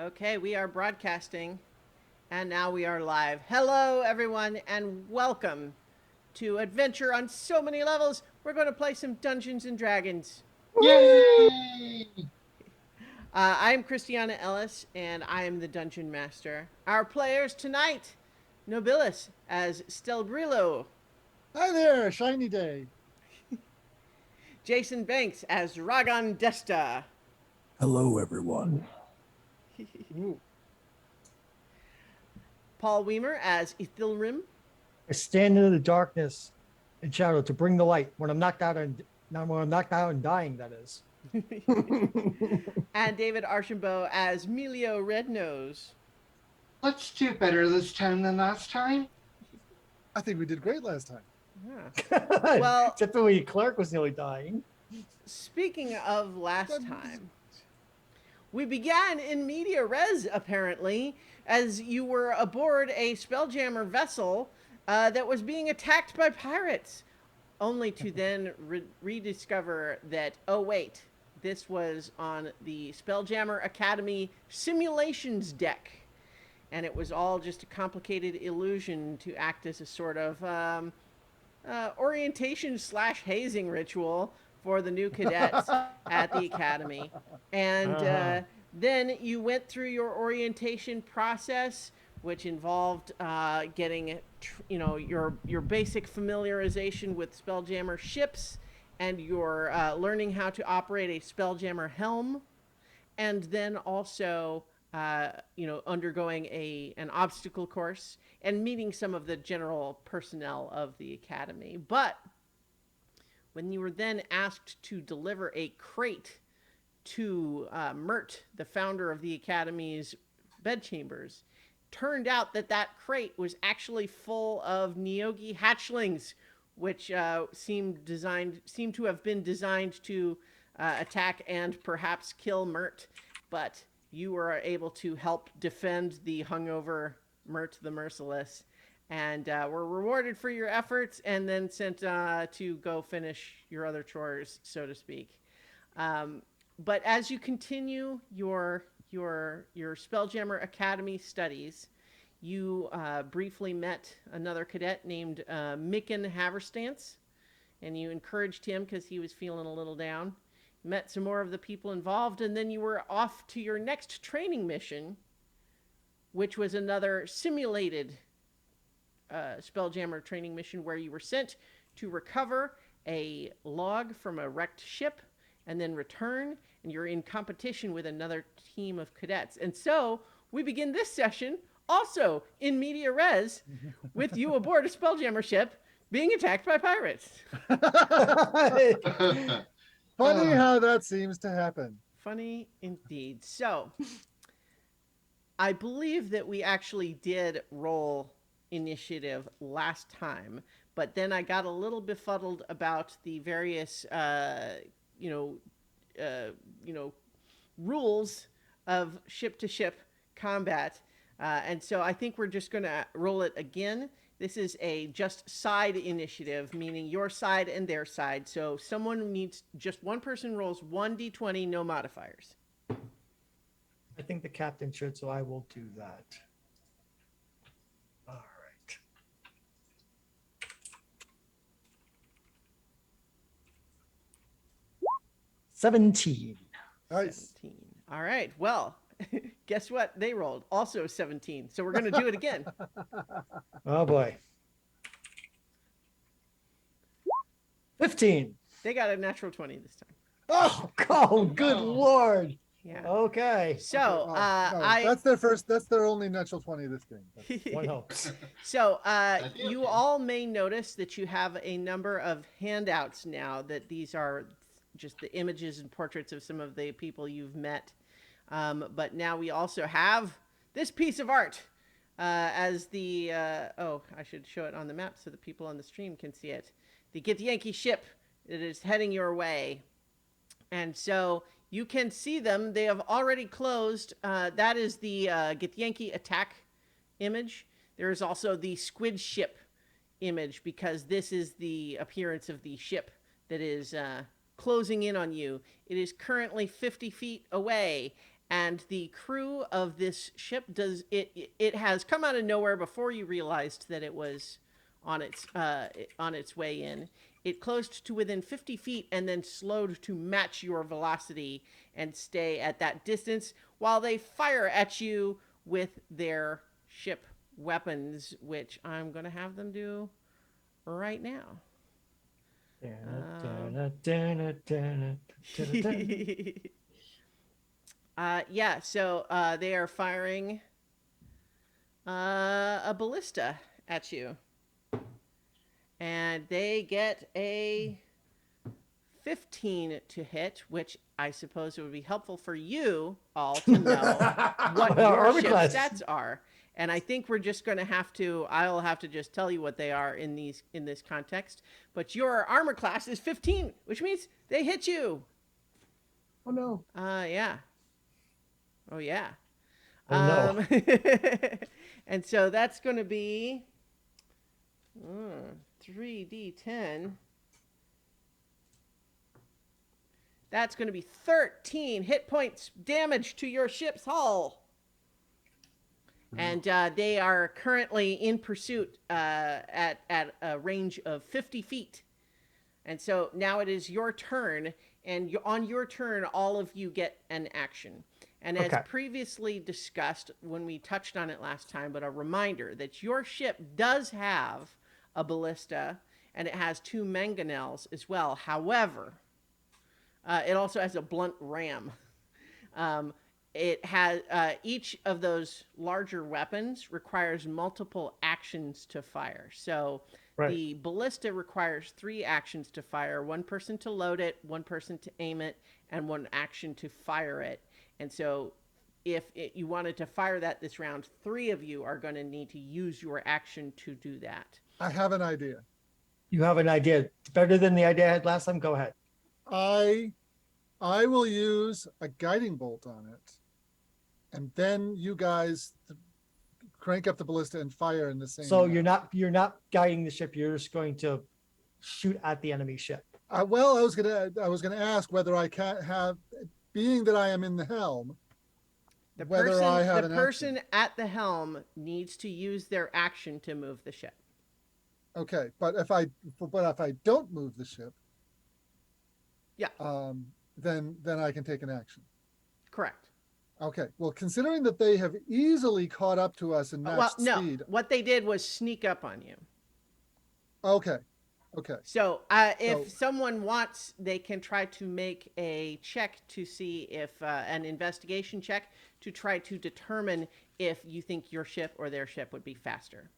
Okay, we are broadcasting, and now we are live. Hello, everyone, and welcome to Adventure on So Many Levels. We're going to play some Dungeons and Dragons. Woo! Yay! I'm Christiana Ellis, and I am the Dungeon Master. Our players tonight, Nobilis as Stelbrillo, Hi there, shiny day. Jason Banks as Ragon Desta, Hello, everyone. Ooh. Paul Weimer as Ithilrim, I stand in the darkness and shadow to bring the light when I'm knocked out and not when I'm knocked out and dying. That is. and David Archambault as Melio Rednose. Let's do better this time than last time. I think we did great last time. Yeah. Well- Except for when your clerk was nearly dying. Speaking of last time, we began in media res, apparently, as you were aboard a Spelljammer vessel that was being attacked by pirates, only to then rediscover that, oh wait, this was on the Spelljammer Academy simulations deck. And it was all just a complicated illusion to act as a sort of orientation / hazing ritual for the new cadets at the academy. And then you went through your orientation process, which involved getting, your basic familiarization with Spelljammer ships, and your learning how to operate a Spelljammer helm, and then also undergoing an obstacle course and meeting some of the general personnel of the academy. But when you were then asked to deliver a crate to Mert, the founder of the academy's bedchambers, turned out that that crate was actually full of Neogi hatchlings, which seemed to have been designed to attack and perhaps kill Mert. But you were able to help defend the hungover Mert the Merciless, and were rewarded for your efforts and then sent to go finish your other chores, so to speak. But as you continue your Spelljammer Academy studies, you briefly met another cadet named Micken Haverstance, and you encouraged him because he was feeling a little down. Met some more of the people involved, and then you were off to your next training mission, which was another simulated Spelljammer training mission where you were sent to recover a log from a wrecked ship and then return, and you're in competition with another team of cadets. And so we begin this session also in media res with you aboard a Spelljammer ship being attacked by pirates. Funny how that seems to happen. Funny indeed. So I believe that we actually did roll initiative last time, but then I got a little befuddled about the various, rules of ship-to-ship combat, and so I think we're just going to roll it again. This is a just side initiative, meaning your side and their side. So just one person rolls 1d20, no modifiers. I think the captain should, so I will do that. All right. $17. Nice. 17. All right. Well, guess what? They rolled also 17. So we're going to do it again. Oh boy. 15. They got a natural 20 this time. Oh, good no. Lord. Yeah. Okay. So No, I that's their only natural 20 this game. One hopes. So think you okay. all may notice that you have a number of handouts now, that these are just the images and portraits of some of the people you've met. But now we also have this piece of art as the, I should show it on the map so the people on the stream can see it. The Githyanki ship that is heading your way. And so you can see them. They have already closed. That is the Githyanki attack image. There is also the squid ship image, because this is the appearance of the ship that is closing in on you. It is currently 50 feet away, and the crew of this ship does it has come out of nowhere before you realized that it was on its way in. It closed to within 50 feet and then slowed to match your velocity and stay at that distance while they fire at you with their ship weapons, which I'm going to have them do right now. Yeah, so they are firing a ballista at you. And they get a 15 to hit, which I suppose it would be helpful for you all to know what Well, your armor ship class. stats are. And I think we're just going to have to, I'll have to just tell you what they are in this context. But your armor class is 15, which means they hit you. Oh no. Yeah. Oh, yeah. Oh, no. And so that's going to be 3d10. That's going to be 13 hit points damage to your ship's hull. And they are currently in pursuit at a range of 50 feet. And so now it is your turn. And on your turn, all of you get an action. And as Okay. previously discussed when we touched on it last time, but a reminder that your ship does have a ballista and it has 2 mangonels as well. However, it also has a blunt ram. It has each of those larger weapons requires multiple actions to fire. So Right. the ballista requires 3 actions to fire: 1 person to load it, 1 person to aim it, and 1 action to fire it. And so if you wanted to fire that this round, 3 of you are going to need to use your action to do that. I have an idea. You have an idea. It's better than the idea I had last time. Go ahead. I will use a guiding bolt on it, and then you guys crank up the ballista and fire in the same. So manner. you're not guiding the ship. You're just going to shoot at the enemy ship. Well, I was gonna ask whether I can have, being that I am in the helm, The whether I have an person action. at the helm needs to use their action to move the ship. Okay, but if I don't move the ship, Yeah. Then I can take an action. Correct. Okay. Well, considering that they have easily caught up to us and Well, matched no. speed. What they did was sneak up on you. Okay. Okay. So if someone wants, they can try to make a check to see if an investigation check to try to determine if you think your ship or their ship would be faster.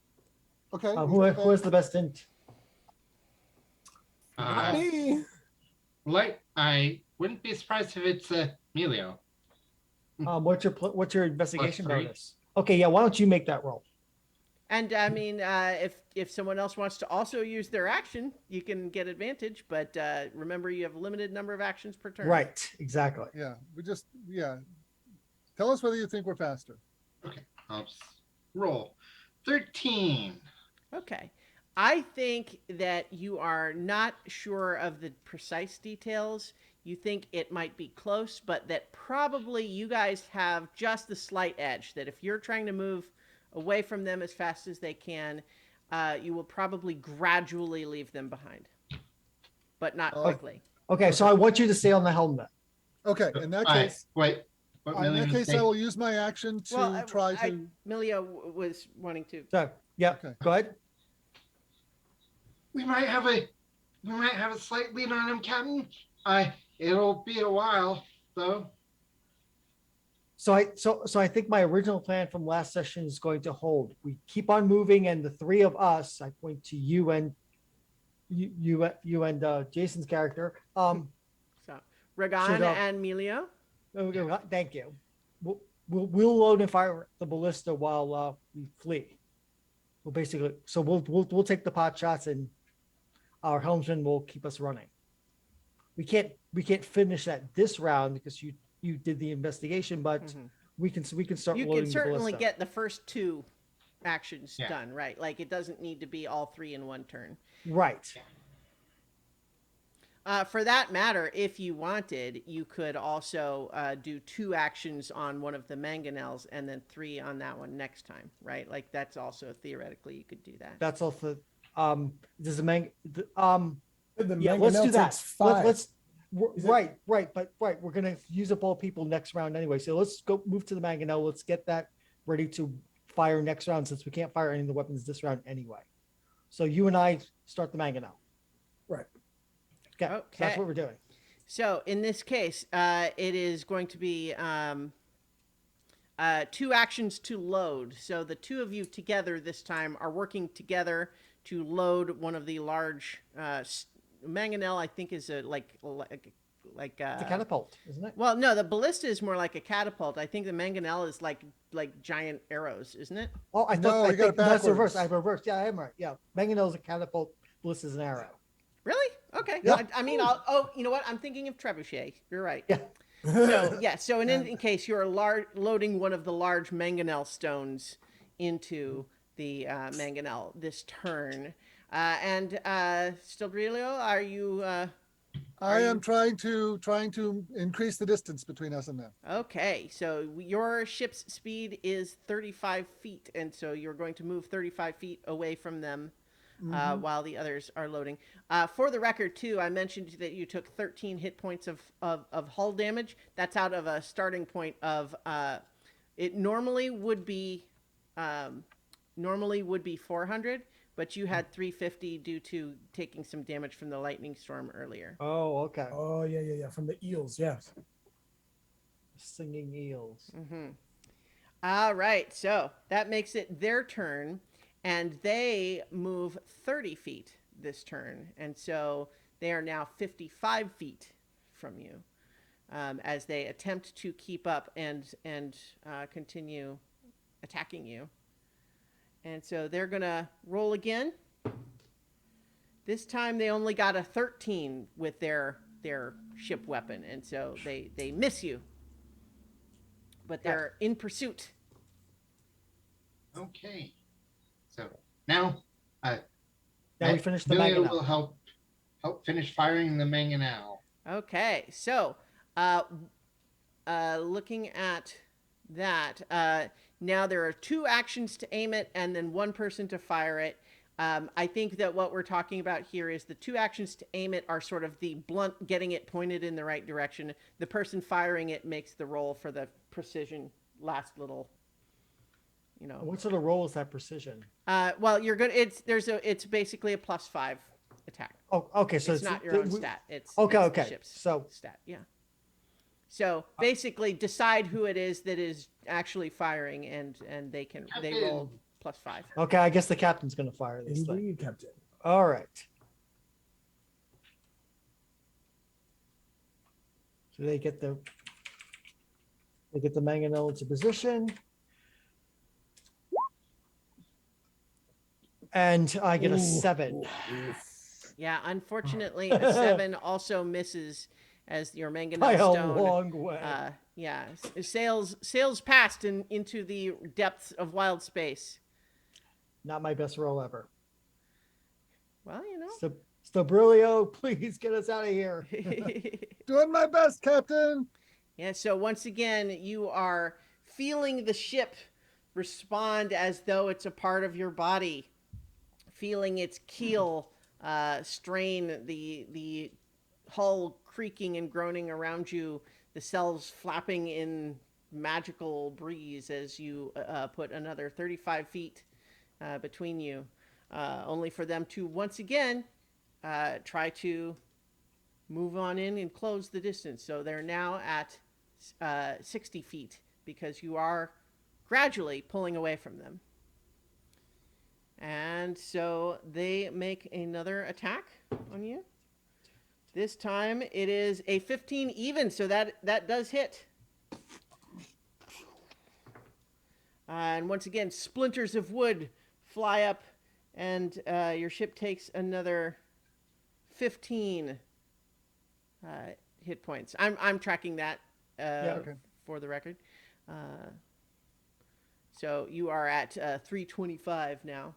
Okay. Who has the best int? Not me. Like, I wouldn't be surprised if it's Emilio. What's your investigation +3. bonus? Okay, yeah. Why don't you make that roll? And I mean, if someone else wants to also use their action, you can get advantage. But remember, you have a limited number of actions per turn. Right. Exactly. Yeah. Tell us whether you think we're faster. Okay, I'll just roll. 13. Okay. I think that you are not sure of the precise details. You think it might be close, but that probably you guys have just the slight edge. That if you're trying to move away from them as fast as they can, you will probably gradually leave them behind, but not quickly. Okay, so I want you to stay on the helm then. Okay. In that Alright, case, wait. What in million that case, mistake? I will use my action to try to. Milio was wanting to. So yeah, Okay. go ahead. We might have a slight lead on him, Captain. It'll be a while, though. So I think my original plan from last session is going to hold. We keep on moving, and the 3 of us, I point to you and Jason's character. So Ragan Should, and Milio. Thank you. We'll load and fire the ballista while we flee. We'll take the pot shots, and our helmsman will keep us running. We can't finish that this round because you did the investigation, but we can start. You loading can certainly the ballista. get the first 2 actions Yeah. done, right? Like it doesn't need to be all 3 in one turn. Right. For that matter, if you wanted, you could also do 2 actions on one of the mangonels and then 3 on that one next time, right? Like that's also theoretically you could do that. That's also does the The yeah, let's do mangonel that. takes 5. Let's Is it- right, but we're gonna use up all people next round anyway. So let's go move to the mangonel. Let's get that ready to fire next round since we can't fire any of the weapons this round anyway. So you and I start the mangonel. Right. Okay. So that's Okay. what we're doing. So in this case, it is going to be 2 actions to load. So the 2 of you together this time are working together to load one of the large mangonel. I think is a like It's a catapult, isn't it? Well, no, the ballista is more like a catapult. I think the mangonel is like giant arrows, isn't it? Oh, I No, thought I you got think it that's reverse. backwards. I reversed. Yeah, I am right. Yeah, mangonel is a catapult. Bliss is an arrow. Really? Okay. Yeah. I mean, you know what? I'm thinking of trebuchet. You're right. Yeah. So yeah. So in case you're loading one of the large mangonel stones into the mangonel this turn, and Stilbrilio, are you? I am trying to increase the distance between us and them. Okay, so your ship's speed is 35 feet, and so you're going to move 35 feet away from them while the others are loading. For the record, too, I mentioned that you took 13 hit points of hull damage. That's out of a starting point of it normally would be 400, but you had 350 due to taking some damage from the lightning storm earlier. Oh, okay. Oh yeah. From the eels, yes. Singing eels. All right, so that makes it their turn, and they move 30 feet this turn, and so they are now 55 feet from you as they attempt to keep up and continue attacking you. And so they're going to roll again. This time they only got a 13 with their ship weapon, and so they miss you. But they're in pursuit. Okay. So now, Now we finished the Amelia mangonel. will help finish firing the mangonel. Okay, so looking at that, now there are 2 actions to aim it and then 1 person to fire it. I think that what we're talking about here is the 2 actions to aim it are sort of the blunt, getting it pointed in the right direction. The person firing it makes the roll for the precision last little, you know. What sort of roll is that precision? Well, you're good. It's basically a +5 attack. Oh, okay. So It's not your own stat. It's Okay, it's okay. The ship's So- stat, yeah. So basically, decide who it is that is actually firing, and they roll +5. Okay, I guess the captain's going to fire this thing. Indeed, Captain. All right. So they get the mangonel into position. And I get a 7. Yeah, unfortunately, a 7 also misses as your mangonel By a stone. long way. Yeah, sails past into the depths of wild space. Not my best roll ever. Well, you know. Stabrilio, please get us out of here. Doing my best, Captain. Yeah, so once again, you are feeling the ship respond as though it's a part of your body, feeling its keel strain, the hull creaking and groaning around you, the cells flapping in magical breeze as you put another 35 feet between you, only for them to once again try to move on in and close the distance. So they're now at 60 feet because you are gradually pulling away from them. And so they make another attack on you. This time it is a 15 even, so that does hit. And once again, splinters of wood fly up, and your ship takes another 15 hit points. I'm tracking that Okay. for the record. So you are at 325 now.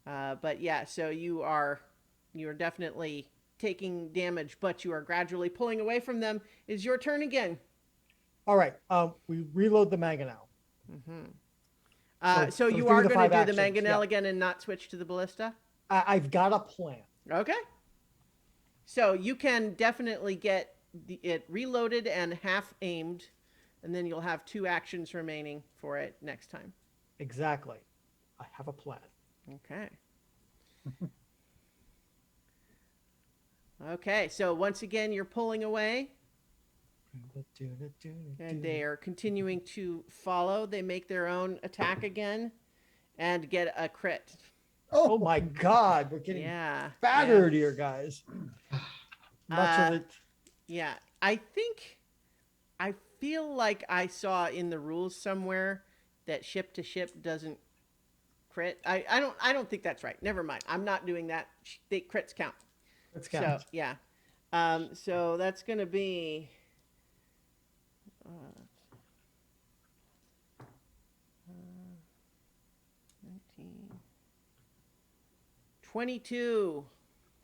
But yeah, so you are definitely taking damage, but you are gradually pulling away from them. Is your turn again. All right. We reload the mangonel. So So you through are the going to 5 do the actions, mangonel yeah. again and not switch to the ballista? I've got a plan. Okay. So you can definitely get it reloaded and half aimed, and then you'll have 2 actions remaining for it next time. Exactly. I have a plan. Okay. Okay, so once again, you're pulling away, and they are continuing to follow. They make their own attack again and get a crit. Oh my God, we're getting Yeah. battered here, guys. Much Uh, of it. Yeah. I feel like I saw in the rules somewhere that ship to ship doesn't crit. I don't think that's right. Never mind. I'm not doing that. Crits count. Let's So count. yeah. So that's gonna be 19, 22.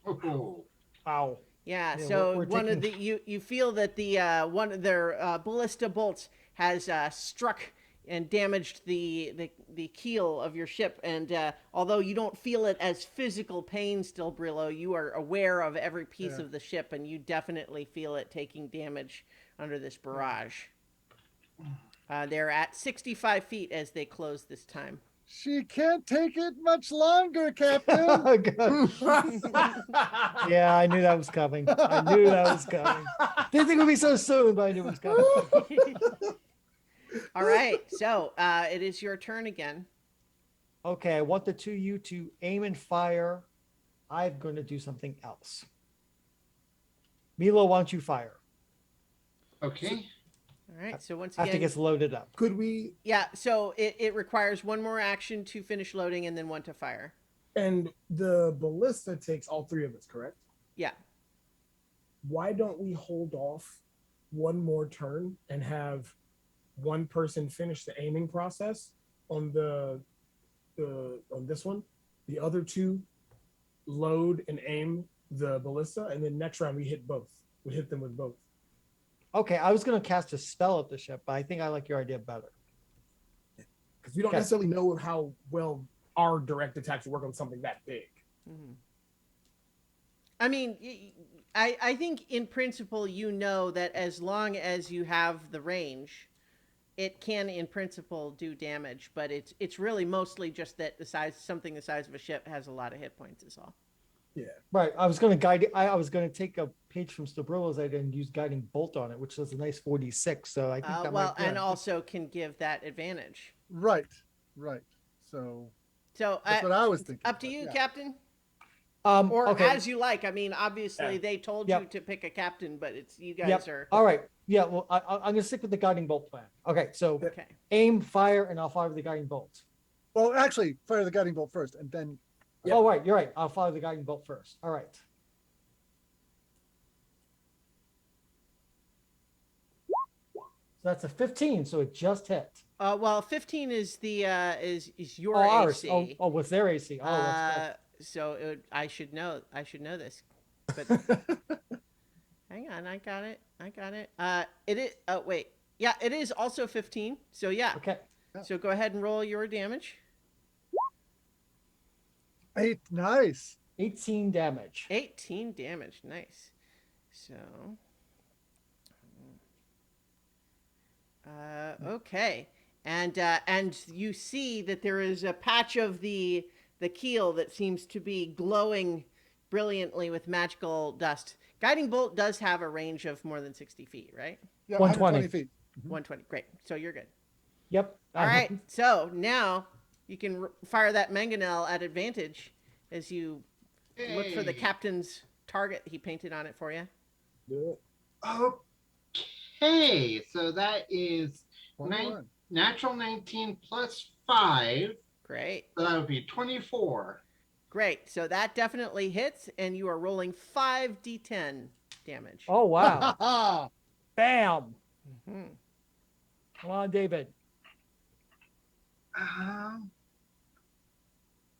Oh, Wow. Yeah, Yeah, so we're one of taking- the you feel that the one of their ballista bolts has struck and damaged the keel of your ship, and although you don't feel it as physical pain still, Brillo, you are aware of every piece Yeah. of the ship, and you definitely feel it taking damage under this barrage. They're at 65 feet as they close this time. She can't take it much longer, Captain. Yeah, I knew that was coming. I knew that was coming. Didn't think it would be so soon, but I knew it was coming. All right, so it is your turn again. Okay, I want the 2 of you to aim and fire. I'm going to do something else. Milo, why don't you fire? okay. All right, so once After it again, gets loaded up. Could we? yeah, so it requires 1 more action to finish loading and then 1 to fire. And the ballista takes all 3 of us, correct? Yeah. Why don't we hold off 1 more turn and have 1 person finish the aiming process on on this one, the other 2 load and aim the ballista, and then next round we hit both. We hit them with both. Okay, I was going to cast a spell at the ship, but I think I like your idea better. Because we don't Okay. necessarily know how well our direct attacks work on something that big. Mhm. I mean, I think in principle, you know that as long as you have the range, it can in principle do damage, but it's really mostly just that something the size of a ship has a lot of hit points is all. Yeah. Right. I was going to guide it. I was going to take a page from Stabrillo's idea and use guiding bolt on it, which does a nice 46. So I think that Well, might be and also can give that advantage. Right. So So that's what I was thinking. up to but you, yeah. Captain, or okay. as you like. I mean, obviously Yeah. they told Yep. you to pick a captain, but it's you guys Yep. are All right. Yeah. Well, I'm going to stick with the guiding bolt plan. Okay. So okay. aim, fire, and I'll fire with the guiding bolt. Well, actually, fire the guiding bolt first, and then Yep. Oh, right. You're right. I'll fire the guiding bolt first. All right. So that's a 15. So it just hit. Well, 15 is the is your ours. AC. What's their AC? Oh, that's So I should know. I should know this, but hang on. I got it. It is. Oh wait. Yeah, it is also 15. So yeah. okay. So go ahead and roll your damage. 8. Nice. 18 damage. 18 damage. Nice. So. Okay. And you see that there is a patch of the keel that seems to be glowing brilliantly with magical dust. Guiding bolt does have a range of more than 60 feet, right? Yeah, 120. 120 feet. 120. Great. So you're good. Yep. All right. So now you can fire that mangonel at advantage as you look for the Hey. captain's target he painted on it for you. Do it. Okay, so that is 21. natural 19 plus 5. Great. So that would be 24. Great. So that definitely hits, and you are rolling 5d10 damage. Oh, wow. Ah, Bam. Mhm. Come on, David.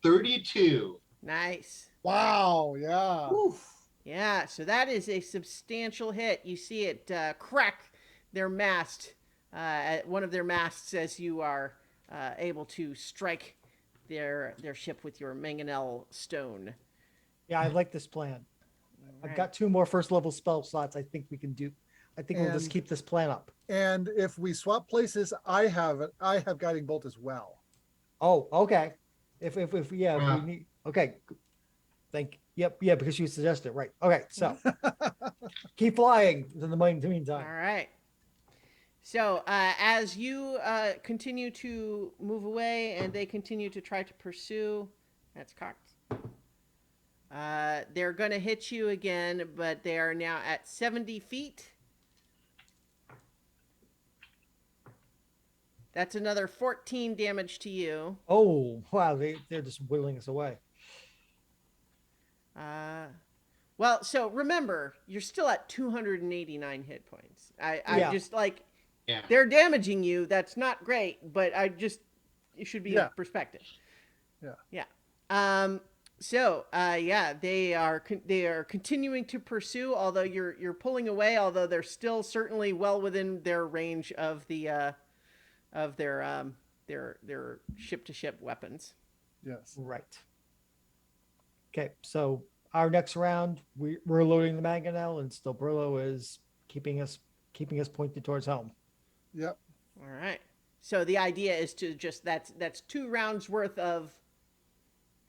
32. Nice. wow. Yeah. Oof. Yeah, so that is a substantial hit. You see it crack their mast, at one of their masts, as you are able to strike their ship with your mangonel stone. Yeah, I like this plan. I've Right. got 2 more first level spell slots. I think we can do. I think we'll just And- keep this plan up. And if we swap places, I have guiding bolt as well. Oh, okay. If yeah, if we Wow. need. Okay. Yep. Yeah, because you suggested it. Right. Okay. So keep flying in the meantime. All right. So as you continue to move away and they continue to try to pursue, that's cocked. They're going to hit you again, but they are now at 70 feet. That's another 14 damage to you. Oh, wow. They're just whittling us away. Well, so remember, you're still at 289 hit points. I Yeah. just like, Yeah. they're damaging you. That's not great, but it should be Yeah. in perspective. Yeah. Yeah. So, yeah, they are continuing to pursue, although you're pulling away, although they're still certainly well within their range of the, of their ship to ship weapons. Yes. Right. Okay. So our next round, we're loading the mangonel, and still Brillo is keeping us pointed towards home. Yep. All right. So the idea is to just, that's 2 rounds worth of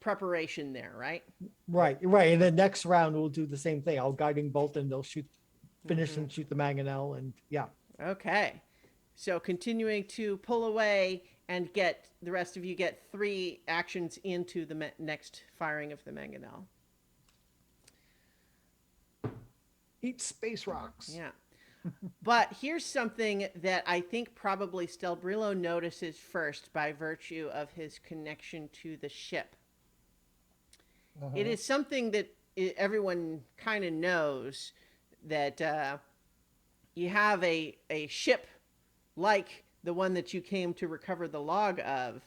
preparation there, right? Right. And the next round we'll do the same thing. I'll guiding bolt, and they'll finish and shoot the mangonel, and yeah. Okay. So continuing to pull away and the rest of you get 3 actions into the next firing of the mangonel. Eat space rocks. Yeah. But here's something that I think probably Stelbrillo notices first by virtue of his connection to the ship. Uh-huh. It is something that everyone kind of knows, that you have a ship like the one that you came to recover the log of.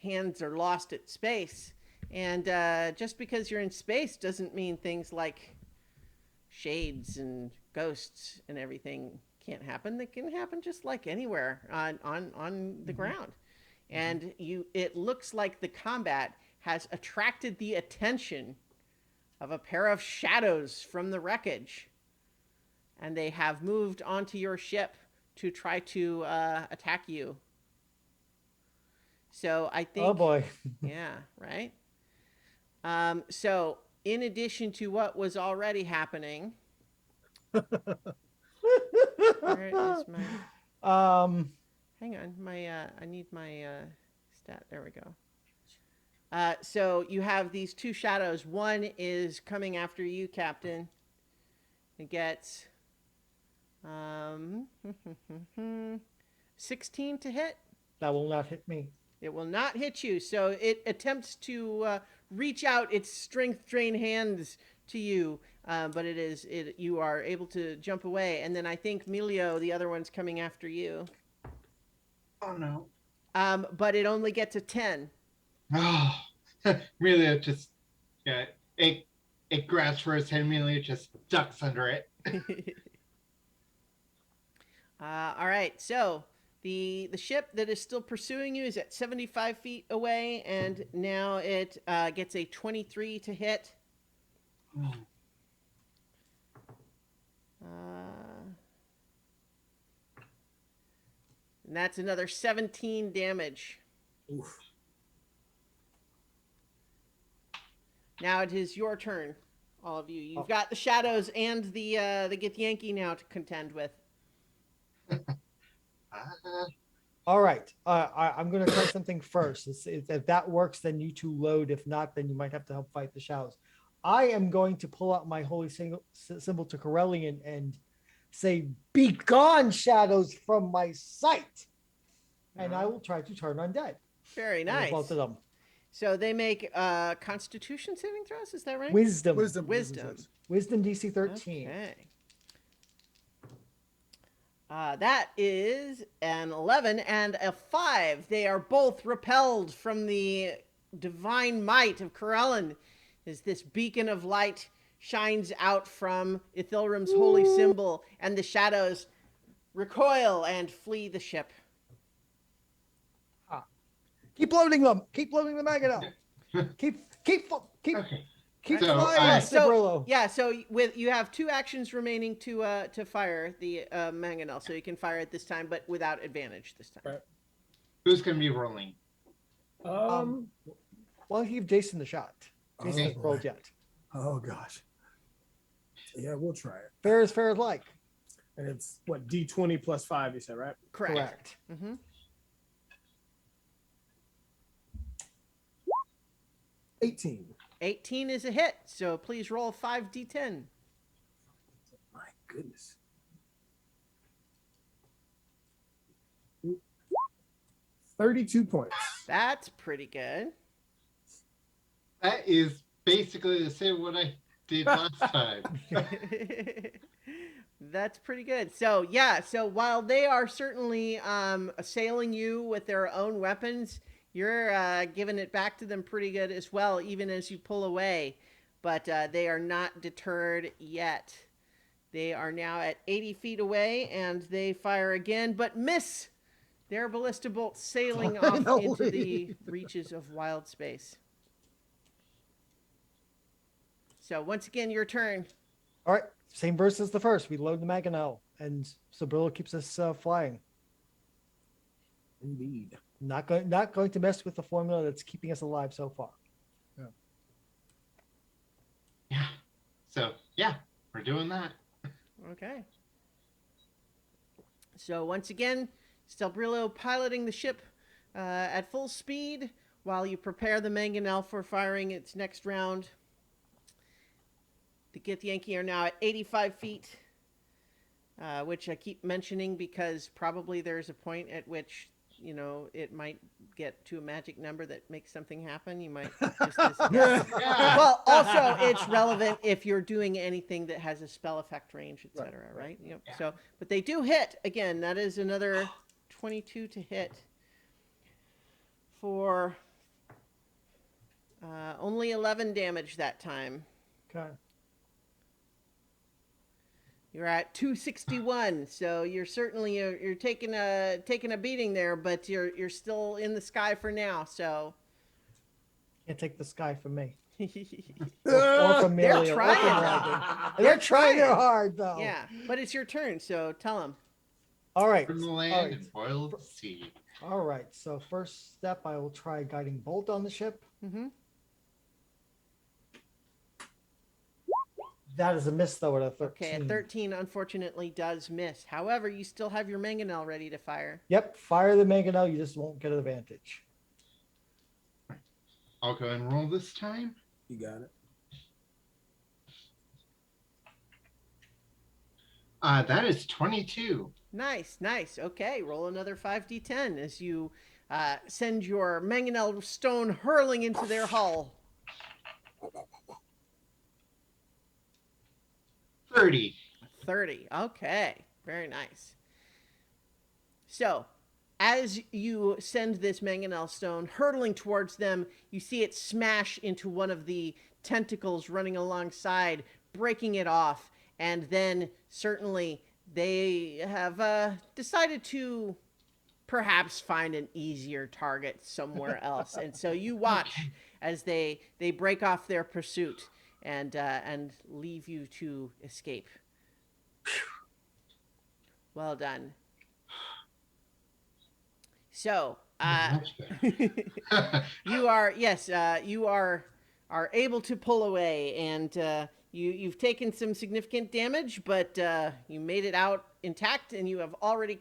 Hands are lost at space. And just because you're in space doesn't mean things like shades and ghosts and everything can't happen. They can happen just like anywhere on the ground. And it looks like the combat has attracted the attention of a pair of shadows from the wreckage. And they have moved onto your ship to try to attack you. So I think... Oh boy. Yeah, right? So in addition to what was already happening... Where is my... Hang on, I need my stat. There we go. So you have these 2 shadows. One is coming after you, Captain. It gets 16 to hit. That will not hit me. It will not hit you. So it attempts to reach out its strength drain hands to you, but you are able to jump away. And then I think Milio, the other one's coming after you. Oh no. But it only gets a 10. Oh, really? It just it grabs for his head. Really, just ducks under it. All right, so the ship that is still pursuing you is at 75 feet away, and now it gets a 23 to hit. Oh. And that's another 17 damage. Oof. Now it is your turn, all of you. You've got the shadows and the Githyanki now to contend with. All right. I'm going to try something first. If that works, then you 2 load. If not, then you might have to help fight the shadows. I am going to pull out my holy symbol to Corellian and say, "Be gone, shadows, from my sight." And I will try to turn undead. Very With nice. both of them. So they make Constitution saving throws. Is that right? Wisdom. Wisdom. Wisdom DC 13. Okay. That is an 11 and a 5. They are both repelled from the divine might of Corellin as this beacon of light shines out from Ithilrim's holy symbol, and the shadows recoil and flee the ship. Keep loading them. Keep loading the mangonel. keep Okay. keep So, flying, So Sabrillo. yeah, so you have 2 actions remaining to fire the mangonel, so you can fire it this time, but without advantage this time. Right. Who's gonna be rolling? Um, Why don't you give Jason the shot? Jason Oh, hasn't rolled yet. oh gosh. Yeah, we'll try it. Fair is like. And it's what, D20 plus 5, you said, right? Correct. Mm-hmm. 18. 18 is a hit, so please roll 5d10. My goodness. 32 points. That's pretty good. That is basically the same what I did last time. That's pretty good. So yeah, so while they are certainly assailing you with their own weapons, you're giving it back to them pretty good as well, even as you pull away. But they are not deterred yet. They are now at 80 feet away, and they fire again, but miss. Their ballista bolts sailing off into the reaches of wild space. So once again, your turn. All right, same verse as the first. We load the mangonel, and Sabrillo keeps us flying. Indeed. Not going to mess with the formula that's keeping us alive so far. Yeah. So yeah, we're doing that. Okay. So once again, Stelbrillo piloting the ship at full speed while you prepare the mangonel for firing its next round. The Githyanki are now at 85 feet, which I keep mentioning because probably there's a point at which, you know, it might get to a magic number that makes something happen. You might just Yeah. Well, also it's relevant if you're doing anything that has a spell effect range, etc. Right? Yep. Yeah. So, but they do hit again. That is another 22 to hit for only 11 damage that time. Okay. You're at 261, so you're certainly you're taking a beating there, but you're still in the sky for now. So Can't take the sky from me. They're Or from Amelia. Or from trying. Reagan. They're trying their hard, though. Yeah, but it's your turn, so tell them. All right. From the All land right. and boil the sea. All right. So first step, I will try guiding bolt on the ship. Mm-hmm. That is a miss, though, at a 13. Okay, a 13 unfortunately does miss. However, you still have your mangonel ready to fire. Yep. Fire the mangonel. You just won't get an advantage. I'll go and roll this time. You got it. That is 22. Nice, nice. Okay, roll another 5d10 as you send your mangonel stone hurling into their hull. 30. 30. Okay, very nice. So, as you send this mangonel stone hurtling towards them, you see it smash into one of the tentacles running alongside, breaking it off. And then, certainly, they have decided to perhaps find an easier target somewhere else. And so you watch as they break off their pursuit and leave you to escape. Well done. So, Much better. you are able to pull away, and you've taken some significant damage, but you made it out intact, and you have already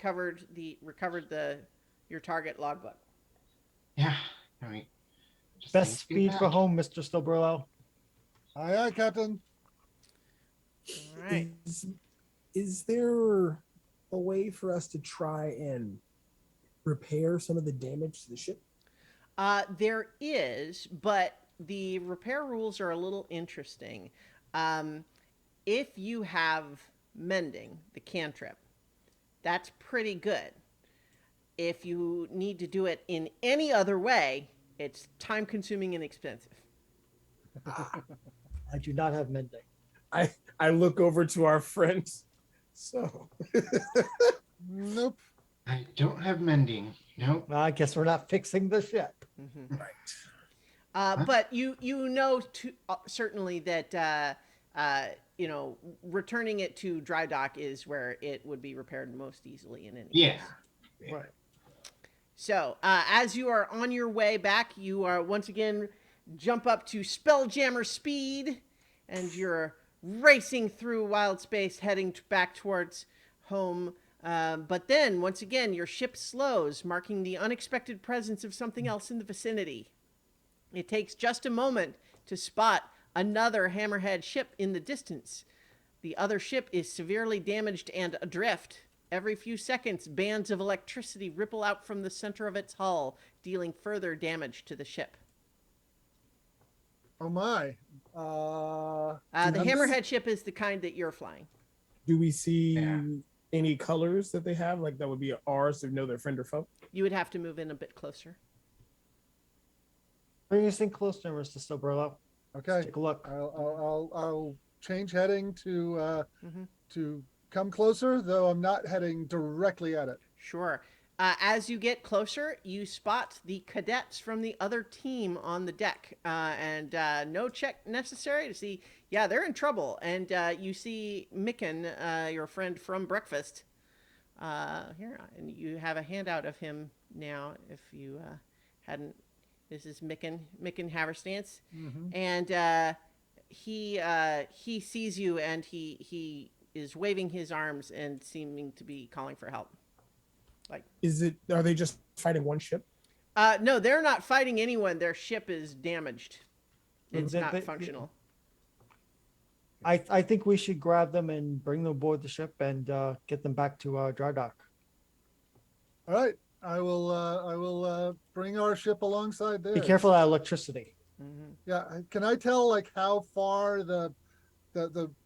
recovered your target logbook. Yeah. I mean, just Best need to get speed for back. home, Mr. Stobrillo. Aye, aye, Captain. All right. Is there a way for us to try and repair some of the damage to the ship? There is, but the repair rules are a little interesting. If you have mending, the cantrip, that's pretty good. If you need to do it in any other way, it's time consuming and expensive. I do not have mending. I look over to our friends. So Nope. I don't have mending. Nope. Well, I guess we're not fixing the ship. Mhm. right. But you know certainly that you know, returning it to dry dock is where it would be repaired most easily in any Yeah. case. Right. So as you are on your way back, you are once again jump up to Spelljammer speed, and you're racing through wild space, heading back towards home. But then, once again, your ship slows, marking the unexpected presence of something else in the vicinity. It takes just a moment to spot another hammerhead ship in the distance. The other ship is severely damaged and adrift. Every few seconds, bands of electricity ripple out from the center of its hull, dealing further damage to the ship. Oh my. The Do we- hammerhead ship is the kind that you're flying. Do we see Yeah. any colors that they have? Like that would be ours to know their friend or foe? You would have to move in a bit closer. Bring us in closer, Mr. Sobrello. Okay. Let's take a look. I'll change heading Mhm. to come closer, though I'm not heading directly at it. Sure. As you get closer, you spot the cadets from the other team on the deck, and no check necessary to see. Yeah, they're in trouble. And you see Micken, your friend from breakfast, here, and you have a handout of him now. If you hadn't, this is Micken Haverstance, and he sees you, and he is waving his arms and seeming to be calling for help. Are they just fighting one ship? No, they're not fighting anyone. Their ship is damaged. It's They- not they- functional. I think we should grab them and bring them aboard the ship and get them back to dry dock. All right. I will bring our ship alongside there. Be careful of that electricity. Mm-hmm. Yeah. Can I tell like how far the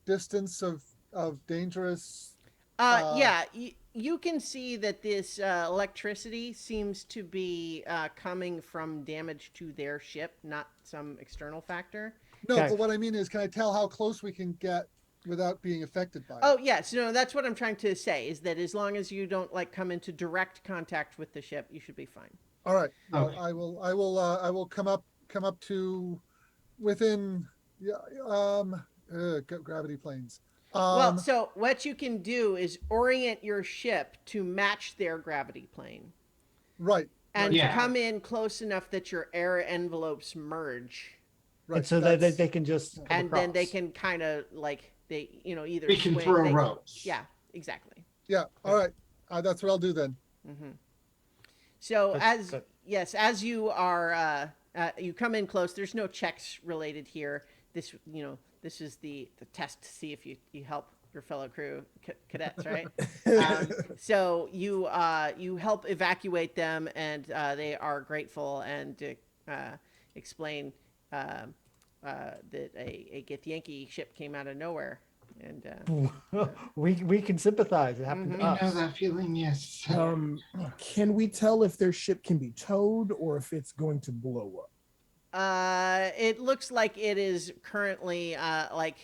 distance of dangerous? Yeah, you can see that this electricity seems to be coming from damage to their ship, not some external factor. No, Okay. but what I mean is, can I tell how close we can get without being affected by it? Oh, yes. No, that's what I'm trying to say, is that as long as you don't like come into direct contact with the ship, you should be fine. All right. Well, Okay. I will come up to within gravity planes. Well, so what you can do is orient your ship to match their gravity plane Right. and Yeah. come in close enough that your air envelopes merge. Right. And so that that's- they can just come And then they across. can kind of like, they, you know, either We can swing, throw they- ropes. Yeah, exactly. Yeah. All right. That's what I'll do then. Hmm. So Good, as good. yes, as you are, you come in close. There's no checks related here. This, you know, this is the test to see if you help your fellow crew cadets, right? So you help evacuate them, and they are grateful and explain that a Githyanki ship came out of nowhere, and we can sympathize. It happened Mhm. to I know us. that feeling, yes. Can we tell if their ship can be towed or if it's going to blow up? it looks like it is currently like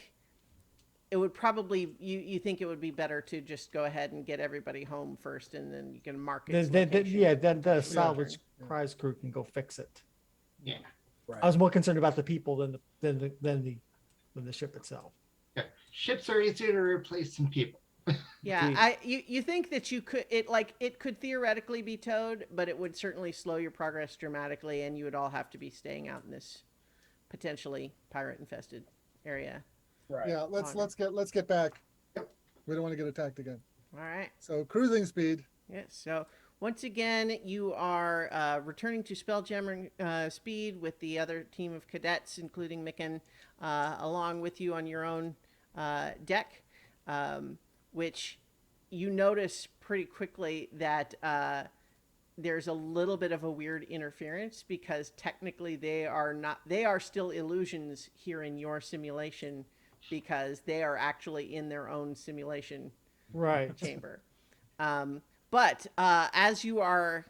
it would probably you think it would be better to just go ahead and get everybody home first, and then you can mark its location. Yeah, then the Your salvage turn. prize crew can go fix it. Yeah. Right. I was more concerned about the people than the ship itself. Yeah. Ships are easier to replace than people. Yeah, Indeed. you think that you could it could theoretically be towed, but it would certainly slow your progress dramatically, and you would all have to be staying out in this potentially pirate infested area. Right. Yeah. Let's get back. We don't want to get attacked again. All right. So cruising speed. Yes. So once again, you are returning to Spelljammer speed with the other team of cadets, including Micken, along with you on your own deck, which you notice pretty quickly that there's a little bit of a weird interference because technically they are still illusions here in your simulation because they are actually in their own simulation Right. chamber. But as you are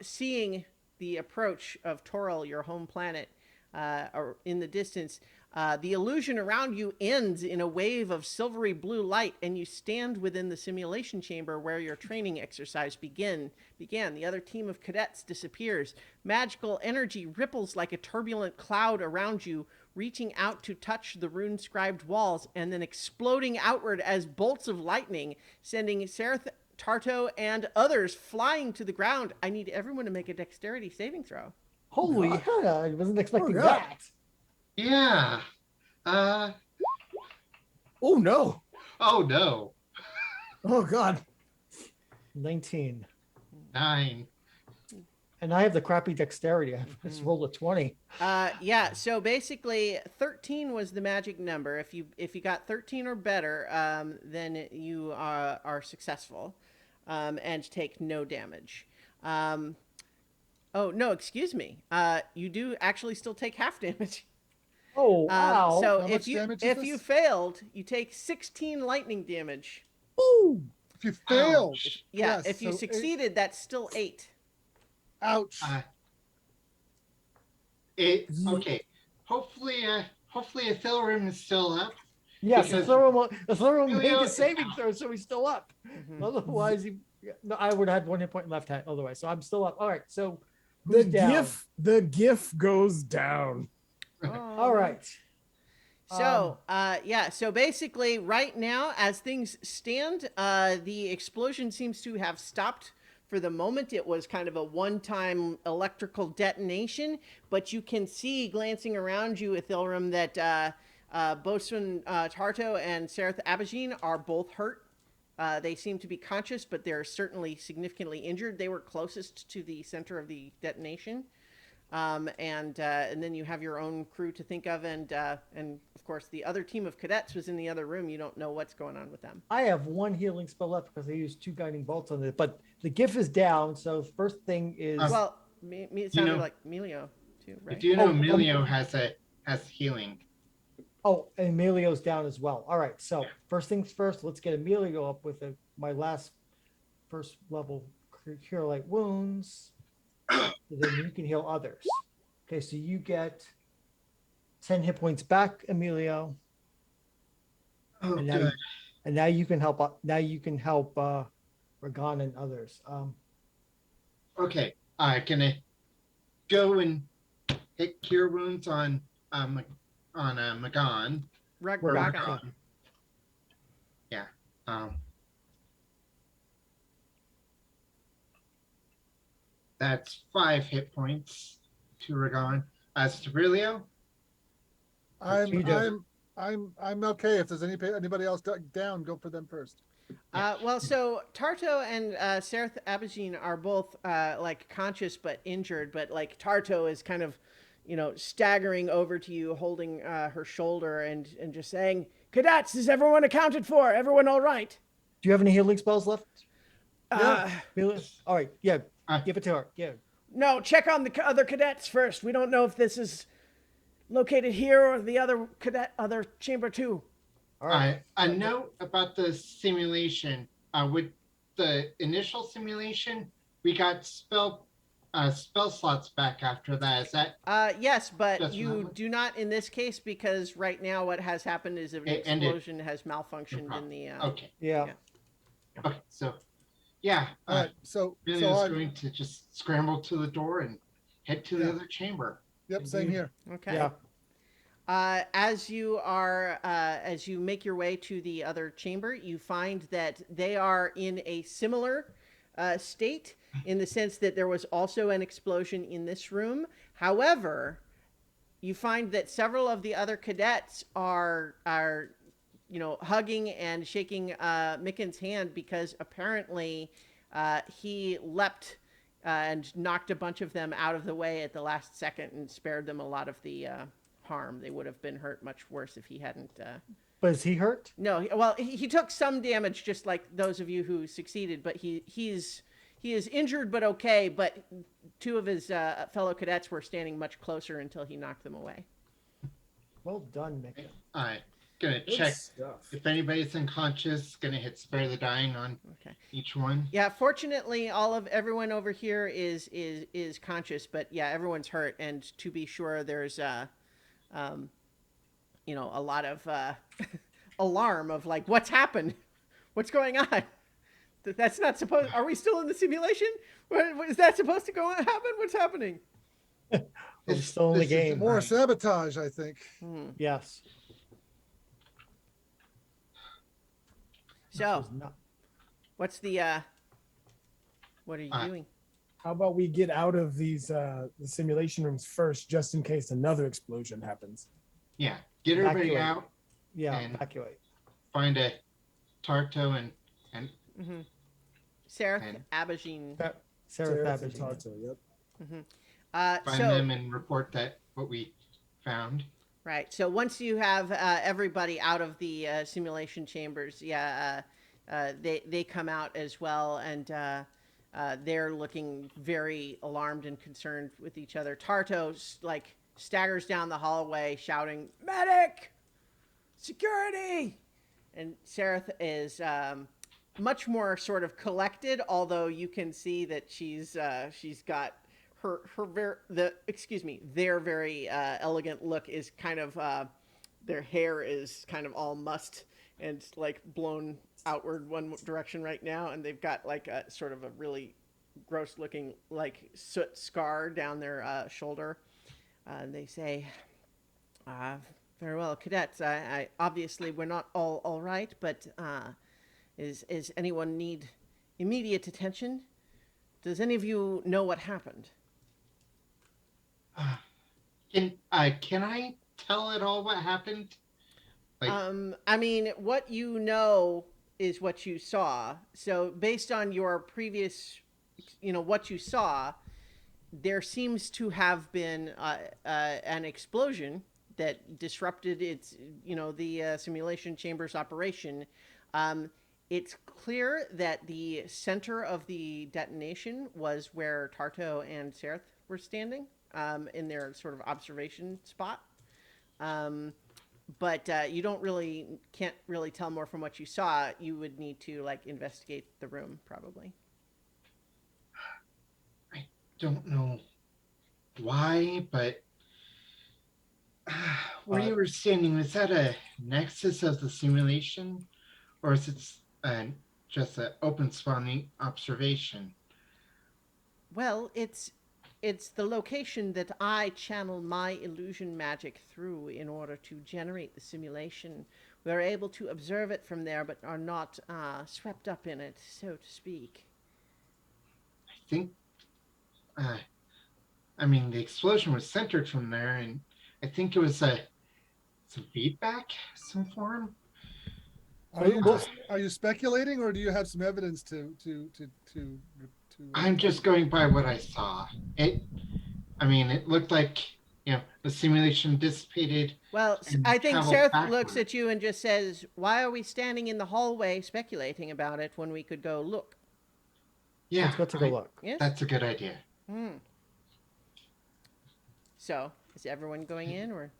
seeing the approach of Toril, your home planet, or in the distance, The illusion around you ends in a wave of silvery blue light, and you stand within the simulation chamber where your training exercise began. The other team of cadets disappears. Magical energy ripples like a turbulent cloud around you, reaching out to touch the rune-scribed walls, and then exploding outward as bolts of lightning, sending Sereth, Tarto, and others flying to the ground. I need everyone to make a dexterity saving throw. Holy God. hell! I wasn't expecting God. that. Yeah. Oh no. Oh no. Oh God. 19. 9. And I have the crappy dexterity. I just rolled a 20. Yeah, so basically 13 was the magic number. If you got 13 or better, then you are successful, and take no damage. Oh no, excuse me. You do actually still take half damage. Oh, wow. So How if much you damage is if you this? failed, you take 16 lightning damage. Ooh. If you failed, Ouch. Yeah, yes, if you so eight- succeeded, that's still 8. ouch. Okay. Hopefully, Ethereum is still up. Yes, Because throw him made Emilio the is saving out. throw, so he's still up. Mhm. Otherwise, no, I would have had 1 hit point left otherwise. So I'm still up. All right. So The who's down? GIF goes down. All right. So, so basically, right now, as things stand, the explosion seems to have stopped for the moment. It was kind of a one-time electrical detonation, but you can see, glancing around you, Ithilrim, that Bosun Tarto and Sereth Abagine are both hurt. They seem to be conscious, but they're certainly significantly injured. They were closest to the center of the detonation. And then you have your own crew to think of, and of course the other team of cadets was in the other room. You don't know what's going on with them. I have 1 healing spell left because I used 2 guiding bolts on it, but the GIF is down. So first thing is Well, it sounded know- like Melio too, right? If you know Oh, Emilio has healing. and Emilio's down as well. All right. So first things first, let's get Emilio up with my last first level cure light wounds. So then you can heal others. Okay, so you get 10 hit points back, Emilio. Oh, And now, good. and now you can help. Now you can help Ragan and others. Okay. Can I go and hit cure wounds on Magan? Rag- Or Ragon. Ragan. Yeah. That's 5 hit points to Ragan. As to Brilio, You do. I'm okay. If there's anybody else down, go for them first. Well, so Tarto and Sereth Abagine are both like conscious but injured, but like Tarto is kind of, staggering over to you, holding her shoulder and just saying, "Cadets, is everyone accounted for? Everyone all right?" Do you have any healing spells left? Uh, Emilio? All right. Yeah. Uh, Give it to her. Yeah. no, check on the other cadets first. We don't know if this is located here or the other chamber too. All right. a note about the simulation. With the initial simulation, we got spell slots back after that. Is that Yes, but Just you remember. do not in this case because right now what has happened is an It ended. explosion has malfunctioned in the. okay? Yeah. Yeah. Okay, so yeah, All right. So Emilio's I'm, going to just scramble to the door and head to the Yeah. other chamber. yep, same here. Okay. Yeah. As you make your way to the other chamber, you find that they are in a similar state in the sense that there was also an explosion in this room. However, you find that several of the other cadets are hugging and shaking Mickens' hand because apparently he leapt and knocked a bunch of them out of the way at the last second and spared them a lot of the harm. They would have been hurt much worse if he hadn't. But is he hurt? No, he took some damage, just like those of you who succeeded. But he is injured, but okay. But 2 of his fellow cadets were standing much closer until he knocked them away. Well done, Mick. I'm gonna Good check stuff. if anybody's unconscious. Gonna hit spare the dying on Okay. each one. Yeah, fortunately, everyone over here is conscious, but yeah, everyone's hurt. And to be sure, there's a lot of alarm of like, what's happened? What's going on? That's not supposed. Are we still in the simulation? Is that supposed to happen? What's happening? We're still in the this isn't game. More right. sabotage, I think. Hmm. Yes. This So, was not- what's the? What are you doing? How about we get out of these the simulation rooms first, just in case another explosion happens? Yeah, get everybody Evacuate. out, Yeah, And- evacuate. find a Tarto and Mm-hmm. Sarah And- Abagine. Sarah Seraph and Fabergé. Tarto, yep. Mm-hmm. find them and report that what we found. Right. So once you have everybody out of the simulation chambers, they come out as well, and they're looking very alarmed and concerned with each other. Tarto like staggers down the hallway, shouting, "Medic! Security!" And Seraph is much more sort of collected, although you can see that she's got their very elegant look is kind of their hair is kind of all mussed and like blown outward one direction right now, and they've got like a sort of a really gross looking like soot scar down their shoulder. And they say, very well, cadets, I obviously we're not all right, but is anyone need immediate attention? Does any of you know what happened? Can I tell it all what happened? Like, I mean, what you know is what you saw. So based on your previous, what you saw, there seems to have been an explosion that disrupted the simulation chamber's operation. It's clear that the center of the detonation was where Tarto and Sereth were standing in their sort of observation spot. But you can't really tell more from what you saw. You would need to like investigate the room probably. don't know why, but where you were standing, was that a nexus of the simulation, or is it just an open spawning observation? Well, it's the location that I channel my illusion magic through in order to generate the simulation. We're able to observe it from there, but are not swept up in it, so to speak. I think, I mean, the explosion was centered from there, and I think it was some feedback, some form. Are you speculating, or do you have some evidence to? I'm just going by what I saw. It looked like, the simulation dissipated. Well, And I think travel Sereth backward. looks at you and just says, "Why are we standing in the hallway speculating about it when we could go look?" Yeah, Let's go take a look. Yes. That's a good idea. So, is everyone going in, or?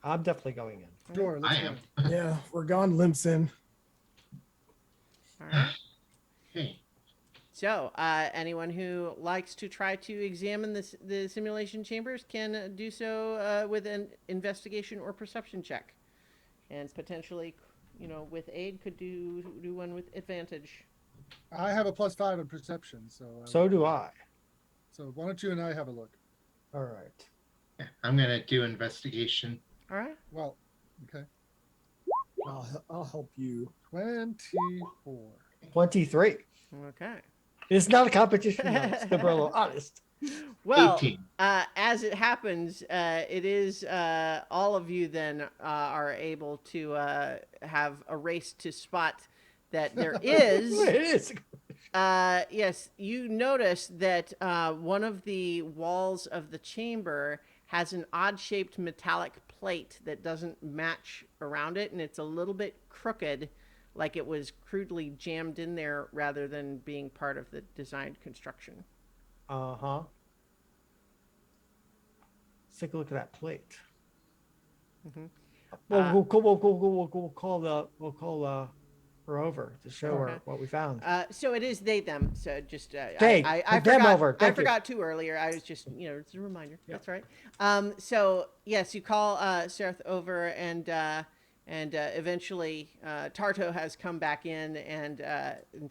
I'm definitely going in. Sure, let's I go. am. Yeah, we're gone limps in. All right. Hey, So, anyone who likes to try to examine the simulation chambers can do so with an investigation or perception check, and potentially, with aid, could do one with advantage. I have a +5 in perception, so. So do I. So why don't you and I have a look? All right. I'm gonna do investigation. All right. Well, okay. I'll help you. 24. 23. Okay. It's not a competition, no. It's Gabriello, honest. Well, 18. as it happens, it is all of you then are able to have a race to spot that there is. It is. Yes, you notice that one of the walls of the chamber has an odd-shaped metallic plate that doesn't match around it, and it's a little bit crooked, like it was crudely jammed in there rather than being part of the designed construction. Uh-huh. Let's take a look at that plate. Mhm. Well, we'll call her over to show Okay. her what we found. So it is they them. So just They, I put them forgot. over. I Thank you. forgot to earlier. I was just it's a reminder. Yeah. That's right. So yes, you call Sereth over and eventually Tarto has come back in and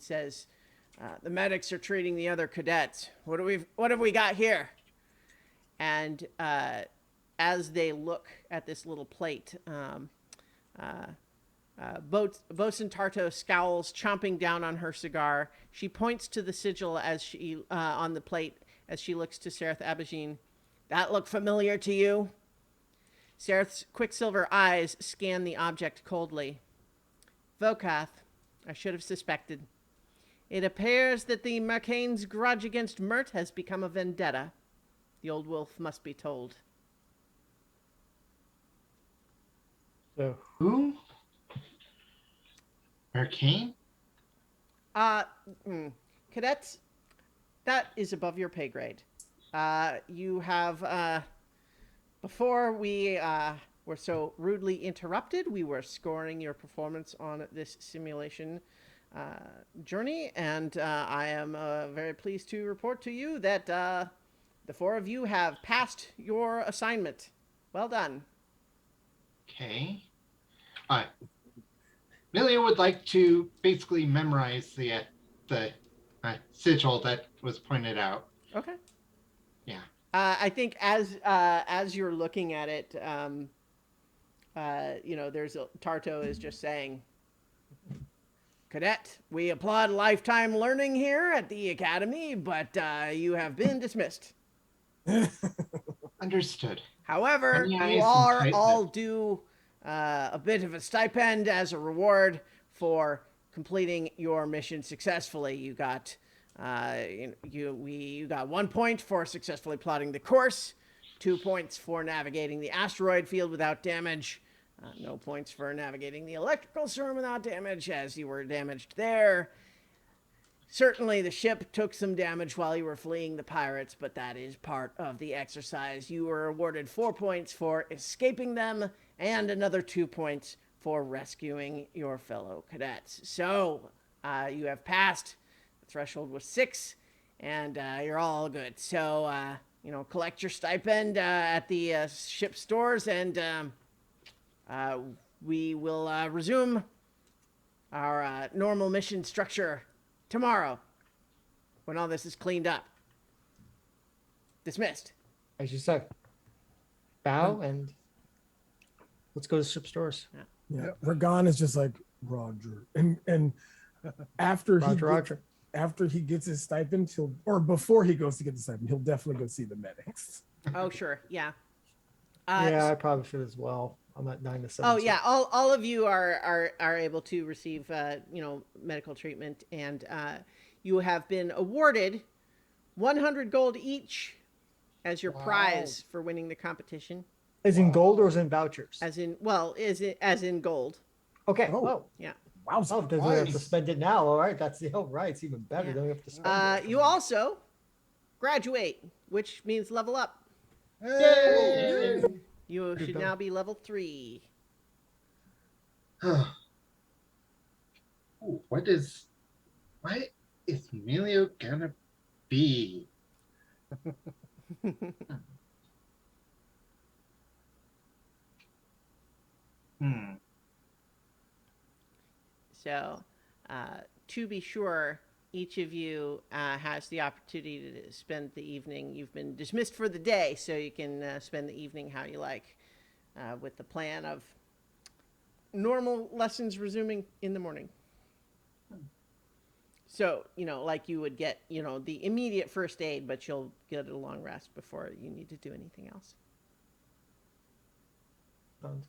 says the medics are treating the other cadets. What have we got here? And as they look at this little plate, Bosun Tarto scowls, chomping down on her cigar. She points to the sigil as she on the plate as she looks to Sereth Abajin. That look familiar to you? Sereth's quicksilver eyes scan the object coldly. Vokath, I should have suspected. It appears that the Mercane's grudge against Mert has become a vendetta. The old wolf must be told. So, Who? Arcane? Uh, Cadets, that is above your pay grade. You have, before we were so rudely interrupted, we were scoring your performance on this simulation journey, and I am very pleased to report to you that the four of you have passed your assignment. Well done. Okay. Milia would like to basically memorize the sigil that was pointed out. Okay. Yeah. I think as you're looking at it, there's Tarto is just saying, Cadet, we applaud lifetime learning here at the academy, but you have been dismissed. Understood. However, Yeah, you some are tightness. all due a bit of a stipend as a reward for completing your mission successfully. You got you got 1 point for successfully plotting the course, 2 points for navigating the asteroid field without damage, no points for navigating the electrical storm without damage, as you were damaged there. Certainly, the ship took some damage while you were fleeing the pirates, but that is part of the exercise. You were awarded 4 points for escaping them and another 2 points for rescuing your fellow cadets. So, you have passed. The threshold was 6, and you're all good. So, collect your stipend at the ship stores, and we will resume our normal mission structure tomorrow, when all this is cleaned up. Dismissed. as you said, bow and let's go to ship stores. Yeah, Ragan is just like Roger, and after Roger. after he gets his stipend, or before he goes to get the stipend, he'll definitely go see the medics. Oh, sure. Yeah. Yeah, I probably should as well. I'm at 9 to 7. Oh, yeah. All of you are able to receive, medical treatment, and you have been awarded 100 gold each as your prize for winning the competition. Is in gold or is in vouchers? As in gold. Okay. Oh. Oh, Yeah. Wow, oh, then we have to Nice. spend it now. All right, that's the right. It's even better. Yeah. Then we have to spend it. You also graduate, which means level up. Hey! You Good should done. now be level 3. Ooh, what is Emilio gonna be? Hmm. So, to be sure, each of you has the opportunity to spend the evening. You've been dismissed for the day, so you can spend the evening how you like, with the plan of normal lessons resuming in the morning. So, like you would get, the immediate first aid, but you'll get a long rest before you need to do anything else. Sounds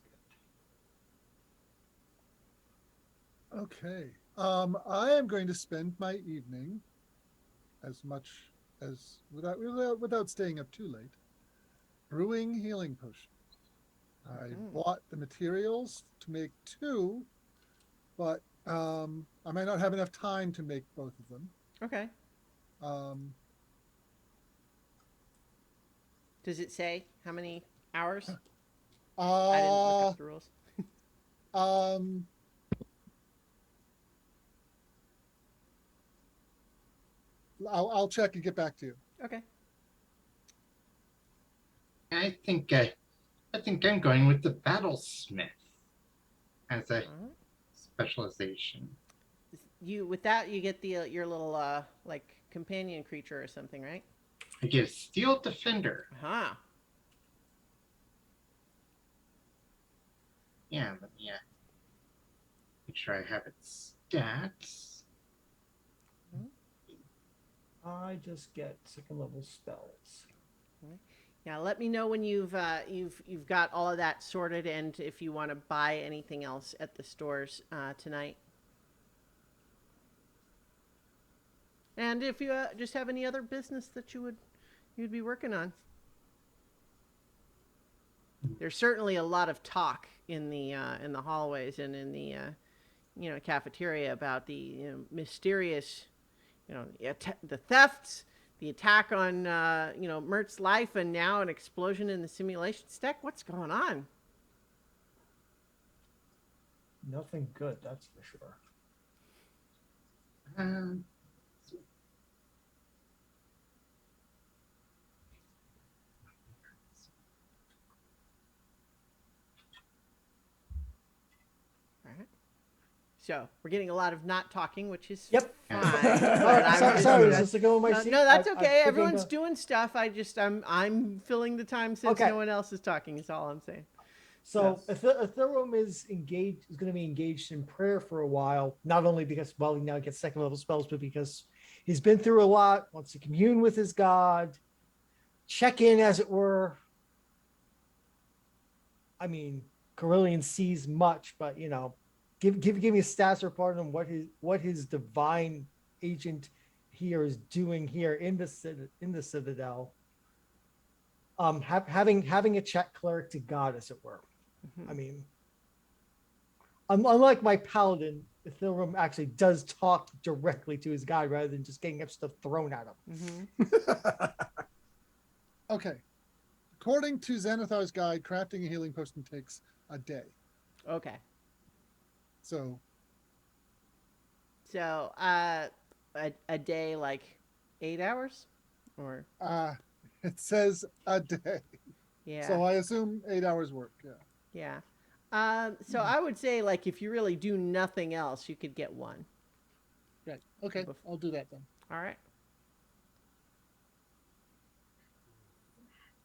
Okay. I am going to spend my evening as much as without staying up too late, brewing healing potions. I bought the materials to make 2, but I might not have enough time to make both of them. Okay. Does it say how many hours? I didn't look up the rules. I'll check and get back to you. Okay. I think I'm going with the battlesmith as a All right. specialization. You with that you get the your little like companion creature or something, right? I get a steel defender. Huh. Yeah, let me make sure I have its stats. I just get second level spells. Yeah, let me know when you've got all of that sorted, and if you want to buy anything else at the stores tonight. And if you just have any other business that you'd be working on. There's certainly a lot of talk in the hallways and in the cafeteria about the mysterious the thefts, the attack on Mert's life, and now an explosion in the simulation stack. What's going on? Nothing good, that's for sure. Um, All right. So we're getting a lot of not talking, which is Yep. fine. All but right, I'm sorry, just- sorry, is this to go in my no, seat? no, that's I'm okay. thinking Everyone's about- doing stuff. I'm filling the time since Okay. no one else is talking. Is all I'm saying. So Yes. Ethereum is going to be engaged in prayer for a while, not only because, well, he now gets second level spells, but because he's been through a lot, wants to commune with his God, check in, as it were. I mean, Carillion sees much, but give me a stats report on what his divine agent here is doing here in the Citadel. Having a check cleric to God, as it were. Mhm. I mean, unlike my paladin, Ethereum actually does talk directly to his god rather than just getting stuff thrown at him. Mhm. Okay. According to Xanathar's guide, crafting a healing potion takes a day. Okay. So So a day like 8 hours, or it says a day. yeah. So I assume 8 hours work. Yeah. Yeah. So I would say, like, if you really do nothing else, you could get one. Right. Okay. I'll do that then. All right.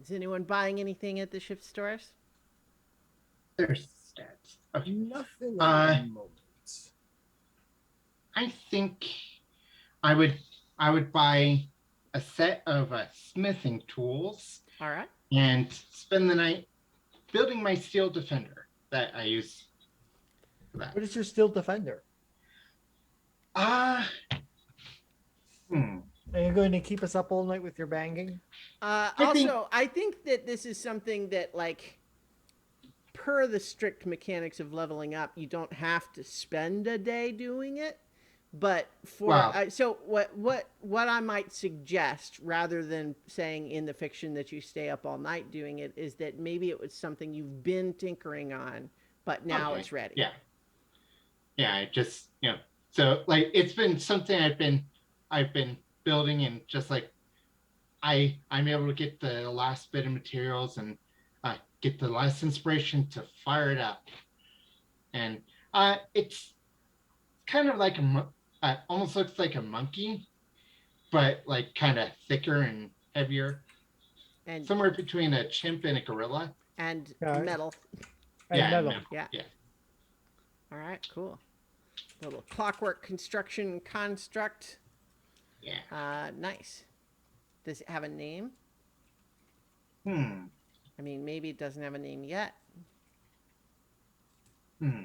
Is anyone buying anything at the ship stores? there's stats. Okay. Nothing at Uh, the moment. I think I would buy a set of smithing tools All right. and spend the night building my steel defender that I use for that. What is your steel defender? Ah, Are you going to keep us up all night with your banging? I think that this is something that, like, per the strict mechanics of leveling up, you don't have to spend a day doing it. But for Wow. so what I might suggest, rather than saying in the fiction that you stay up all night doing it, is that maybe it was something you've been tinkering on, but now Okay. it's ready. Yeah. Yeah, I just so like it's been something I've been building, and just like I'm able to get the last bit of materials and get the last inspiration to fire it up. And it's kind of like almost looks like a monkey, but like kind of thicker and heavier, And somewhere between a chimp and a gorilla. and All right. metal. And Yeah, metal. metal. Yeah. Yeah. All right, cool. Little clockwork construction construct. Yeah. Nice. Does it have a name? Hmm. I mean, maybe it doesn't have a name yet. Hmm.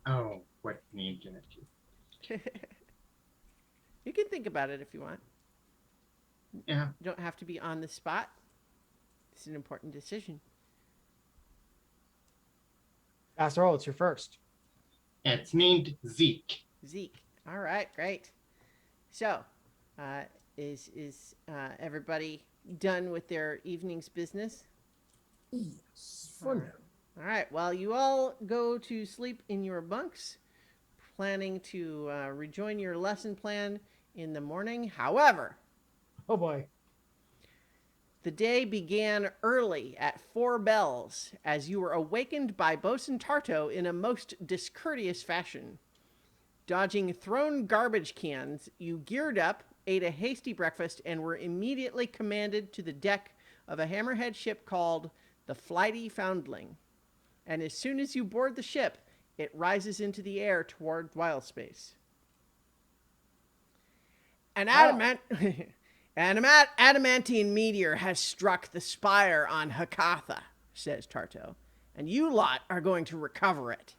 Oh, what name can I do? You can think about it if you want. Yeah. You don't have to be on the spot. It's an important decision. After all, it's your first. It's named Zeke. Zeke. All right, great. So, is everybody done with their evening's business? Yes, for now. All right. Well, you all go to sleep in your bunks. planning to rejoin your lesson plan in the morning. However, Oh boy. the day began early at 4 bells as you were awakened by Bosun Tarto in a most discourteous fashion. Dodging thrown garbage cans, you geared up, ate a hasty breakfast, and were immediately commanded to the deck of a hammerhead ship called the Flighty Foundling. And as soon as you board the ship, it rises into the air toward wild space. An adamantine meteor has struck the spire on Hakatha, says Tarto, and you lot are going to recover it.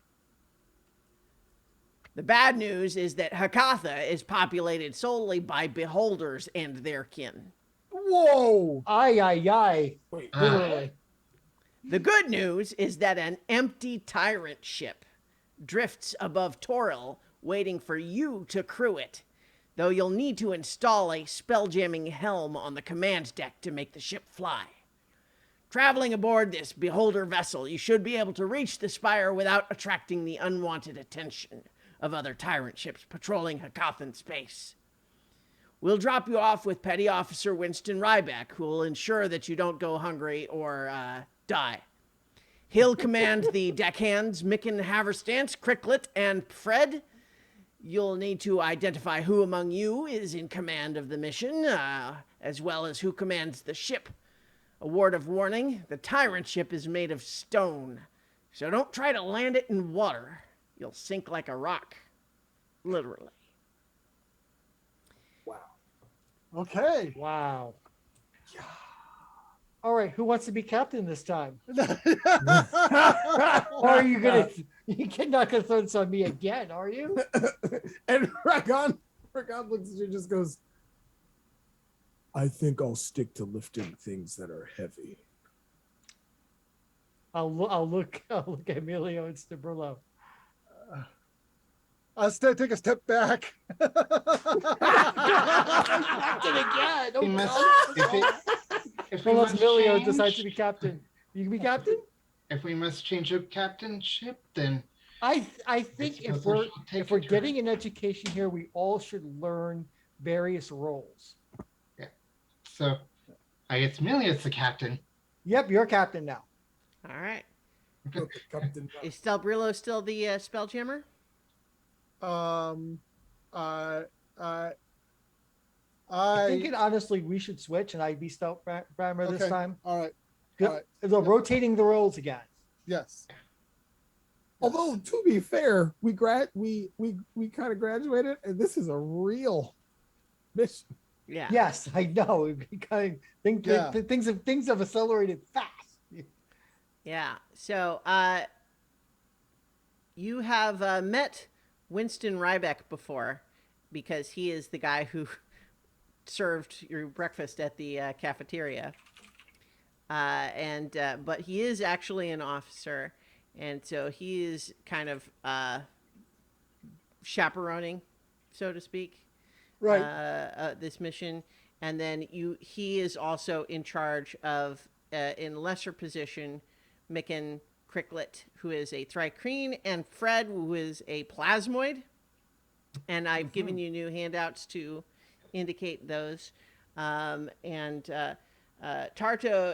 The bad news is that Hakatha is populated solely by beholders and their kin. Whoa! Aye, aye, aye. Wait, Literally. The good news is that an empty tyrant ship drifts above Toril, waiting for you to crew it, though you'll need to install a spelljamming helm on the command deck to make the ship fly. Traveling aboard this beholder vessel, you should be able to reach the spire without attracting the unwanted attention of other tyrant ships patrolling Hakathan space. We'll drop you off with Petty Officer Winston Ryback, who will ensure that you don't go hungry or die. He'll command the deckhands Micken Haverstance, Cricklet, and Fred. You'll need to identify who among you is in command of the mission, as well as who commands the ship. A word of warning, the tyrant ship is made of stone, so don't try to land it in water. You'll sink like a rock. Literally. wow. Okay. Wow. All right, who wants to be captain this time? Or are you gonna? You cannot gonna throw this on me again, are you? And Ragon looks at you and just goes, I think I'll stick to lifting things that are heavy. I'll look at Emilio and Stabrillo. I'll take a step back. Captain again. We Oh, must- God. if we Unless must Emilio change- decides to be captain. You can be captain? If we must change up captainship, then I think suppose if I we're shall take if we're a turn. getting an education here, we all should learn various roles. so I guess Milia's the captain. Yep, you're captain now. All right. Captain. Is Stelbrillo still the spelljammer? I think honestly we should switch, and I'd be Stealth Brammer this Okay. time. All right. Good. All right. So rotating the roles again. Yes. Although to be fair, we kind of graduated, and this is a real mission. Yeah. Yes, I know. Yeah. Things have accelerated fast. Yeah. So you have met Winston Ryback before, because he is the guy who served your breakfast at the cafeteria. But he is actually an officer, and so he is kind of chaperoning, so to speak, Right. this mission. And then he is also in charge of, in lesser position, Micken Cricklet, who is a Thrycreen, and Fred, who is a Plasmoid. And I've given you new handouts to indicate those. Tarto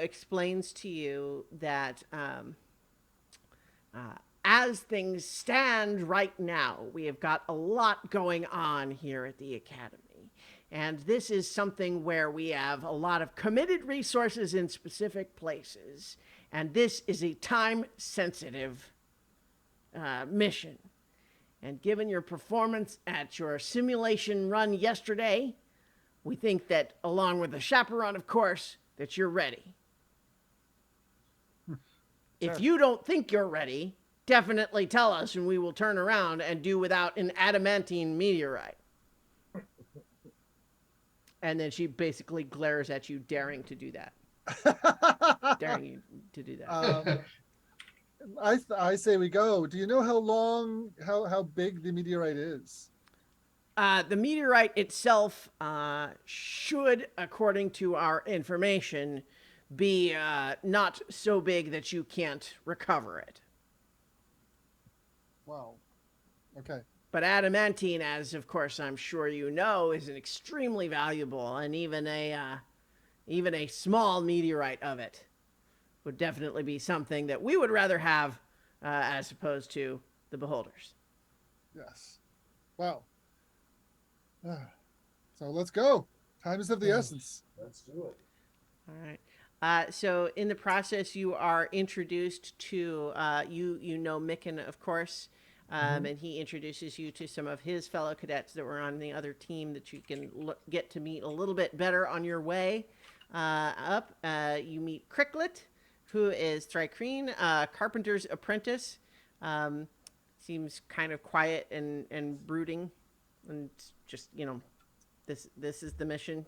explains to you that as things stand right now, we have got a lot going on here at the Academy. And this is something where we have a lot of committed resources in specific places. And this is a time-sensitive mission. And given your performance at your simulation run yesterday, we think that, along with the chaperone, of course, that you're ready. If you don't think you're ready, definitely tell us, and we will turn around and do without an adamantine meteorite. And then she basically glares at you, daring to do that. Daring you to do that. I say we go. Do you know how big the meteorite is? The meteorite itself should, according to our information, be not so big that you can't recover it. Wow. Okay. But adamantine, as of course I'm sure you know, is an extremely valuable, and even a small meteorite of it would definitely be something that we would rather have as opposed to the beholders. Yes. Well, so let's go. Time is of the essence. Let's do it. All right. So in the process, you are introduced to you know Micken, of course, and he introduces you to some of his fellow cadets that were on the other team that you can get to meet a little bit better on your way up. You meet Cricklet, who is Thrycreen, carpenter's apprentice. Seems kind of quiet and brooding, and just this is the mission.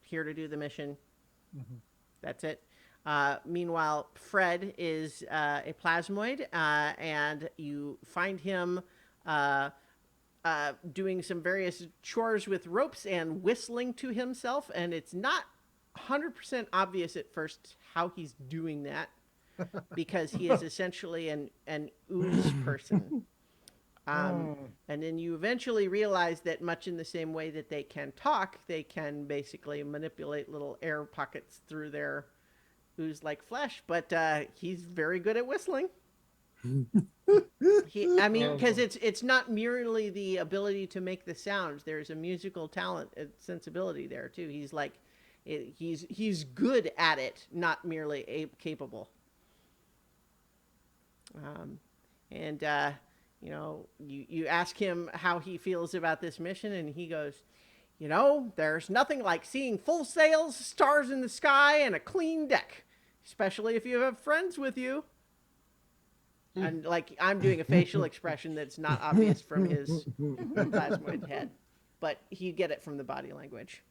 Here to do the mission. That's it. Meanwhile, Fred is a plasmoid, and you find him doing some various chores with ropes and whistling to himself, and it's not 100% obvious at first how he's doing that, because he is essentially an ooze person. And then you eventually realize that much in the same way that they can talk, they can basically manipulate little air pockets through their ooze-like flesh, but he's very good at whistling. Because it's not merely the ability to make the sounds. There's a musical talent and sensibility there, too. He's good at it, not merely capable. You ask him how he feels about this mission, and he goes, there's nothing like seeing full sails, stars in the sky, and a clean deck, especially if you have friends with you. And I'm doing a facial expression that's not obvious from his plasmoid head, but you get it from the body language.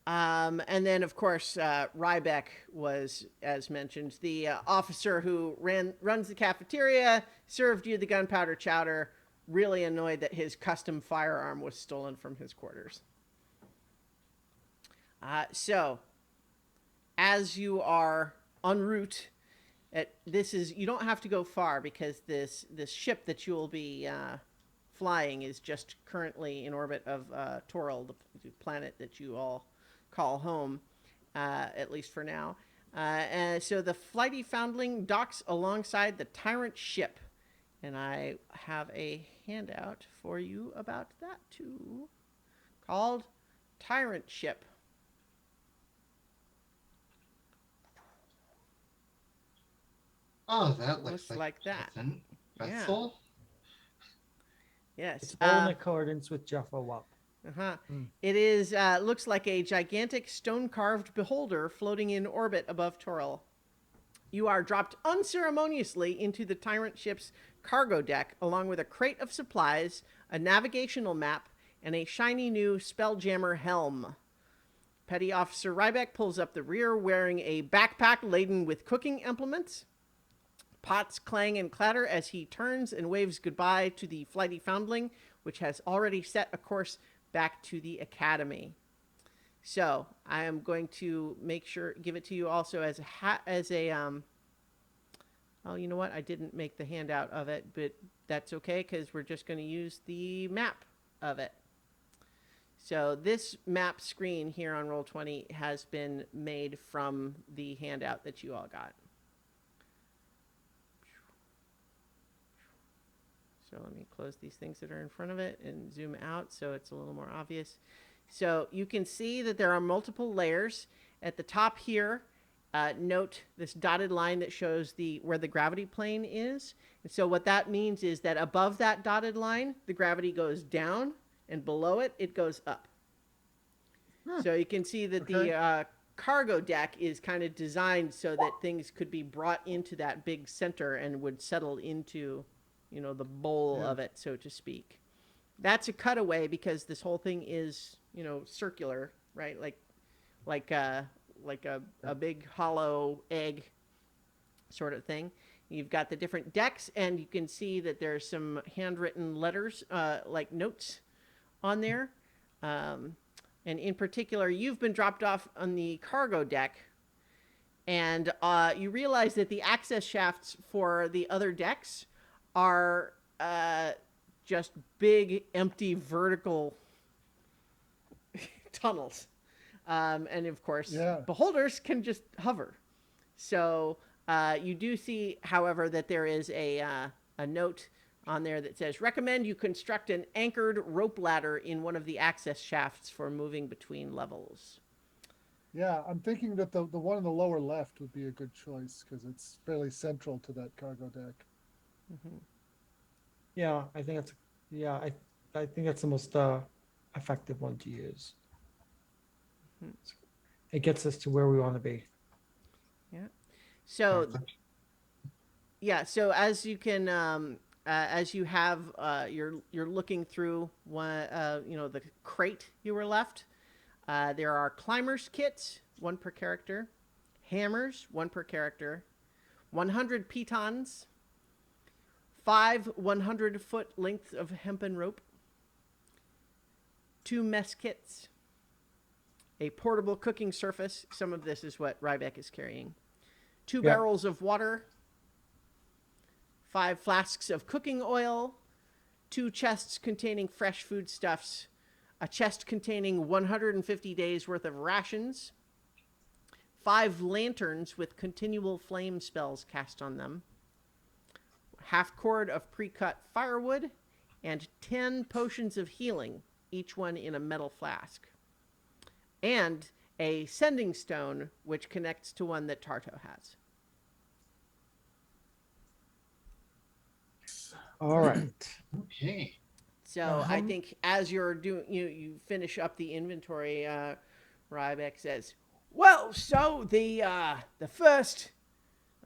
And then, of course, Rybeck was, as mentioned, the officer who runs the cafeteria, served you the gunpowder chowder, really annoyed that his custom firearm was stolen from his quarters. So, as you are en route, you don't have to go far, because this ship that you will be flying is just currently in orbit of Toril, the planet that you all call home, at least for now. And so the flighty foundling docks alongside the Tyrant ship. And I have a handout for you about that too, called Tyrant Ship. Oh, that looks like that. Vessel. Yes. It's all in accordance with Jaffa Wap. It is looks like a gigantic stone-carved beholder floating in orbit above Toril. You are dropped unceremoniously into the Tyrant ship's cargo deck, along with a crate of supplies, a navigational map, and a shiny new Spelljammer helm. Petty Officer Rybeck pulls up the rear wearing a backpack laden with cooking implements. Pots clang and clatter as he turns and waves goodbye to the flighty foundling, which has already set a course back to the academy. So I am going to give it to you also as oh, you know what? I didn't make the handout of it, but that's okay, because we're just going to use the map of it. So this map screen here on Roll20 has been made from the handout that you all got. So let me close these things that are in front of it and zoom out so it's a little more obvious. So you can see that there are multiple layers. At the top here, note this dotted line that shows where the gravity plane is. And so what that means is that above that dotted line, the gravity goes down, and below it, it goes up. So you can see that the cargo deck is kind of designed so that things could be brought into that big center and would settle into the bowl of it, so to speak. That's a cutaway, because this whole thing is, circular, right? Like a big hollow egg sort of thing. You've got the different decks, and you can see that there's some handwritten letters, like notes on there. And in particular, you've been dropped off on the cargo deck, and you realize that the access shafts for the other decks are just big, empty, vertical tunnels. And of course, Yeah. beholders can just hover. So you do see, however, that there is a note on there that says, recommend you construct an anchored rope ladder in one of the access shafts for moving between levels. Yeah, I'm thinking that the one in the lower left would be a good choice because it's fairly central to that cargo deck. Mm-hmm. Yeah, I think that's I think that's the most effective one to use. Mhm. It gets us to where we want to be. Yeah. So yeah, so as you can as you have you're looking through one the crate you were left, there are climbers kits, one per character, hammers, one per character, 100 pitons, 5 100-foot lengths of hempen rope, 2 mess kits, a portable cooking surface. Some of this is what Rybeck is carrying. 2 Yeah. barrels of water, 5 flasks of cooking oil, 2 chests containing fresh foodstuffs, a chest containing 150 days worth of rations, 5 lanterns with continual flame spells cast on them, half cord of pre-cut firewood, and 10 potions of healing, each one in a metal flask, and a sending stone which connects to one that Tarto has. All right. Okay. So I think as you're doing, you finish up the inventory. Rybeck says, "Well, so the first,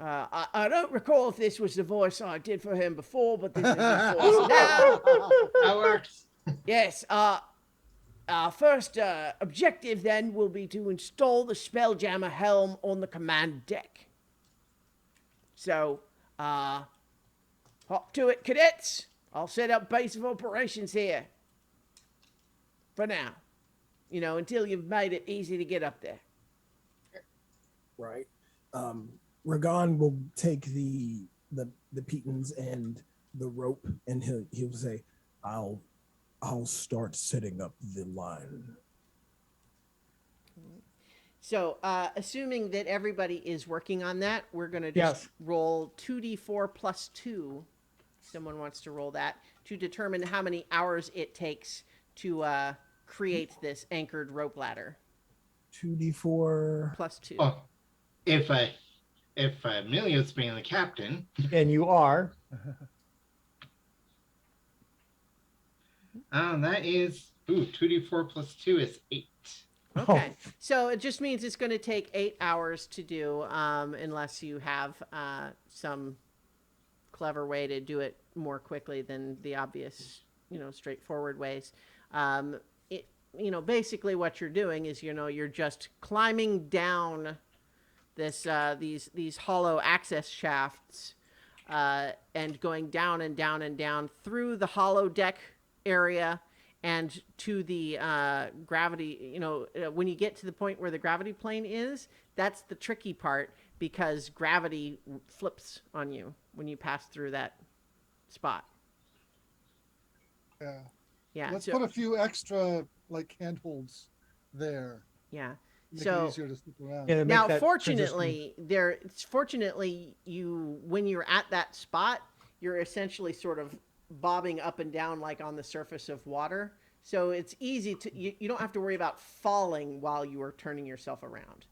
I don't recall if this was the voice I did for him before, but this is his voice now. That works. Yes. Our first objective then will be to install the Spelljammer helm on the command deck. So, hop to it, cadets. I'll set up base of operations here. For now. Until you've made it easy to get up there." Right. Ragan will take the pitons and the rope, and he'll say, I'll start setting up the line. So, assuming that everybody is working on that, we're going to just Yes. roll 2d4 plus 2. Someone wants to roll that to determine how many hours it takes to create this anchored rope ladder. 2d4 Plus 2. Oh, if Emilio's being the captain, And you are. that is 2d4 plus 2 is 8. Okay. So it just means it's going to take 8 hours to do, unless you have some clever way to do it more quickly than the obvious, straightforward ways. Basically what you're doing is, you're just climbing down this these hollow access shafts, and going down and down and down through the hollow deck area and to the gravity. When you get to the point where the gravity plane is, that's the tricky part, because gravity flips on you when you pass through that spot. Yeah. Yeah. Let's so, put a few extra handholds there. yeah. Make So it easier to slip around. Yeah, to make now, that fortunately, when you're at that spot, you're essentially sort of bobbing up and down like on the surface of water. So it's easy to you don't have to worry about falling while you are turning yourself around.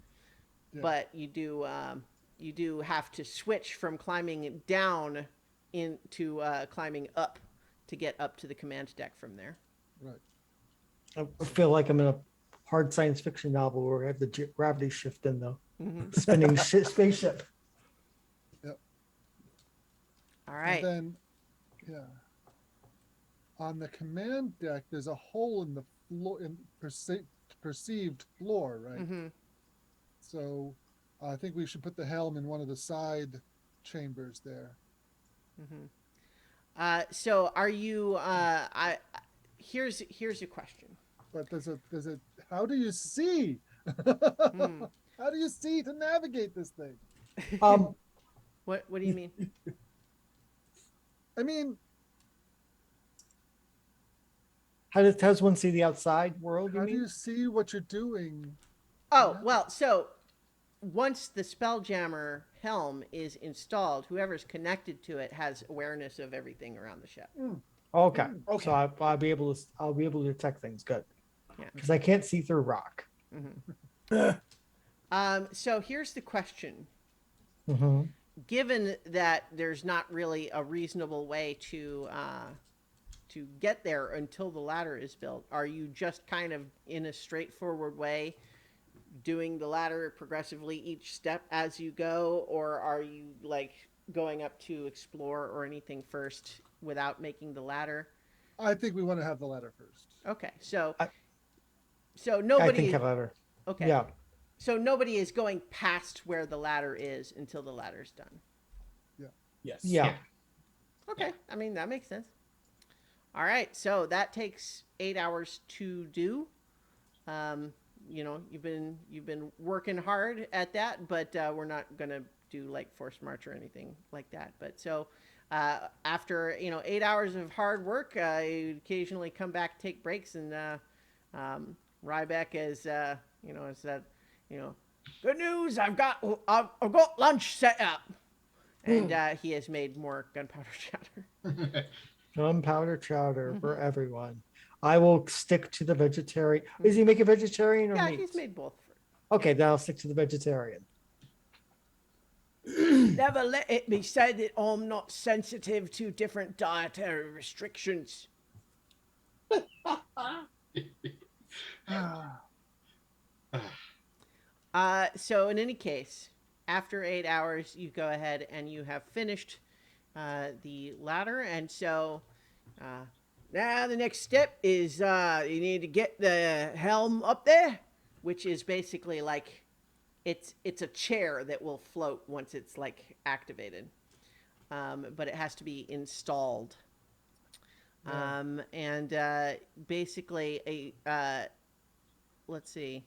Yeah. But you do have to switch from climbing down into climbing up to get up to the command deck from there. Right. I feel like I'm in a hard science fiction novel where I have the gravity shift in the Mm-hmm. spinning spaceship. All right. And then, on the command deck, there's a hole in the floor, in perceived floor, right? Mm-hmm. So I think we should put the helm in one of the side chambers there. Mm-hmm. So are you? Here's a question. But there's a. How do you see? How do you see to navigate this thing? What do you mean? I mean, How does one see the outside world? You How do mean? you see what you're doing? Oh, Yeah. well, so once the Spelljammer helm is installed, whoever's connected to it has awareness of everything around the ship. Okay. Okay. So I'll be able to detect things. Good. Yeah. Because I can't see through rock. So here's the question. Mm-hmm. Given that there's not really a reasonable way to get there until the ladder is built, are you just kind of in a straightforward way doing the ladder progressively each step as you go, or are you like going up to explore or anything first without making the ladder? I think we want to have the ladder first. Okay, so I- I nobody. think ladder. Okay, Yeah. so nobody is going past where the ladder is until the ladder's done. Yes. Yeah. Okay, I mean that makes sense. All right, so that takes 8 hours to do. You know, you've been working hard at that, but we're not gonna do like forced march or anything like that. But so after 8 hours of hard work, you occasionally come back, take breaks, and Ryback is is that good news. I've got lunch set up, and he has made more gunpowder chowder. Gunpowder chowder for everyone. I will stick to the vegetarian. Is he make a vegetarian or Yeah, meat? he's made both. Okay, then I'll stick to the vegetarian. Never let it be said that I'm not sensitive to different dietary restrictions. So in any case, after 8 hours, you go ahead and you have finished the ladder, and so now the next step is you need to get the helm up there, which is basically like it's a chair that will float once it's like activated, but it has to be installed. Yeah. And basically let's see,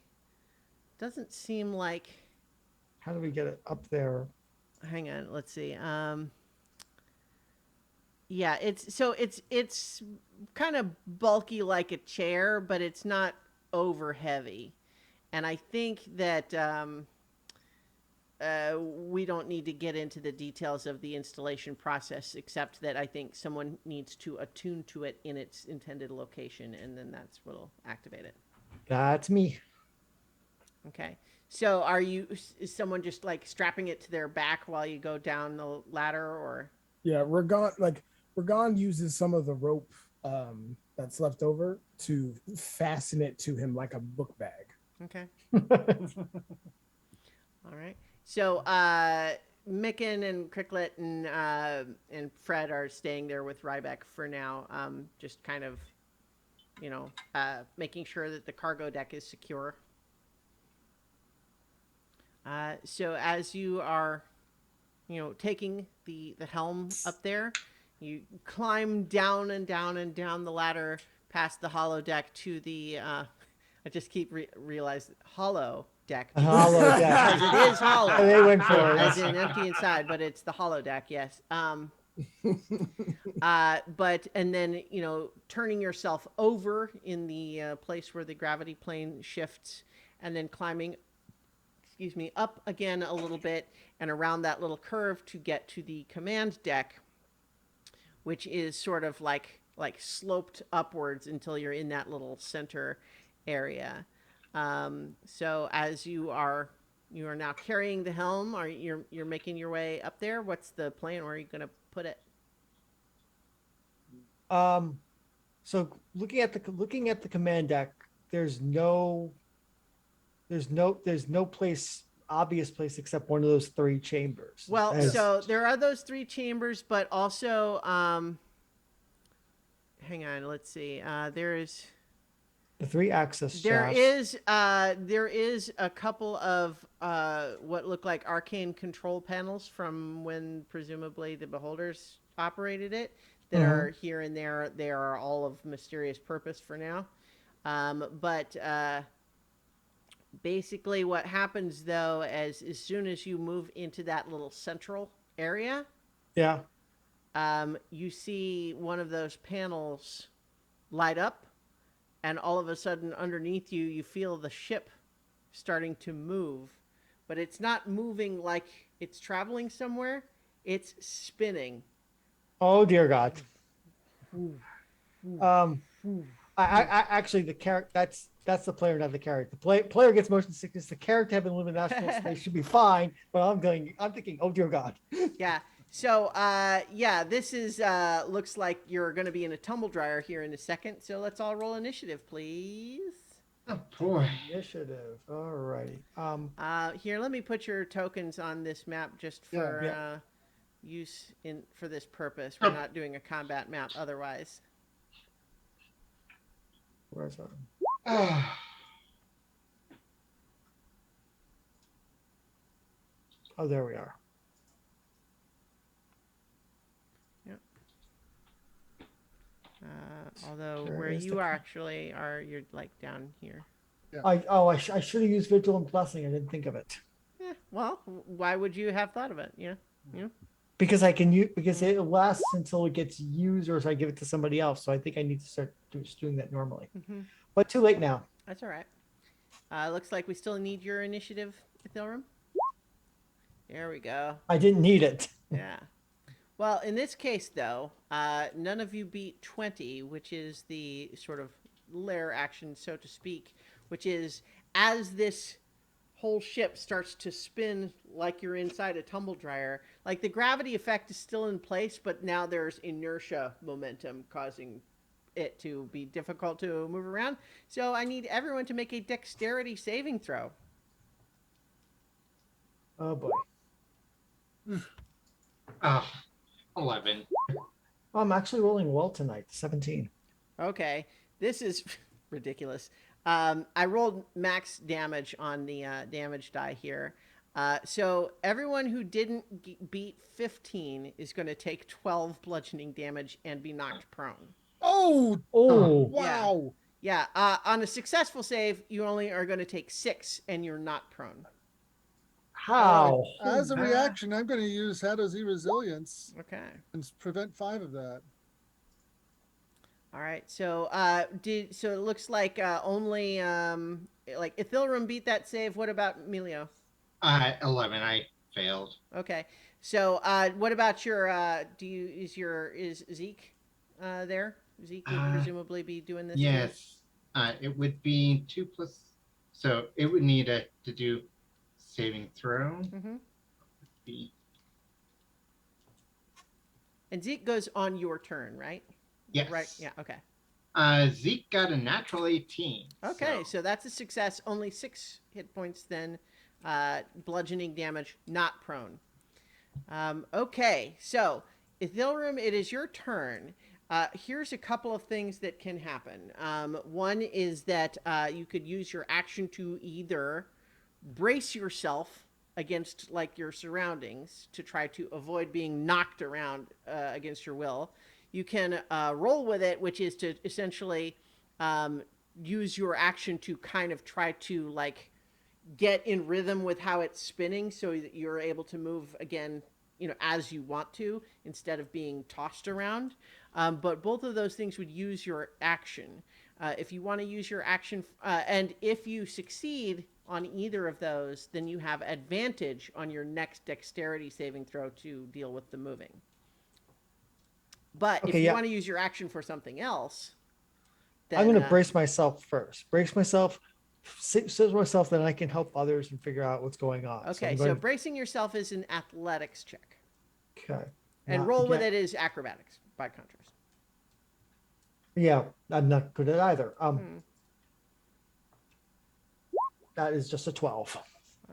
doesn't seem like. How do we get it up there? Hang on, let's see. Yeah, it's kind of bulky like a chair, but it's not over heavy. And I think that we don't need to get into the details of the installation process, except that I think someone needs to attune to it in its intended location, and then that's what'll activate it. That's me. Okay. So is someone just like strapping it to their back while you go down the ladder, or? Yeah. Ragon uses some of the rope that's left over to fasten it to him like a book bag. Okay. All right. So Micken and Cricklet and Fred are staying there with Ryback for now, just kind of, making sure that the cargo deck is secure. So as you are, taking the helm up there, you climb down and down and down the ladder past the hollow deck to the. I just keep realize hollow deck. Hollow deck. Because it is hollow. They went for As it. in empty inside, but it's the hollow deck. Yes. But and then turning yourself over in the place where the gravity plane shifts, and then climbing, up again a little bit and around that little curve to get to the command deck, which is sort of like sloped upwards until you're in that little center area. So as you are now carrying the helm, you're making your way up there. What's the plan? Where are you going to put it? So looking at the command deck, there's no obvious place except one of those three chambers. Well, so there are those three chambers, but also, hang on, let's see. There is the three access there shafts. there is a couple of what look like arcane control panels from when presumably the Beholders operated it that are here and there. They are all of mysterious purpose for now, but basically what happens though as soon as you move into that little central area, you see one of those panels light up, and all of a sudden underneath you, you feel the ship starting to move, but it's not moving like it's traveling somewhere. It's spinning. Oh dear God. Um, I actually the character that's the player, not the character. The player gets motion sickness. The character having lived in astral space should be fine, but I'm thinking, oh dear God. Yeah. So, yeah, this is looks like you're going to be in a tumble dryer here in a second. So let's all roll initiative, please. Oh boy. Initiative. All righty. Here, let me put your tokens on this map just for Yeah. use in for this purpose. We're not doing a combat map otherwise. Where's that? Ah. Oh, there we are. Although There where is you the- are actually are, you're like down here. I should have used vigilant blessing. I didn't think of it Well, why would you have thought of it? Yeah. because I can use because it lasts until it gets used, or if I give it to somebody else. So I think I need to start doing that normally. Mm-hmm. But too late now. That's all right. Looks like we still need your initiative, Ethereum. There we go. I didn't need it. Yeah. Well, in this case, though, none of you beat 20, which is the sort of lair action, so to speak, which is as this whole ship starts to spin like you're inside a tumble dryer, like the gravity effect is still in place, but now there's inertia momentum causing it to be difficult to move around. So I need everyone to make a dexterity saving throw. Oh boy. Oh, 11. I'm actually rolling well tonight. 17. Okay, this is ridiculous. I rolled max damage on the damage die here. So everyone who didn't beat 15 is going to take 12 bludgeoning damage and be knocked prone. Oh, Oh, wow. Yeah, on a successful save, you only are going to take 6 and you're not prone. how? As a reaction, I'm going to use Shadow Z Resilience Okay. and prevent 5 of that. All right. So so it looks like only like Ithilrum beat that save. What about Melio? 11. I failed. Okay. So what about your is Zeke there? Zeke would presumably be doing this too? Yes. It would be 2 plus. So it would need to do saving throw. Mm-hmm. Be, And Zeke goes on your turn, right? yes. Right. Yeah. Okay. Zeke got a natural 18. Okay. So that's a success. Only 6 hit points then. Bludgeoning damage, not prone. Okay. So Ithilrum, it is your turn. Here's a couple of things that can happen. One is that you could use your action to either brace yourself against like your surroundings to try to avoid being knocked around against your will. You can roll with it, which is to essentially use your action to kind of try to like get in rhythm with how it's spinning so that you're able to move again, as you want to instead of being tossed around. But both of those things would use your action. If you want to use your action, and if you succeed on either of those, then you have advantage on your next dexterity saving throw to deal with the moving. But if you want to use your action for something else, then, I'm going to brace myself first. Brace myself, sit myself, then I can help others and figure out what's going on. Okay, so bracing yourself is an athletics check. Okay. And roll with it is acrobatics, by contrast. Yeah, I'm not good at either. That is just a 12.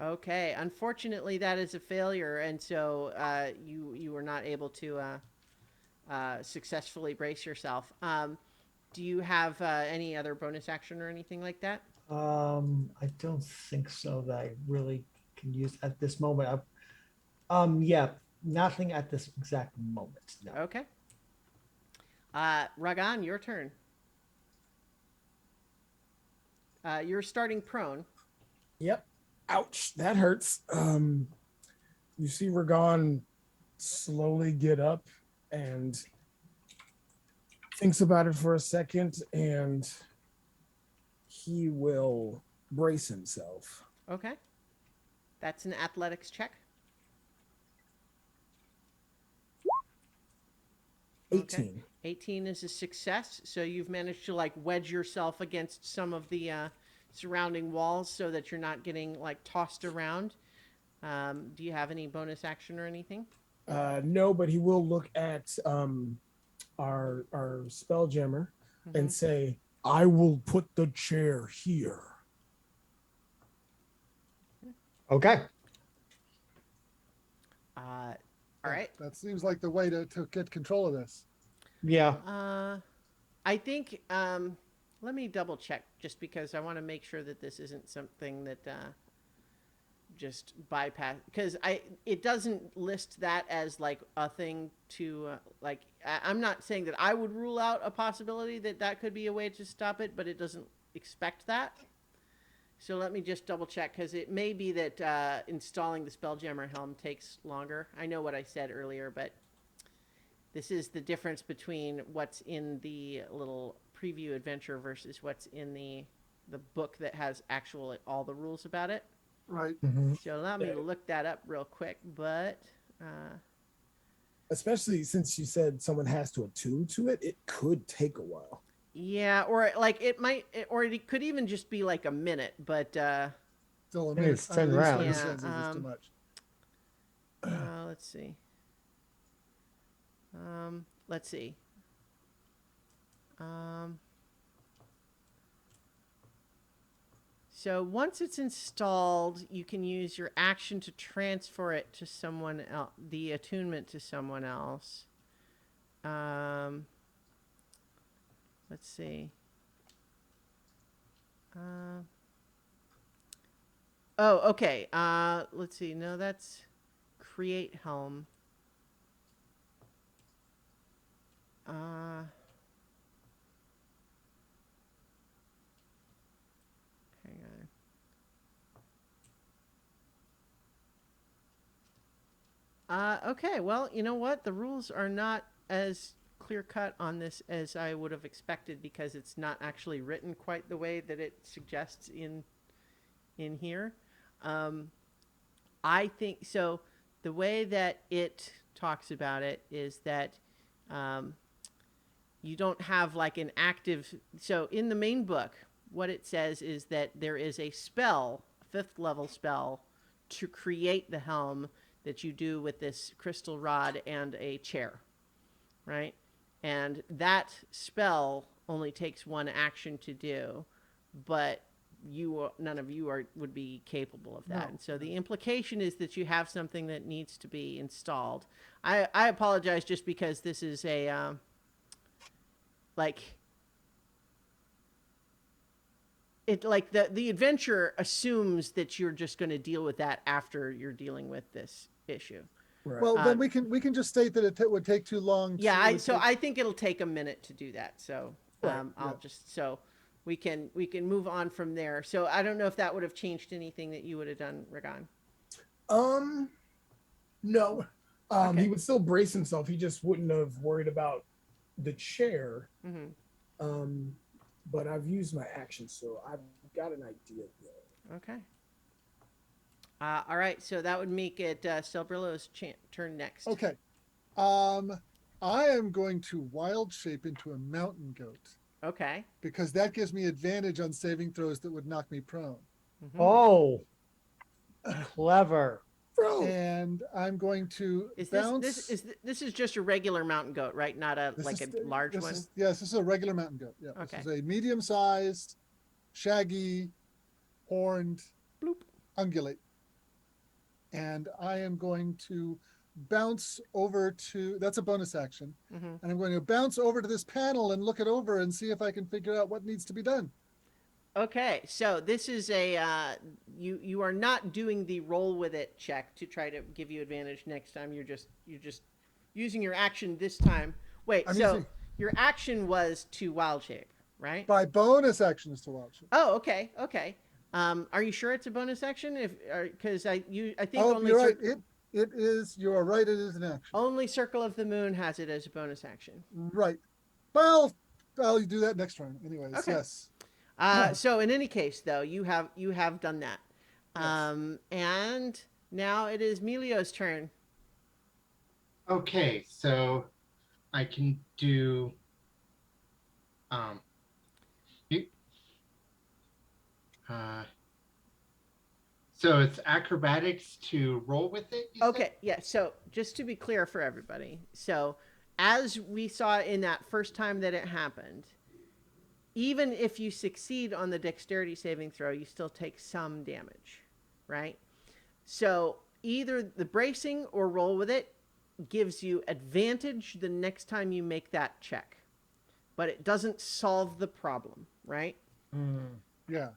Okay, unfortunately, that is a failure, and so you were not able to successfully brace yourself. Do you have any other bonus action or anything like that? I don't think so that I really can use at this moment. Yeah, nothing at this exact moment. No. Okay. Ragan, your turn. You're starting prone. Yep. Ouch. That hurts. You see Ragan slowly get up and thinks about it for a second and he will brace himself. Okay. That's an athletics check. 18. Okay. 18 is a success. So you've managed to like wedge yourself against some of the surrounding walls so that you're not getting like tossed around. Do you have any bonus action or anything? No, but he will look at our Spelljammer and say, "I will put the chair here." Okay. All right. That seems like the way to get control of this. Yeah. I think let me double check just because I want to make sure that this isn't something that just bypass because it doesn't list that as like a thing to like I'm not saying that I would rule out a possibility that that could be a way to stop it, but it doesn't expect that. So let me just double check because it may be that installing the Spelljammer helm takes longer. I know what I said earlier, but this is the difference between what's in the little preview adventure versus what's in the book that has actual all the rules about it. Right. So allow me to look that up real quick, but Especially since you said someone has to attune to it, it could take a while. yeah, or like it might, or it could even just be like a minute, but Still a think minute. it's 10 These rounds. circumstances is too much. let's see. Let's see. So once it's installed, you can use your action to transfer it to someone else, the attunement to someone else. Let's see. Oh, okay. Let's see. No, that's create helm. Hang on. Okay, well, you know what? The rules are not as clear cut on this as I would have expected because it's not actually written quite the way that it suggests in here. I think so. The way that it talks about it is that you don't have like an active. So in the main book, what it says is that there is a spell, 5th level spell, to create the helm that you do with this crystal rod and a chair, right? And that spell only takes 1 action to do, but none of you would be capable of that. No. And so the implication is that you have something that needs to be installed. I apologize just because this is a like it like the adventure assumes that you're just going to deal with that after you're dealing with this issue. Right. Well, then we can just state that it would take too long. Yeah, I think it'll take a minute to do that. So Right, I'll just so we can move on from there. So I don't know if that would have changed anything that you would have done, Ragan. No. Okay. He would still brace himself. He just wouldn't have worried about the chair. But I've used my action, so I've got an idea there. Okay. All right, so that would make it Celbrillo's turn next. Okay. I am going to wild shape into a mountain goat Okay. because that gives me advantage on saving throws that would knock me prone. Oh, clever. Bro, And I'm going to Is bounce. this is just a regular mountain goat, right? Not a This like is- a large this one. Yes, this is a regular mountain goat. Yeah, Okay. This is a medium-sized, shaggy, horned Bloop. ungulate. And I am going to bounce over to, that's a bonus action. And I'm going to bounce over to this panel and look it over and see if I can figure out what needs to be done. Okay, so this is a you are not doing the roll with it check to try to give you advantage next time. You're just using your action this time. Wait, I'm so using- your action was to wild shape, right? My bonus action is to wild shape. Oh, okay, okay. Are you sure it's a bonus action? Because I think Oh, only you're right. It is. You are right. It is an action. only Circle of the Moon has it as a bonus action. Right. Well, I'll do that next turn. Anyways, Okay. yes. So in any case, though, you have done that. Yes. And now it is Melio's turn. Okay, so I can do um you- uh so it's acrobatics to roll with it, you said? Okay, yeah. So just to be clear for everybody, so as we saw in that first time that it happened, even if you succeed on the dexterity saving throw, you still take some damage, right? So either the bracing or roll with it gives you advantage the next time you make that check, but it doesn't solve the problem, right? Yeah.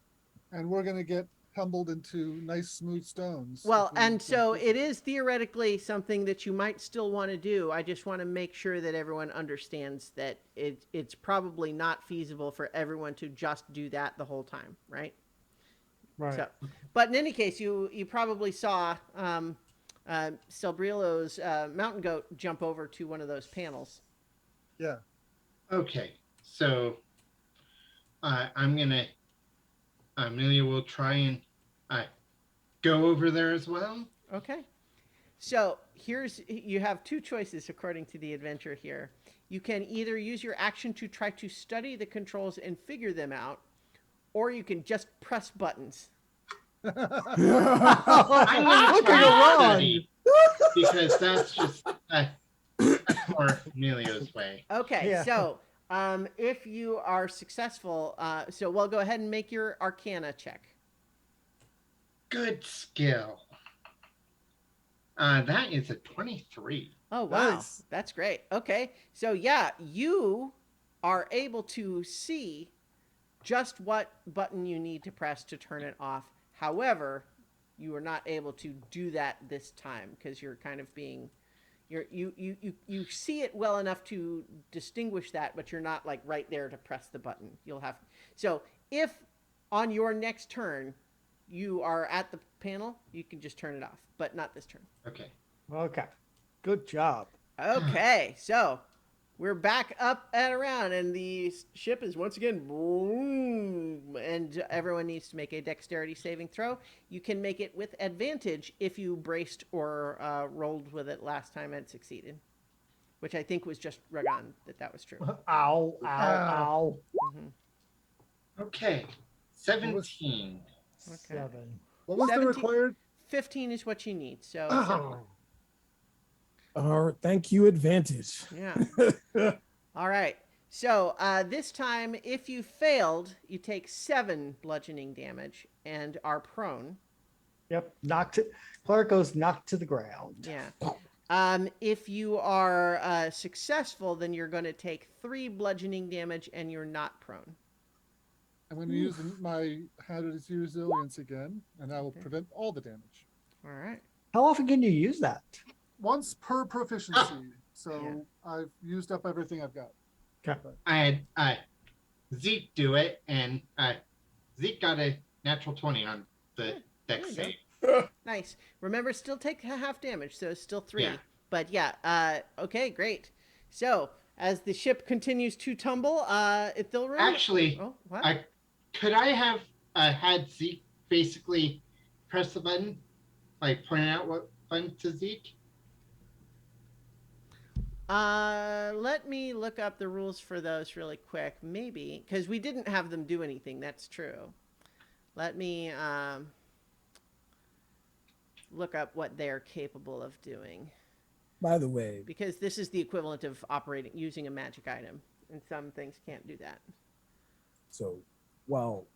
And we're going to get tumbled into nice smooth stones. Well, if we and don't so do it is theoretically something that you might still want to do. I just want to make sure that everyone understands that it's probably not feasible for everyone to just do that the whole time, right? Right. So, but in any case, you probably saw Celbrillo's mountain goat jump over to one of those panels. Yeah. Okay. So I'm gonna Amelia will try and go over there as well. Okay. So you have two choices according to the adventure here. You can either use your action to try to study the controls and figure them out, or you can just press buttons. I'm gonna Look try at and Ron. study because that's just that's more Emilio's way. Okay, Yeah. so if you are successful, so we'll go ahead and make your Arcana check. Good skill. That is a 23. Oh wow, Nice. that's great. Okay, so yeah, you are able to see just what button you need to press to turn it off. However, you are not able to do that this time because you're kind of being you see it well enough to distinguish that, but you're not like right there to press the button. You'll have so if on your next turn you are at the panel, you can just turn it off, but not this turn. Okay. Okay. Good job. Okay, so we're back up and around, and the ship is once again boom, and everyone needs to make a dexterity saving throw. You can make it with advantage if you braced or rolled with it last time and succeeded, which I think was just Ragan that was true. Ow, ow, ow. Okay. 17. Okay. 7. What was the 17. required? 15 is what you need. So Thank you, advantage. yeah. All right. So this time, if you failed, you take 7 bludgeoning damage and are prone. Yep. Clark goes knocked to the ground. Yeah. If you are successful, then you're going to take 3 bludgeoning damage and you're not prone. I'm going to use my hazardous resilience again, and I will Okay. prevent all the damage. All right. How often can you use that? Once per proficiency. So I've used up everything I've got. Okay. I had Zeke do it, and Zeke got a natural 20 on the dex there you save. Nice. Remember, still take half damage, so it's still 3. Yeah. But yeah, okay, great. So as the ship continues to tumble, Ithilrum. Actually, Oh, what? could I have had Zeke basically press the button, like point out what button to Zeke? Let me look up the rules for those really quick. Maybe because we didn't have them do anything. That's true. Let me look up what they're capable of doing. By the way, Because this is the equivalent of using a magic item, and some things can't do that. so while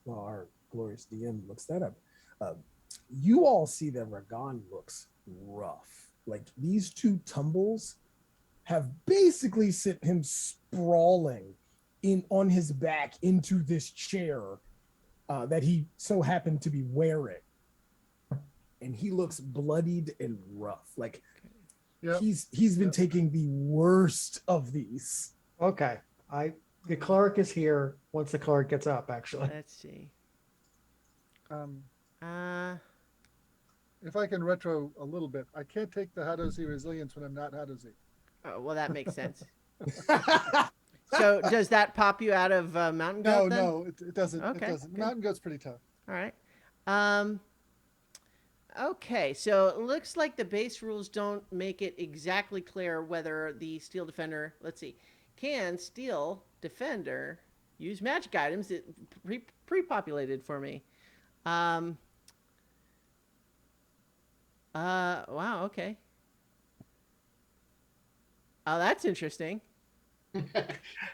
our glorious DM looks that up, you all see that Ragan looks rough. Like these 2 tumbles have basically sent him sprawling on his back into this chair that he so happened to be wearing, and he looks bloodied and rough. Like Yep. he's been taking the worst of these. Okay. The cleric is here once the cleric gets up, actually. Let's see. Um, Uh, if I can retro a little bit, I can't take the Hadozi resilience when I'm not Hadozi. oh, well, that makes sense. So does that pop you out of Mountain Goat then? No, it doesn't. Okay, It doesn't. good. Mountain Goat's pretty tough. All right. Um, okay, so it looks like the base rules don't make it exactly clear whether the Steel Defender, let's see, can Steel Defender use magic items? It pre-populated for me. Um, wow, okay. Oh, that's interesting. Whenever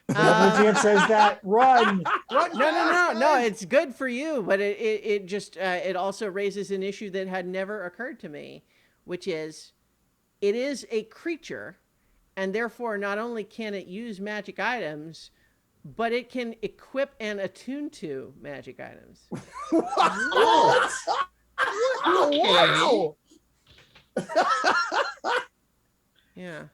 the GM says that, run. No. It's good for you, but it just it also raises an issue that had never occurred to me, which is it is a creature, and therefore not only can it use magic items, but it can equip and attune to magic items. Oh, okay. Wow. Yeah.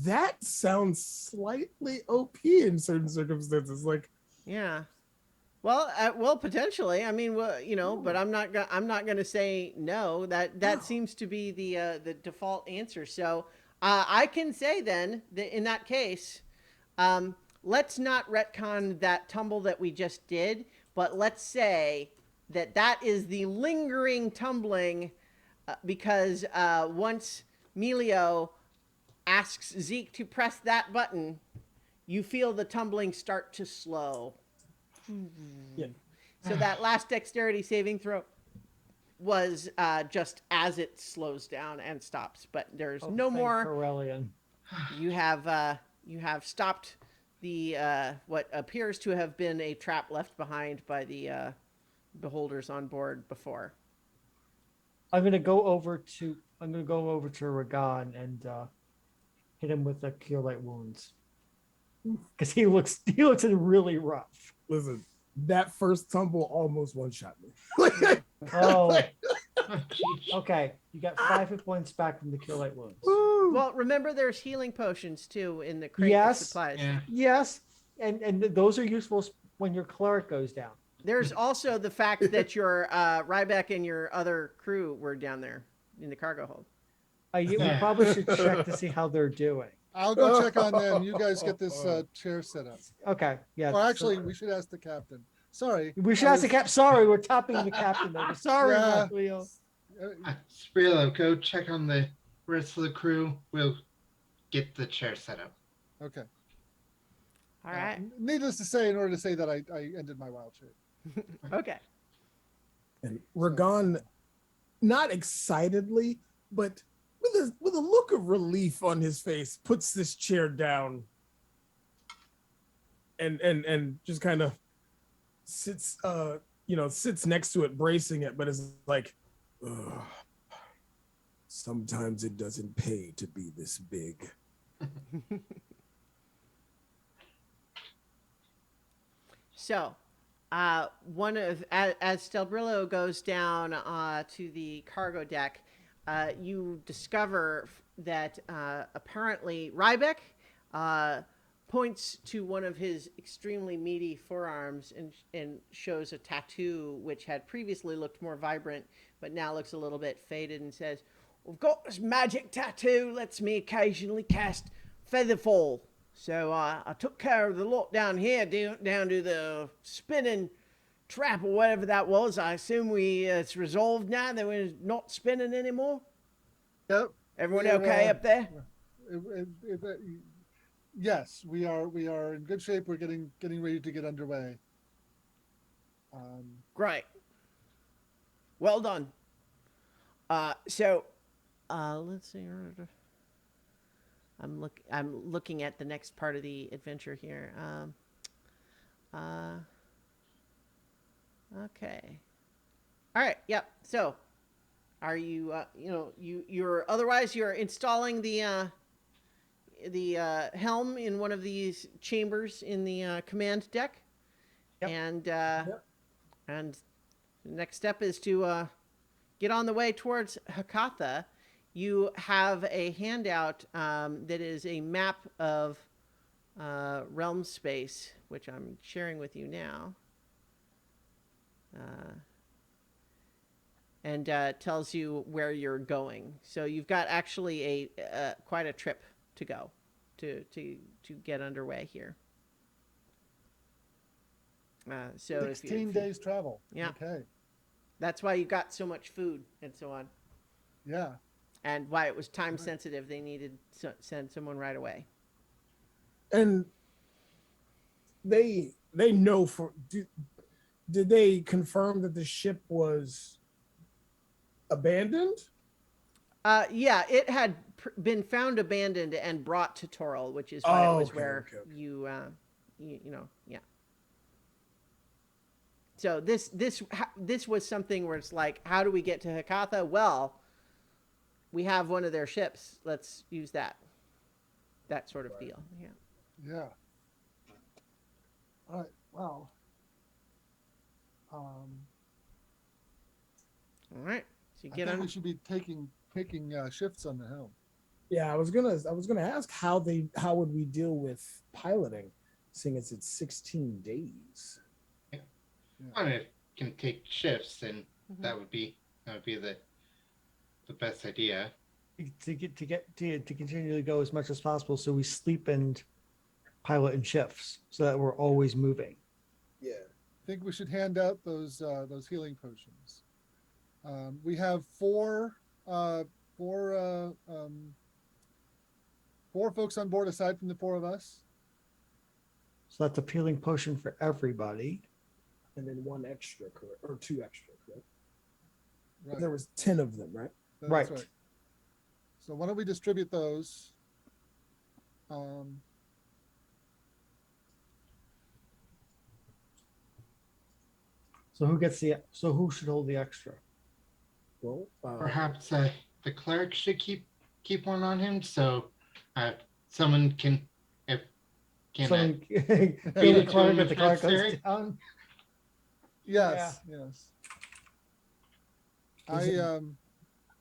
That sounds slightly OP in certain circumstances. Like, Yeah. Well, potentially. I mean, well, but I'm not gonna say no. That seems to be the default answer. So I can say then that in that case, let's not retcon that tumble that we just did, but let's say that is the lingering tumbling because once Melio asks Zeke to press that button, you feel the tumbling start to slow. yeah. So that last dexterity saving throw was just as it slows down and stops. But there's no Thank more. Corellian. You have stopped the what appears to have been a trap left behind by the beholders on board before. I'm gonna go over to Ragan and hit him with the cure light wounds because he looks really rough. Listen, that first tumble almost one shot me. Oh, Oh, geez. okay. You got 5 hit points back from the cure light wounds. Well, remember there's healing potions too in the crate of Yes. supplies. Yeah. Yes, and those are useful when your cleric goes down. There's also the fact that your Ryback and your other crew were down there in the cargo hold. We probably should check to see how they're doing. I'll go check on them. You guys get this chair set up. Okay, yeah. Or actually, we should ask the captain. Sorry. we should ask the cap. Sorry, we're topping the captain over. Sorry, Yeah. Leo. Sprillo, go check on the rest of the crew. We'll get the chair set up. Okay. All right. Needless to say, in order to say that I ended my wild shape. Okay. And Ragan, not excitedly, but with a look of relief on his face, puts this chair down and just kind of sits sits next to it, bracing it, but is like, "Ugh, sometimes it doesn't pay to be this big." So, as Stelbrillo goes down to the cargo deck, you discover that apparently Rybeck points to one of his extremely meaty forearms and shows a tattoo which had previously looked more vibrant, but now looks a little bit faded, and says, "We've got this magic tattoo, lets me occasionally cast Featherfall. So I took care of the lot down here, down to the spinning trap or whatever that was. I assume it's resolved now that we're not spinning anymore. Yep. Everyone We're, okay up there? Yes, we are in good shape. We're getting ready to get underway. Great. Well done. So let's see. I'm looking at the next part of the adventure here. Okay. All right. Yep. So, are you you're installing the helm in one of these chambers in the command deck, Yep. and Yep. and the next step is to get on the way towards Hakatha. You have a handout that is a map of realm space, which I'm sharing with you now. And tells you where you're going. So you've got actually quite a trip to go to get underway here. So if 16 you, days travel. Yeah. Okay. that's why you got so much food and so on, Yeah. and why it was time Right. sensitive. They needed to send someone right away. And they know for did they confirm that the ship was abandoned? Yeah, it had been found abandoned and brought to Toril, which is why it Oh, was okay, where okay, okay. yeah. So this was something where it's like, how do we get to Hakatha? Well, we have one of their ships. Let's use that sort of Right. deal. Yeah. Yeah. All right. Wow. Um, All right. So you I get think on. we should be taking shifts on the helm. Yeah, I was gonna ask how would we deal with piloting, seeing as it's 16 days. I mean, if you can take shifts, then Mhm. that would be the best idea. To continually go as much as possible, so we sleep and pilot in shifts, so that we're always moving. Yeah. I think we should hand out those healing potions. We have uh, four, uh, um, four folks on board aside from the four of us. So that's a healing potion for everybody. And then one extra, correct? Or two extra, correct? Right. There was 10 of them, right? That's Right. right. So why don't we distribute those? So who should hold the extra? Well, Perhaps the cleric should keep one on him, so someone can Someone feed kill it the to cleric him if if the cleric goes necessary. down. Yes. Yes.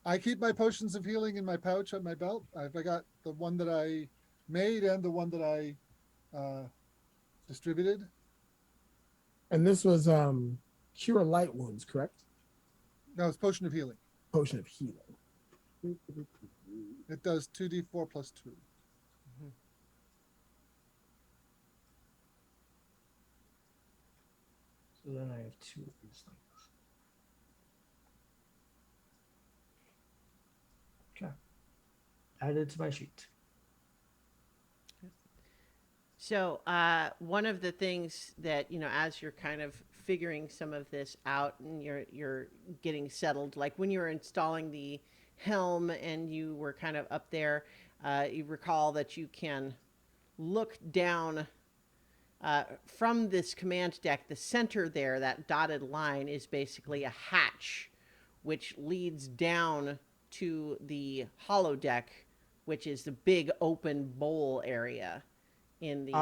I keep my potions of healing in my pouch on my belt. I got the one that I made and the one that I distributed. and this was cure light wounds, correct? No, it's potion of healing. Potion of healing. It does 2d4 plus 2. So then I have two of these things. Okay. Added to my sheet. So one of the things that, as you're kind of figuring some of this out and you're getting settled, like when you were installing the helm and you were kind of up there, you recall that you can look down from this command deck. The center there, that dotted line, is basically a hatch which leads down to the hollow deck, which is the big open bowl area in the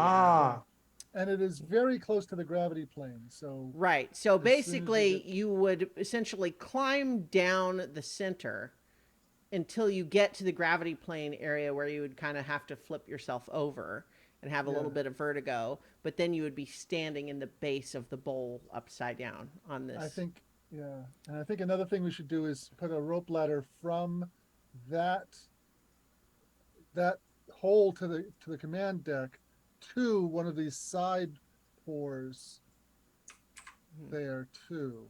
And it is very close to the gravity plane. So right. So as soon as basically, you would essentially climb down the center until you get to the gravity plane area where you would kind of have to flip yourself over and have a little bit of vertigo, but then you would be standing in the base of the bowl upside down on this. I think, yeah. And I think another thing we should do is put a rope ladder from that hole to the command deck to one of these side pores there too.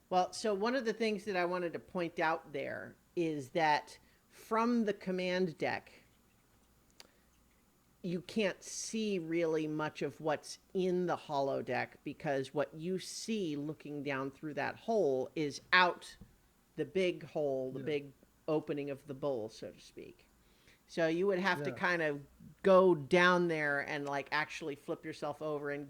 Well, so one of the things that I wanted to point out there is that from the command deck, you can't see really much of what's in the hollow deck, because what you see looking down through that hole is out the big hole, the big opening of the bowl, so to speak. So you would have to kind of go down there and like actually flip yourself over and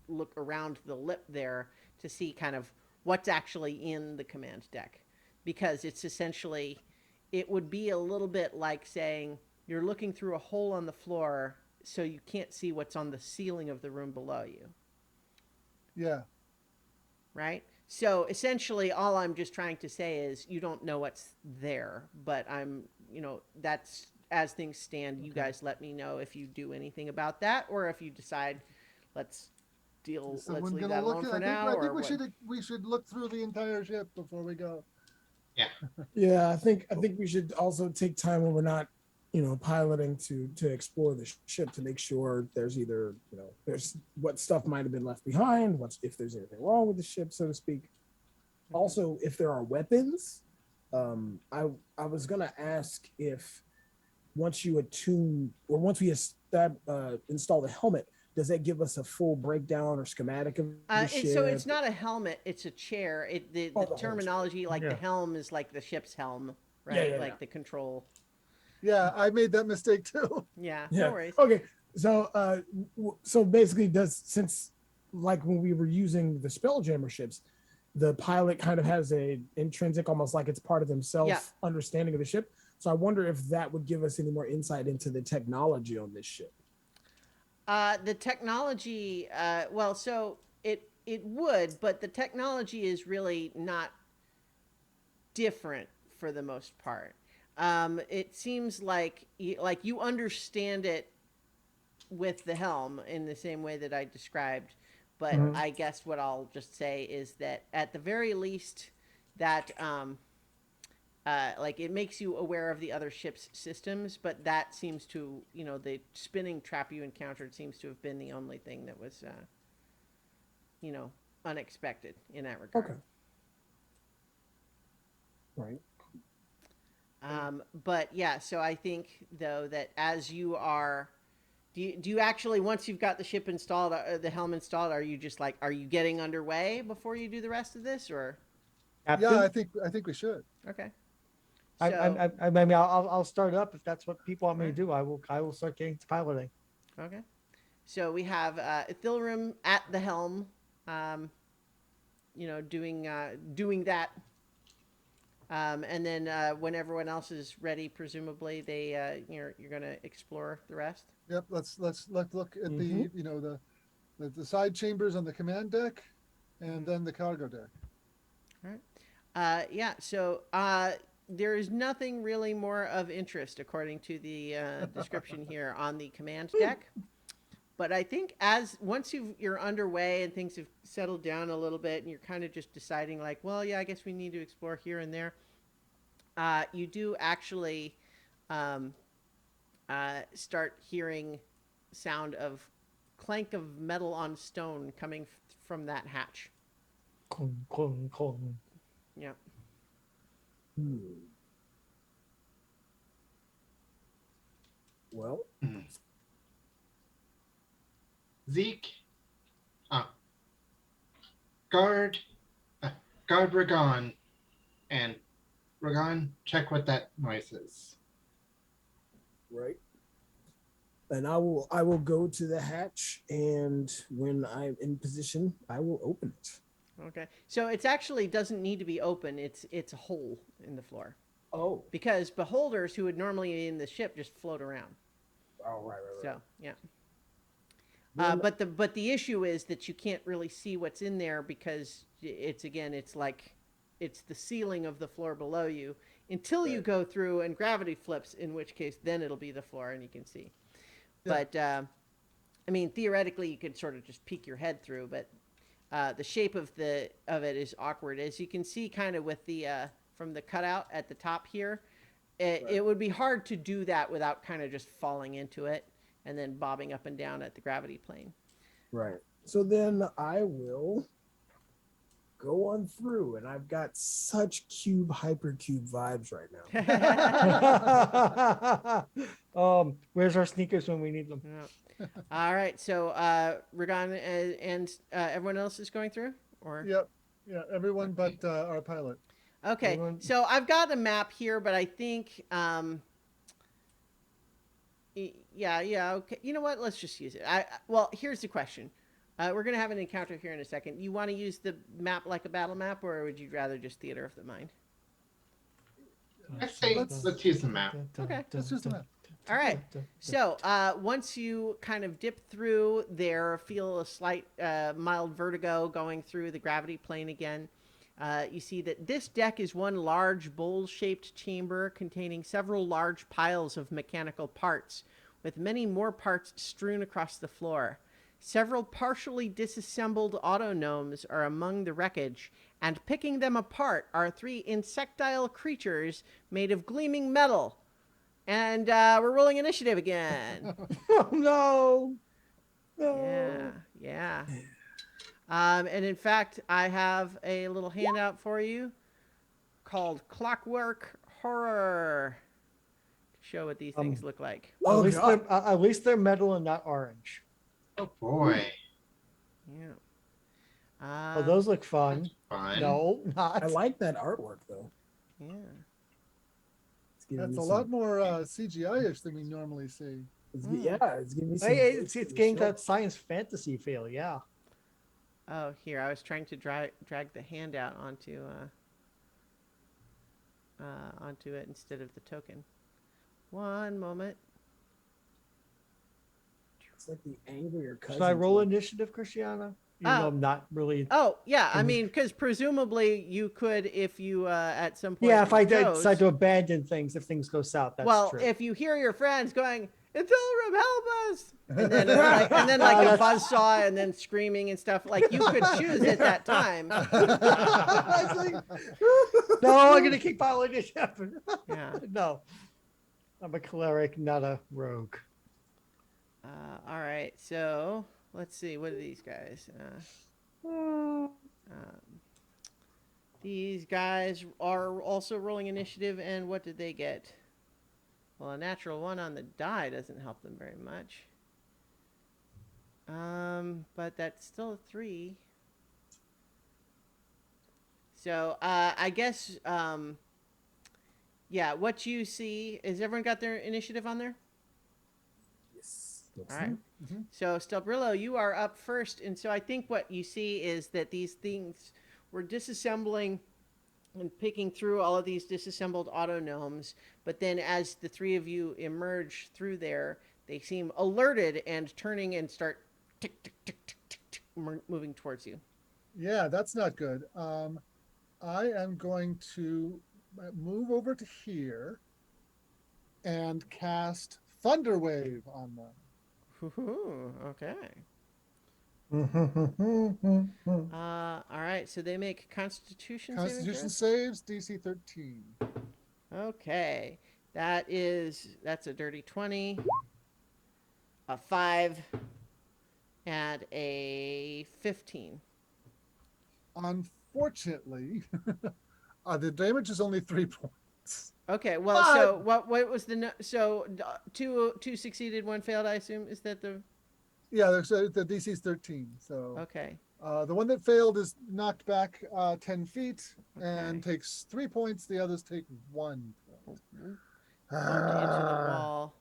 look around the lip there to see kind of what's actually in the command deck, because it's essentially, it would be a little bit like saying you're looking through a hole on the floor so you can't see what's on the ceiling of the room below you. Yeah. Right? So essentially all I'm just trying to say is you don't know what's there, but that's as things stand. You guys let me know if you do anything about that, or if you decide let's leave that alone for now. I think we should look through the entire ship before we go. Yeah. Yeah, I think we should also take time when we're not, piloting to explore the ship to make sure there's either, there's what stuff might have been left behind, what's if there's anything wrong with the ship, so to speak. Also, if there are weapons, I was gonna ask if once you attune or once we install the helmet, does that give us a full breakdown or schematic of the ship? So it's not a helmet; it's a chair. The Oh, the whole terminology, like the Yeah. helm, is like the ship's helm, Yeah, right? yeah, Like yeah. the control. Yeah, I made that mistake too. Yeah, Yeah. no worries. Okay. So so basically, since like when we were using the Spelljammer ships, the pilot kind of has a intrinsic, almost like it's part of himself, Yeah. understanding of the ship. So I wonder if that would give us any more insight into the technology on this ship. The technology, well, so it would, but the technology is really not different for the most part. It seems like you understand it with the helm in the same way that I described, but Mhm. I guess what I'll just say is that at the very least, that like it makes you aware of the other ship's systems, but that seems to, the spinning trap you encountered seems to have been the only thing that was, you know, unexpected in that regard. Okay. Right. But yeah, so I think though that as you are, do you actually, once you've got the ship installed, the helm installed, are you just like, are you getting underway before you do the rest of this, or Captain? Yeah, I think we should. okay? I, So I mean, I'll start up if that's what people want me to Right. do. I will start getting to piloting. okay, so we have Ithilrim at the helm, um, doing that. And then when everyone else is ready, presumably you're going to explore the rest. Yep, let's look at Mhm. the the side chambers on the command deck, and then the cargo deck. All right. Yeah. So there is nothing really more of interest, according to the description here, on the command deck. But I think once you're underway and things have settled down a little bit, and you're kind of just deciding like, well, yeah, I guess we need to explore here and there. You do actually um, start hearing sound of clank of metal on stone coming from that hatch. Kong, kong, kong. Yeah. Hmm. Well, Zeke, uh, guard, guard Ragon, and Ragon, check what that noise is. right. And I will go to the hatch, and when I'm in position, I will open it. Okay. So it's actually doesn't need to be open. It's a hole in the floor Oh. because beholders who would normally be in the ship just float around. Oh, right. So yeah. Then- But the issue is that you can't really see what's in there because it's like it's the ceiling of the floor below you until you Right. go through and gravity flips, in which case then it'll be the floor and you can see. Yeah. But I mean, theoretically, you could sort of just peek your head through, but the shape of it is awkward, as you can see, kind of with the from the cutout at the top here. It would be hard to do that without kind of just falling into it and then bobbing up and down at the gravity plane. Right. So then I will go on through, and I've got such cube hypercube vibes right now. Where's our sneakers when we need them? Yeah. All right, so Ragon and everyone else is going through, or Yep, yeah, everyone but our pilot. okay. Everyone- So I've got a map here, but I think yeah, okay. You know what? Let's just use it. Well, here's the question. We're gonna have an encounter here in a second. You want to use the map like a battle map, or would you rather just theater of the mind? I say let's use the map. Okay. Let's use the map. All right. So once you kind of dip through there, feel a slight mild vertigo going through the gravity plane again. You see that this deck is one large bowl-shaped chamber containing several large piles of mechanical parts, with many more parts strewn across the floor. Several partially disassembled autognomes are among the wreckage, and picking them apart are 3 insectile creatures made of gleaming metal. And we're rolling initiative again. Oh no. Yeah, No. yeah. And in fact, I have a little handout for you called Clockwork Horror to show what these things look like. Oh, at least God. at least they're metal and not orange. Oh boy, Yeah. Oh, those look fun. fun. No, not. I like that artwork though. Yeah. It's giving That's me a some- lot more CGI-ish than we normally see. Yeah, it's giving me some. Hey, it's Ghost in the getting Shell. that science fantasy feel. Yeah. Oh, here I was trying to drag the handout onto it instead of the token. One moment. It's like the angrier cousin. Should I roll to- initiative, Christiana? Even though I'm not really. Oh, yeah. I Mhm. mean, because presumably you could, if you at some point. Yeah, if I chose- decide to abandon things, if things go south, that's well, true. if you hear your friends going, "Ethelred, help us!" and then like, a That's- buzzsaw and then screaming and stuff, like you could choose at that time. It's like, no, I'm gonna keep following this happen. Yeah. No, I'm a cleric, not a rogue. All right. So let's see. What are these guys? Um, these guys are also rolling initiative, and what did they get? Well, a natural 1 on the die doesn't help them very much. But that's still a 3. So I guess yeah. What you see is everyone got their initiative on there. Yes. All right. So, Stelbrillo, you are up first. And so I think what you see is that these things were disassembling and picking through all of these disassembled auto gnomes. But then as the three of you emerge through there, they seem alerted and turning and start tick, tick, tick, tick, tick, tick, moving towards you. Yeah, that's not good. I am going to move over to here and cast Thunder Wave on them. Okay. All right. So they make Constitution saving Constitution throws? saves DC 13. Okay. That's a dirty 20, a 5, and a 15. Unfortunately, the damage is only 3 points. Okay, well, so what was two succeeded, one failed, I assume? Is that the Yeah, the DC is 13. So okay. the one that failed is knocked back 10 feet and Okay. takes 3 points. The others take 1 point. Bumped into the wall.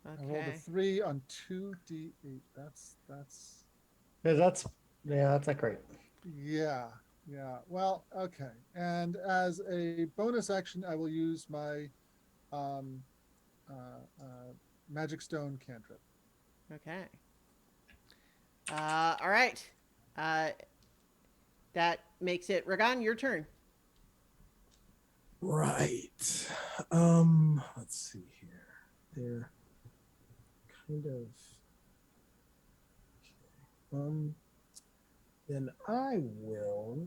I rolled a Okay. 3 on 2d8. That's Yeah, that's not great. yeah. Well, okay. And as a bonus action, I will use my magic stone cantrip. Okay. All right. That makes it Ragan, your turn. Right. Let's see here. They're kind of okay. Then I will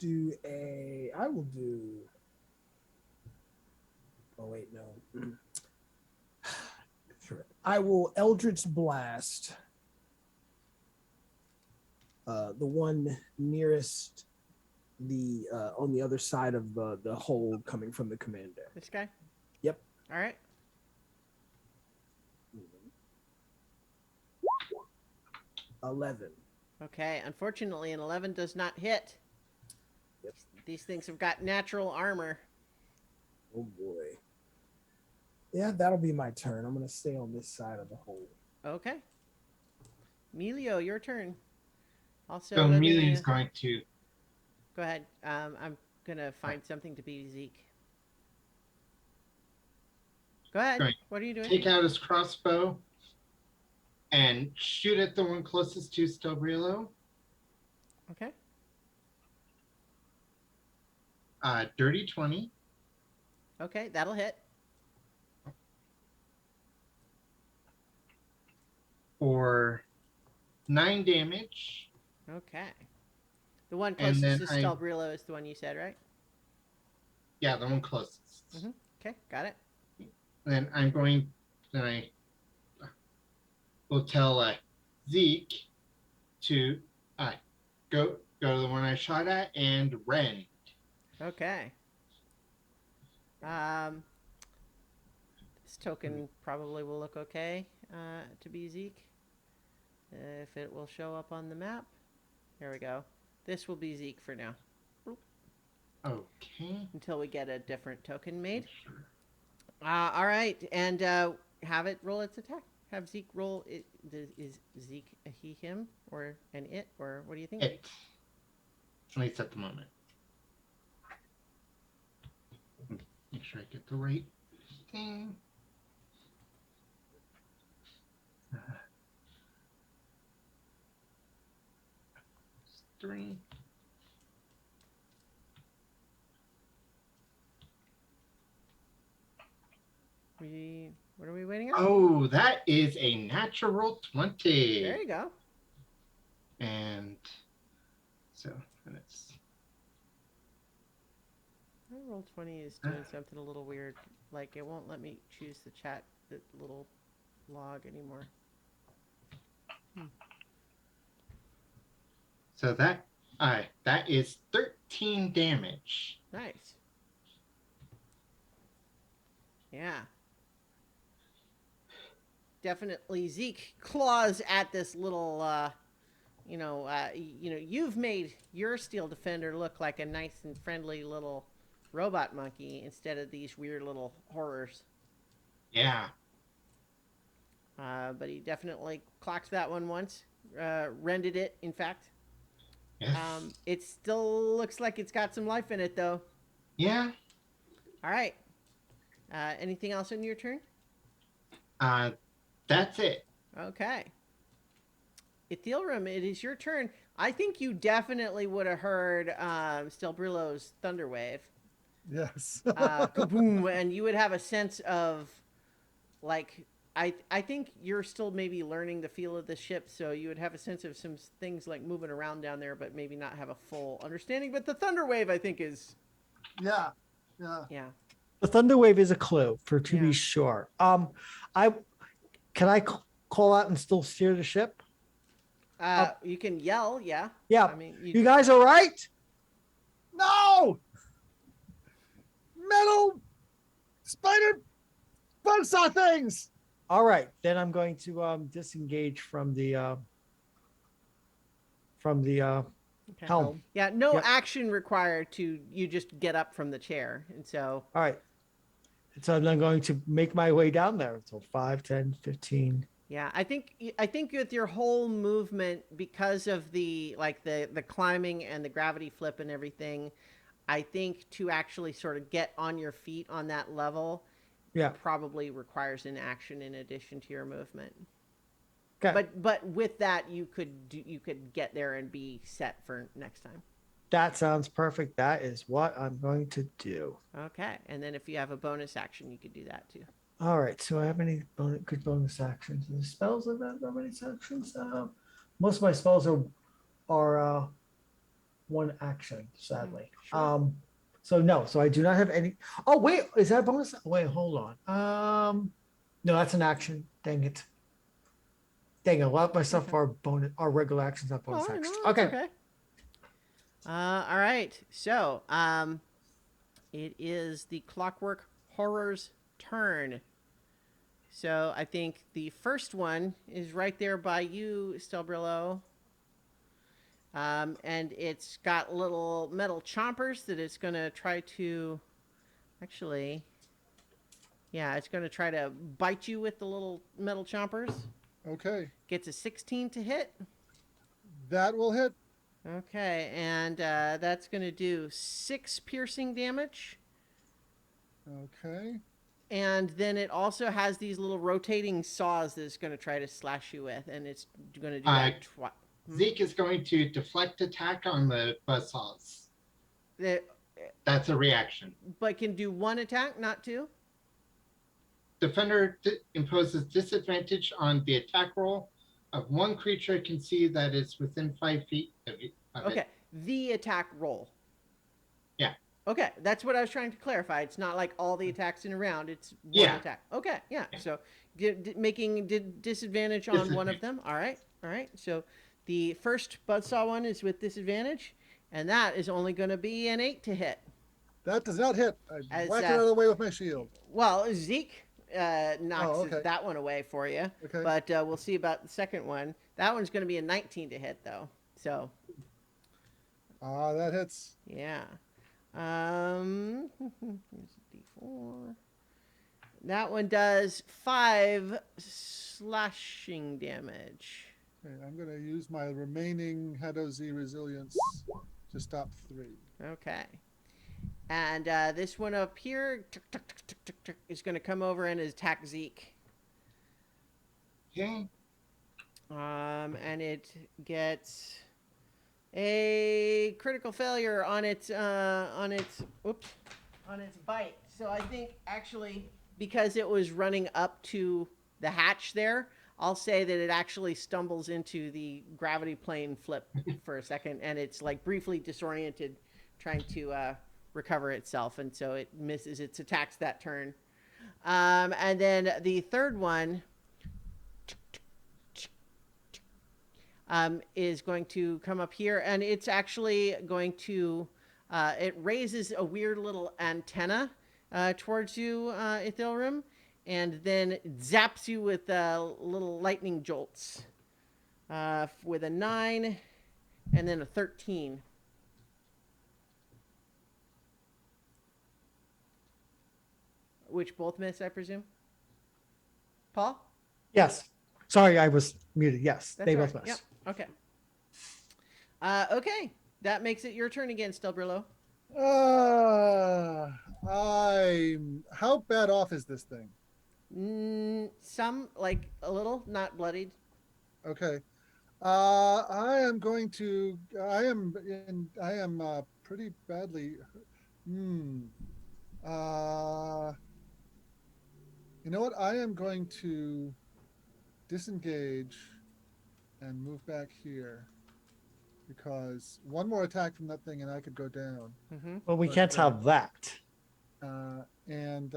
I will do oh wait, no. I will Eldritch Blast the one nearest the on the other side of the hole coming from the commander. This guy? Yep. All right. 11. Okay. Unfortunately, an 11 does not hit. Yep. These things have got natural armor. Oh boy. Yeah, that'll be my turn. I'm gonna stay on this side of the hole. Okay. Melio, your turn. Also, So let me- Amelia's going to Go ahead. I'm gonna find something to be Zeke. Go ahead. Right. What are you doing? take out his crossbow and shoot at the one closest to Stelbrillo. Okay. Dirty 20 Okay, that'll hit. for 9 damage. Okay. The one And closest then to Stelbrillo is the one you said, right? yeah, the one closest. Okay, got it. Then I will tell Zeke to go to the one I shot at and Ren. Okay. This token probably will look okay to be Zeke. If it will show up on the map. Here we go. This will be Zeke for now. Okay. Until we get a different token made. Sure. All right. And have it roll its attack. Have Zeke roll it. Is Zeke a he, him, or an it, or what do you think? It. At least at the moment. Make sure I get the right thing. 3. What are we waiting on? Oh, that is a natural 20. There you go. And so, and it's Roll 20 is doing something a little weird. Like it won't let me choose the little log anymore. so that is 13 damage. Nice. Yeah. Definitely Zeke claws at this little you've made your steel defender look like a nice and friendly little robot monkey instead of these weird little horrors. Yeah. But he definitely clocked that one once. Rended it, in fact. Yes. It still looks like it's got some life in it, though. Yeah. All right. Anything else on your turn? That's it. Okay. Ethelram, it is your turn. I think you definitely would have heard Stelbrillo's Thunder Wave. Yes. Kaboom, and you would have a sense of, like, I think you're still maybe learning the feel of the ship, so you would have a sense of some things like moving around down there, but maybe not have a full understanding. But the Thunder Wave, I think, is... Yeah. Yeah. The thunder wave is a clue to Yeah. be sure. Can I call out and still steer the ship? You can yell, yeah. Yeah. I mean, You guys all right? No! Metal spider buzzsaw things! All right. Then I'm going to disengage from the Okay. helm. Yeah, no Yep. action required you just get up from the chair. And so, All right. So I'm going to make my way down there. So 5, 10, 15. yeah, I think with your whole movement, because of the climbing and the gravity flip and everything, I think to actually sort of get on your feet on that level, Yeah. probably requires an action in addition to your movement. Okay. But with that, you could get there and be set for next time. That sounds perfect. That is what I'm going to do. Okay, and then if you have a bonus action, you could do that too. All right. So I have any good bonus actions? The spells of that bonus actions? Most of my spells are one action, sadly. Sure. So no. So I do not have any. Oh wait, is that a bonus? Wait, hold on. No, that's an action. Dang it. Dang, a lot of my stuff are regular actions, not bonus actions. No, okay. Okay. All right. So, it is the Clockwork Horror's turn. So I think the first one is right there by you, Stelbrillo. And it's got little metal chompers that it's going to try to... Actually, yeah, it's going to try to bite you with the little metal chompers. Okay. Gets a 16 to hit. That will hit. Okay, and that's going to do 6 piercing damage. Okay. And then it also has these little rotating saws that it's going to try to slash you with, and it's going to do that twice. Zeke is going to deflect attack on the buzzsaws. That's a reaction. But can do 1 attack, not 2? Defender imposes disadvantage on the attack roll of one creature I can see that is within 5 feet of it. Okay, the attack roll. Yeah. Okay, that's what I was trying to clarify. It's not like all the attacks in a round. It's one Yeah. attack. Okay, yeah. Yeah. So making disadvantage on one of them. All right, all right. So the first buzzsaw one is with disadvantage, and that is only going to be an 8 to hit. That does not hit. I As, whack it out of the way with my shield. Well, Zeke knocks okay. that one away for you. Okay. But we'll see about the second one. That one's going to be a 19 to hit, though. So, That hits. yeah. Here's a D4. That one does 5 slashing damage. Okay, I'm going to use my remaining Hado Z resilience to stop 3. Okay. And this one up here is going to come over and attack Zeke. Okay. And it gets a critical failure on its bite. So I think actually because it was running up to the hatch there, I'll say that it actually stumbles into the gravity plane flip for a second, and it's like briefly disoriented, trying to recover itself, and so it misses its attacks that turn. And then the third one is going to come up here, and it's actually going to it raises a weird little antenna towards you, Ithilrim, and then zaps you with little lightning jolts with a 9 and then a 13. Which both miss, I presume? Paul? Yes. Sorry, I was muted. Yes, That's they all both right. miss. Yep. Okay. Okay. That makes it your turn again, Stelbrillo. How bad off is this thing? Some, like a little, not bloodied. Okay. I am pretty badly. You know what? I am going to disengage and move back here because one more attack from that thing and I could go down. Mm-hmm. Well, we But, can't have that. And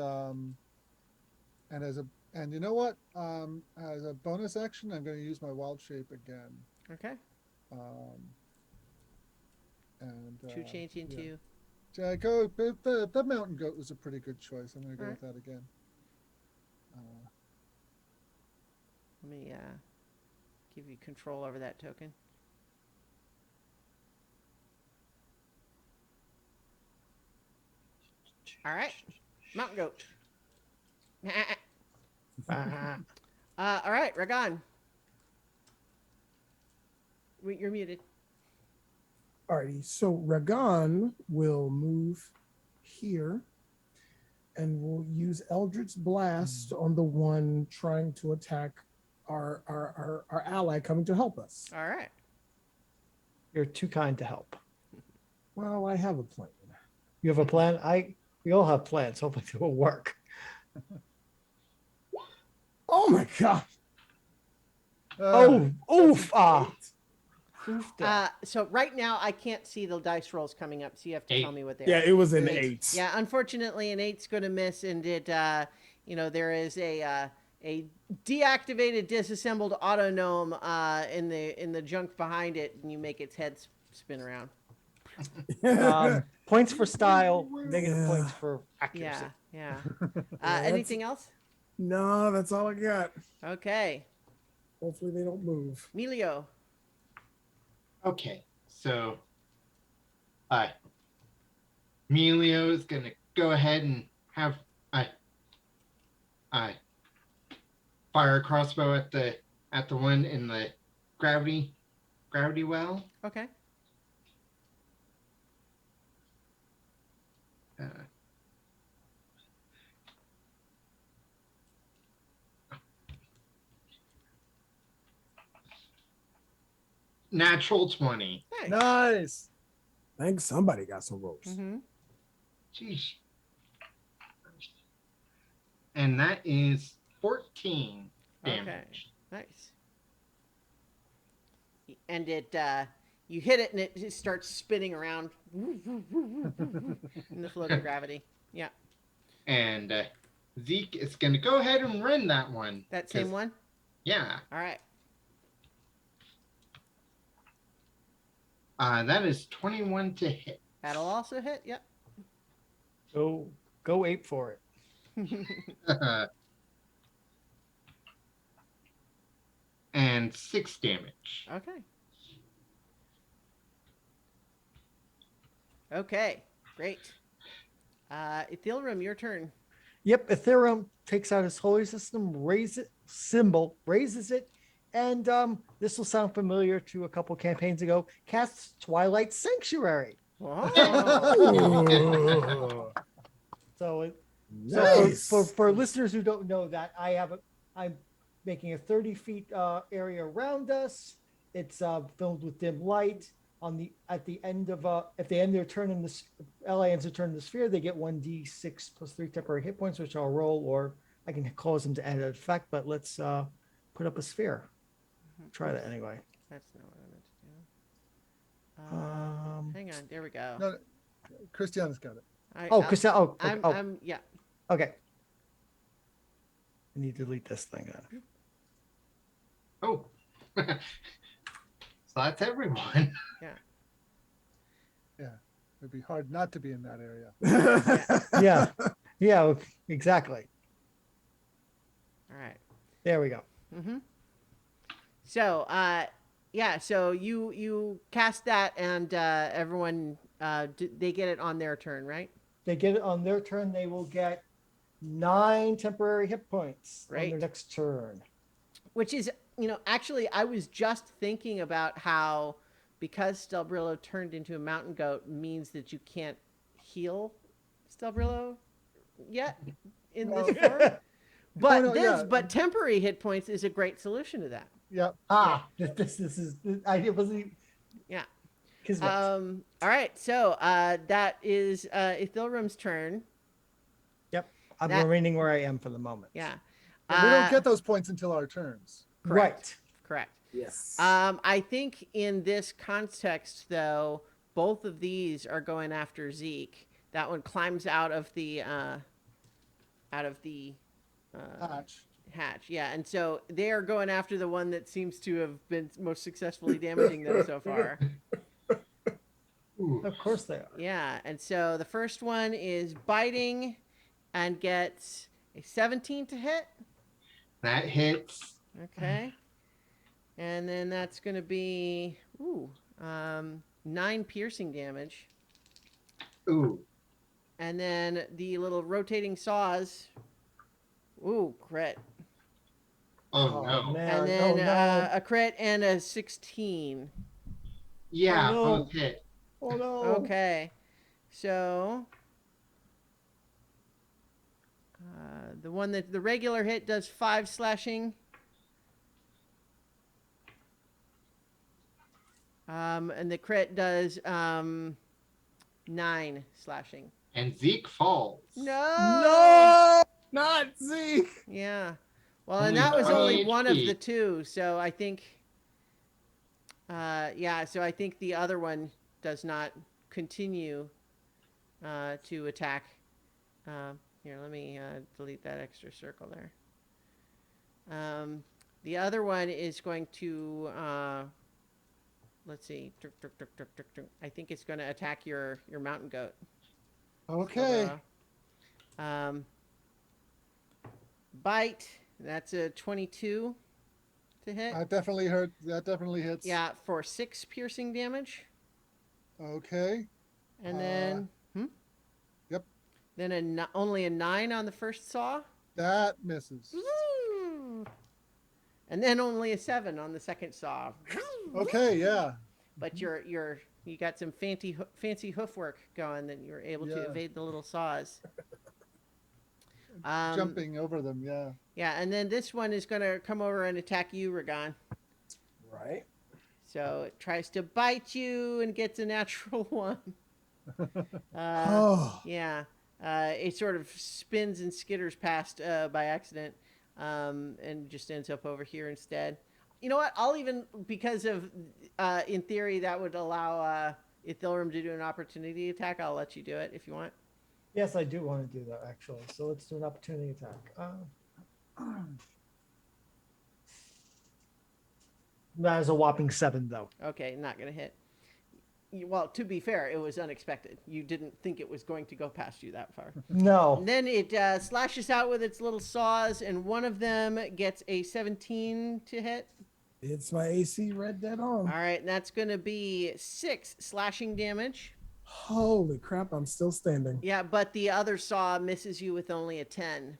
you know what? As a bonus action, I'm going to use my wild shape again. Okay. To change into. Yeah. I go. The mountain goat was a pretty good choice. I'm going to go All right. with that again. Let me give you control over that token. All right. Mountain goat. All right, Ragan. You're muted. Alrighty, so Ragan will move here and we'll use Eldritch Blast on the one trying to attack our ally coming to help us. All right. You're too kind to help. Well, I have a plan. You have a plan? We all have plans. Hopefully it will work. Oh my god. Oof. So right now I can't see the dice rolls coming up, so you have to 8. tell me what they Yeah, are. it was an 8. 8. Yeah, unfortunately, an 8's going to miss, and it, there is a deactivated, disassembled autonome in the junk behind it, and you make its head spin around. Points for style, negative points for accuracy. Yeah. That's- Anything else? No, that's all I got. Okay, Hopefully they don't move. Melio. Okay, so Melio is gonna go ahead and have fire a crossbow at the one in the gravity well. Okay. Natural 20. Nice. Nice. I think somebody got some ropes. Mm-hmm. Jeez. And that is 14 damage. Okay. Nice. and it you hit it and it just starts spinning around in the floating gravity. Yeah, And Zeke is going to go ahead and run that one. that same one. Yeah. All right. That is 21 to hit. That'll also hit. Yep. Go ape for it. And 6 damage. Okay. Okay. Great. Ethereum, your turn. Yep, Ethereum takes out his holy system, raises it, and this will sound familiar to a couple campaigns ago. Casts Twilight Sanctuary. Oh. So, Nice. for listeners who don't know that, I'm making a 30 feet area around us. It's filled with dim light. At the end of if they end their turn in this LA ends their turn in the sphere, they get 1d6 plus 3 temporary hit points, which I'll roll, or I can cause them to add an effect. But let's put up a sphere. Try that anyway. That's not what I meant to do. Hang on. There we go. No, Christiana's got it. Chris. I'm yeah. Okay. I need to delete this thing then. Oh. So that's everyone. It'd be hard not to be in that area. Yeah, exactly. All right. There we go. Mm-hmm. So, so you cast that, and everyone they get it on their turn, right? They get it on their turn. They will get 9 temporary hit points on Great. their next turn. Which is, actually, I was just thinking about how, because Stelbrillo turned into a mountain goat, means that you can't heal Stelbrillo yet in this form. But but temporary hit points is a great solution to that. Yep. This is it wasn't. Yeah. Kismet. All right, so that is Ithilrum's turn. Yep, I'm that- remaining where I am for the moment. Yeah. And we don't get those points until our turns. Correct. Correct. Yes. I think in this context, though, both of these are going after Zeke. That one climbs out of the hatch. Yeah, and so they are going after the one that seems to have been most successfully damaging them so far. Ooh. Of course they are. Yeah, and so the first one is biting and gets a 17 to hit. That hits. Okay. And then that's going to be 9 piercing damage. Ooh. And then the little rotating saws. Ooh, crit. Oh, no. Man. And then no. a crit and a 16. Yeah, Oh, no. both hit. Oh no. Okay. So the one that the regular hit does 5 slashing. And the crit does 9 slashing. And Zeke falls. No. Not Zeke. Yeah. Well, and Only that was 20 only one of HP. the two, so I think so I think the other one does not continue to attack. Here, let me delete that extra circle there. The other one is going to let's see. I think it's going to attack your mountain goat. Okay. So, bite. That's a 22 to hit. That definitely hurt. That definitely hits. Yeah, for 6 piercing damage. Okay. And then, Yep. Then only a 9 on the first saw. That misses. And then only a 7 on the second saw. Okay. Yeah. But you got some fancy hoof work going that you're able to Yeah. evade the little saws. Jumping over them. Yeah. Yeah, and then this one is going to come over and attack you, Ragon. Right. So it tries to bite you and gets a natural 1. Oh. Yeah. It sort of spins and skitters past by accident and just ends up over here instead. You know what? I'll even because of in theory that would allow Ithilrim to do an opportunity attack. I'll let you do it if you want. Yes, I do want to do that actually. So let's do an opportunity attack. That is a whopping 7, though. Okay, not gonna hit. Well, to be fair, it was unexpected. You didn't think it was going to go past you that far. No. And then it slashes out with its little saws, and one of them gets a 17 to hit. It's my AC Red Dead on. All right, and that's going to be 6 slashing damage. Holy crap, I'm still standing. Yeah, but the other saw misses you with only a 10.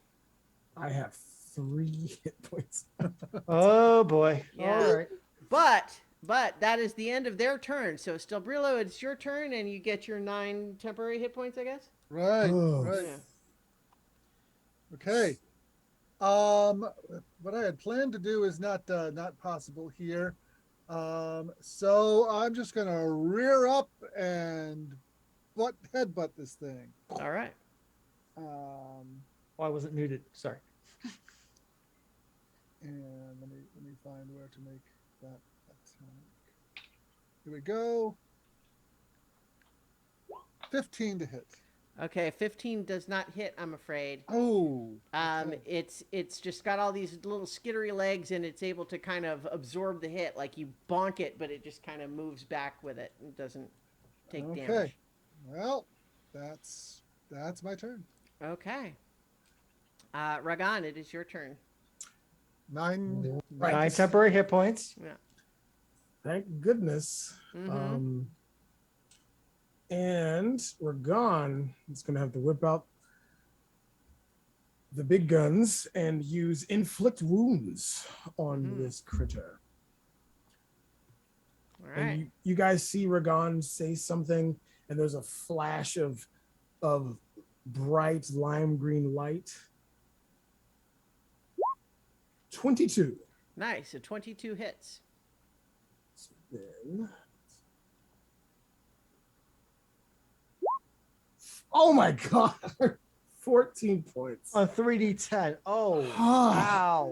I have 3 hit points. Oh boy. Yeah. All right. But that is the end of their turn. So Stelbrillo, it's your turn, and you get your 9 temporary hit points, I guess. Right. Oh. Right. Yeah. Okay. What I had planned to do is not possible here. So I'm just gonna rear up and headbutt this thing. All right. Why was it muted? Sorry. And let me find where to make that attack. Here we go. 15 to hit. Okay, 15 does not hit, I'm afraid. Oh. Okay. It's just got all these little skittery legs, and it's able to kind of absorb the hit. Like you bonk it, but it just kind of moves back with it and doesn't take damage. Okay. Well, that's my turn. Okay. Ragan, it is your turn. 9 9 temporary hit points. Yeah. Thank goodness. Mm-hmm. And we're gone. It's gonna have to whip out the big guns and use inflict wounds on this critter. All right. And you guys see Ragan say something, and there's a flash of bright lime green light. 22. Nice. So 22 hits. So then, oh my god, 14 points. On 3d10. Oh, Ah. wow.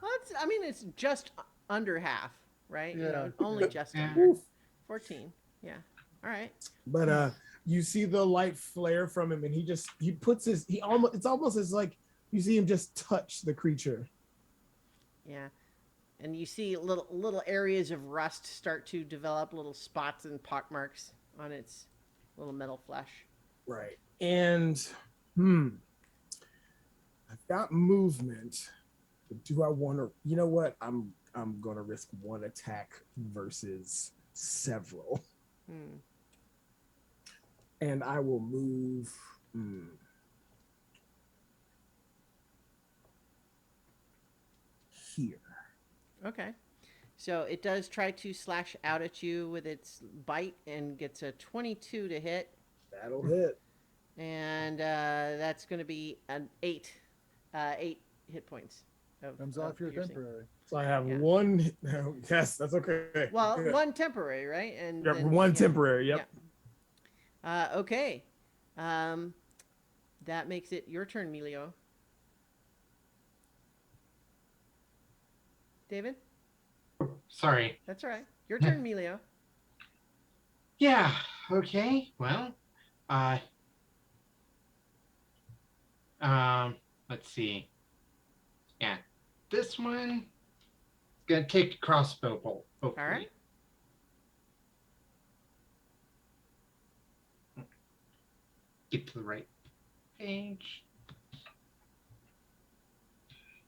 Well, I mean, it's just under half, right? You Yeah. know, only just Yeah. under. Oof. 14. Yeah. All right. But you see the light flare from him, and he puts his it's almost as like you see him just touch the creature. Yeah. And you see little areas of rust start to develop, little spots and pock marks on its little metal flesh. Right. And I've got movement. But do I want to? You know what? I'm gonna risk one attack versus several, Hmm. and I will move. Here. Okay. So it does try to slash out at you with its bite and gets a 22 to hit. That'll hit. And that's going to be an 8 hit points. Comes off your piercing. temporary. So I have Yeah. one. Yes, that's okay. Well, Good. one temporary, right? And Yep, then- one yeah. temporary. Yep. Okay. That makes it your turn, Melio. David? Sorry. That's all right. Your turn, Melio. Yeah. Okay. Well, let's see. Yeah, this one gonna take a crossbow bolt. Hopefully. All right. Get to the right page.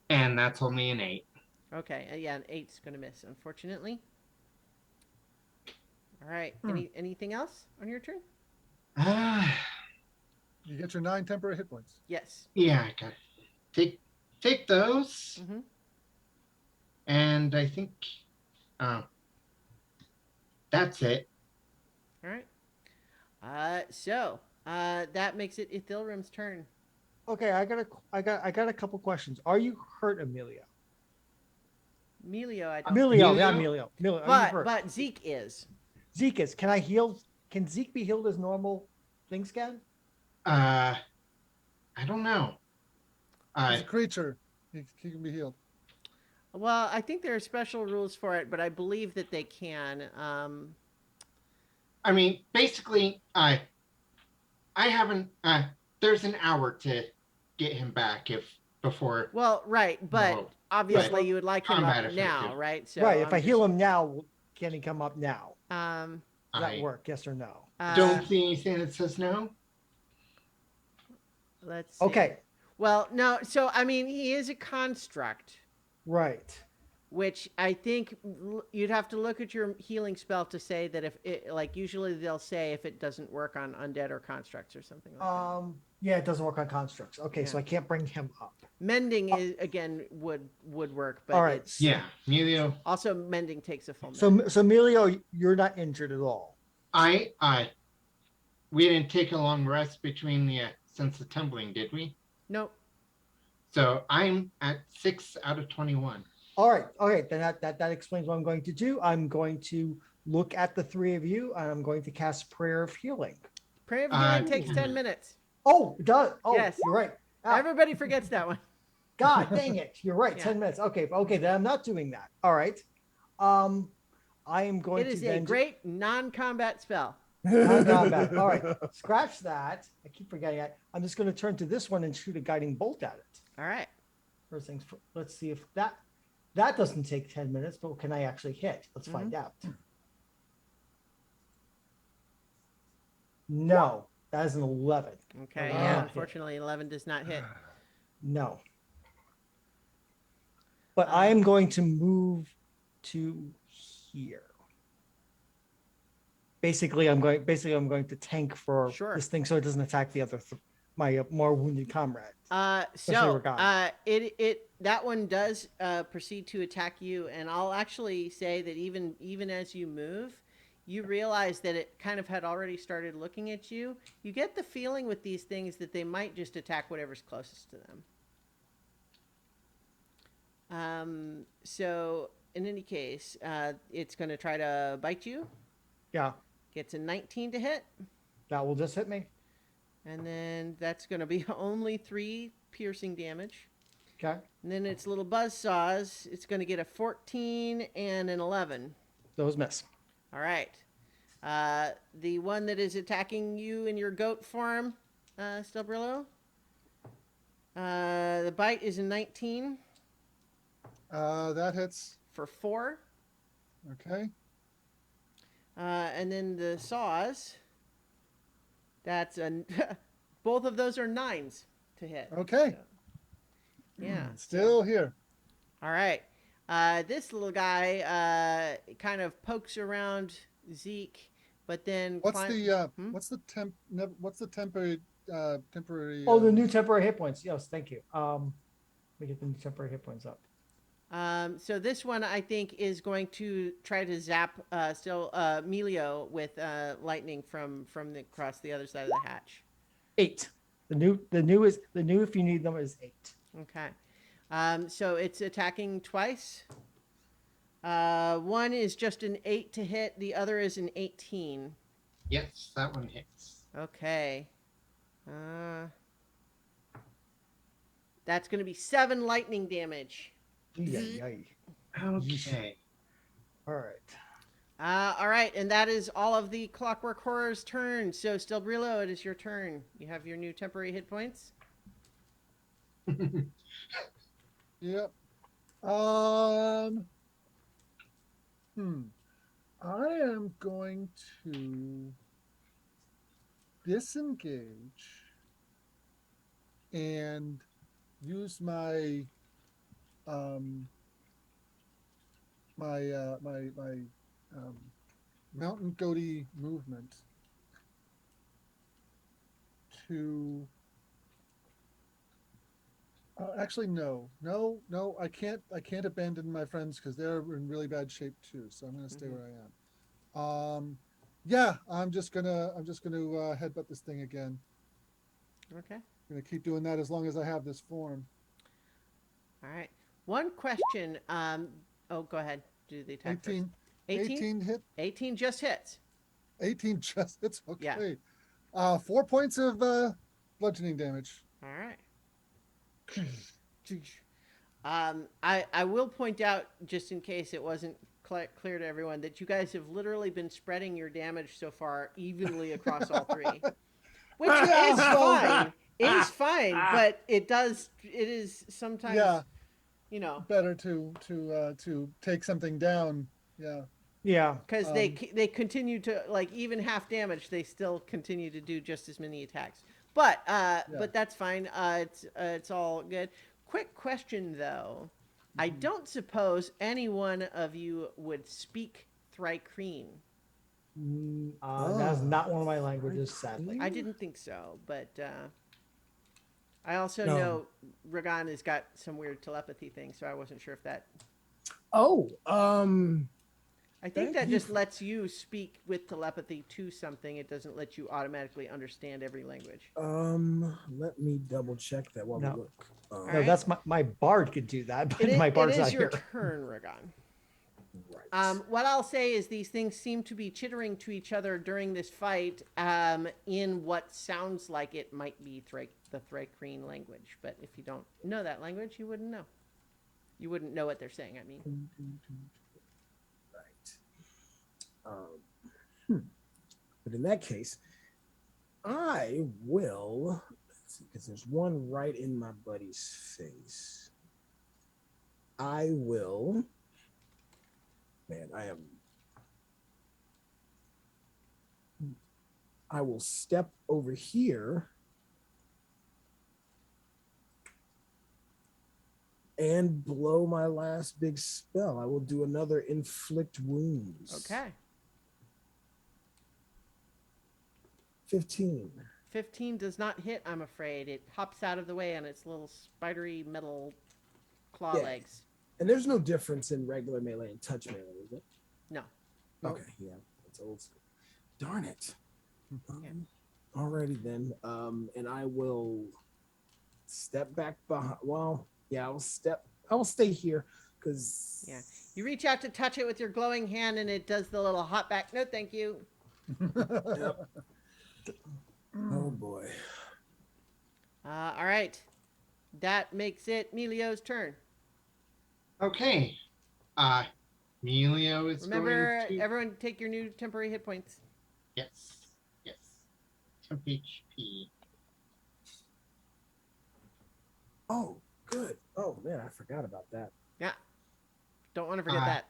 And that's only an 8. Okay. Yeah, an 8's going to miss, unfortunately. All right. Anything else on your turn? You get your 9 temporary hit points. Yes. Yeah, I got take those. Mm-hmm. And I think that's it. All right. So that makes it Ithilrim's turn. Okay, I got a couple questions. Are you hurt, Amelia? Melio, I don't. Amelia, Emilio? yeah, Amelia. Amelia, are you hurt? But Zeke is. Zeke is. Can I heal? Can Zeke be healed as normal things can? I don't know. He's a creature. He can be healed. Well, I think there are special rules for it, but I believe that they can. I mean, basically, I haven't. There's an hour to get him back if before. Well, right, but No, obviously but you would like him up combat now, effective. right? So Right. If I I'm heal just, him now, can he come up now? um, Does that I work? Yes or no? uh, don't see anything that says no. let's see. Okay. Well, no. So I mean, he is a construct, Right. which I think you'd have to look at your healing spell to say that if it, like, usually they'll say if it doesn't work on undead or constructs or something like that. Yeah, it doesn't work on constructs. Okay, so Yeah. I can't bring him up. Mending is again would work, but All right. it's Yeah, Emilio. also mending takes a full So, minute. so Emilio, you're not injured at all. I we didn't take a long rest between the since the tumbling, did we? Nope. So I'm at 6 out of 21. All right. Okay. Then that explains what I'm going to do. I'm going to look at the three of you and I'm going to cast Prayer of Healing. Prayer of healing Uh, takes 10 minutes. Oh, it does. Oh, Yes. you're right. Ah, Everybody forgets that one. God dang it. You're right. Yeah. 10 minutes. Okay. Okay. Then I'm not doing that. All right. I am going It to is a then great non-combat spell. non-combat. All right. Scratch that. I keep forgetting it. I'm just going to turn to this one and shoot a guiding bolt at it. All right. First things first. Let's see if that doesn't take 10 minutes, but can I actually hit? Let's find out. No, that is an 11. Okay. Ah. Yeah. Unfortunately, 11 does not hit. No. But I am going to move to here. Basically, I'm going to tank for Sure. this thing so it doesn't attack the other my more wounded comrades. So we're gone. that one does proceed to attack you, and I'll actually say that even as you move, you realize that it kind of had already started looking at you. You get the feeling with these things that they might just attack whatever's closest to them. So in any case, it's going to try to bite you. Yeah, Gets a 19 to hit. that will just hit me. And then that's going to be only 3 piercing damage. Okay. And then its little buzzsaws, it's going to get a 14 and an 11. Those miss. All right. The one that is attacking you in your goat form, Stelbrillo, the bite is a 19 That hits. for 4. Okay. And then the saws, that's both of those are 9s to hit. Okay. So, yeah. Still here. All right. This little guy kind of pokes around Zeke, but then What's the Hmm? what's the temporary Oh, the new temporary hit points. Yes, thank you. Let me get the new temporary hit points up. So this one I think is going to try to zap Melio with lightning from across the other side of the hatch. 8. The new if you need them is 8. Okay. So it's attacking twice. One is just an 8 to hit. The other is an 18. Yes, that one hits. Okay. That's going to be 7 lightning damage. Okay. All right. All right, and that is all of the Clockwork Horror's turn. So, Stelbrillo, it is your turn. You have your new temporary hit points. Yep. I am going to disengage and use my mountain goatee movement to actually no, I can't abandon my friends because they're in really bad shape too, so I'm gonna stay where I am. Yeah, I'm just gonna headbutt this thing again. Okay. I'm gonna keep doing that as long as I have this form. All right. One question. Oh, go ahead. Do the attack 18 first. 18? hit. 18 just hits. 18 just hits. Okay. Yeah. 4 points of bludgeoning damage. All right. I will point out, just in case it wasn't clear to everyone, that you guys have literally been spreading your damage so far evenly across all three, which is fine. Is fine, but it is sometimes, Yeah, you know, better to take something down. Yeah. Yeah. because they continue to, like, even half damage, they still continue to do just as many attacks. But but that's fine. It's all good. Quick question though. I don't suppose any one of you would speak Thrycreen. That's not one of my languages, sadly. I didn't think so, but I also No. know Ragan has got some weird telepathy thing, so I wasn't sure if that. Oh, I think Thank that you just for- lets you speak with telepathy to something. It doesn't let you automatically understand every language. let me double check that while No. we look. All No, right. that's my bard could do that, but my It bard's is not your here. turn, Ragan. Right. What I'll say is these things seem to be chittering to each other during this fight in what sounds like it might be the Thrycreen language. But if you don't know that language, you wouldn't know. You wouldn't know what they're saying, I mean. Right. But in that case, I will, because there's one right in my buddy's face. I will, man, I will step over here and blow my last big spell. I will do another inflict wounds. Okay. 15. 15 does not hit, I'm afraid. It hops out of the way on its little spidery metal claw Yeah. legs. And there's no difference in regular melee and touch melee, is it? No. Okay, yeah, it's old school. Darn it. Yeah. Alrighty then. And I will step back behind. Well, yeah, I will stay here because. Yeah. You reach out to touch it with your glowing hand, and it does the little hop back. No, thank you. Yep. Oh boy. All right. That makes it Melio's turn. Okay. Melio is Remember, going to. everyone take your new temporary hit points. Yes. Yes. Temp HP. Oh, good. Oh man, I forgot about that. Yeah. Don't want to forget that.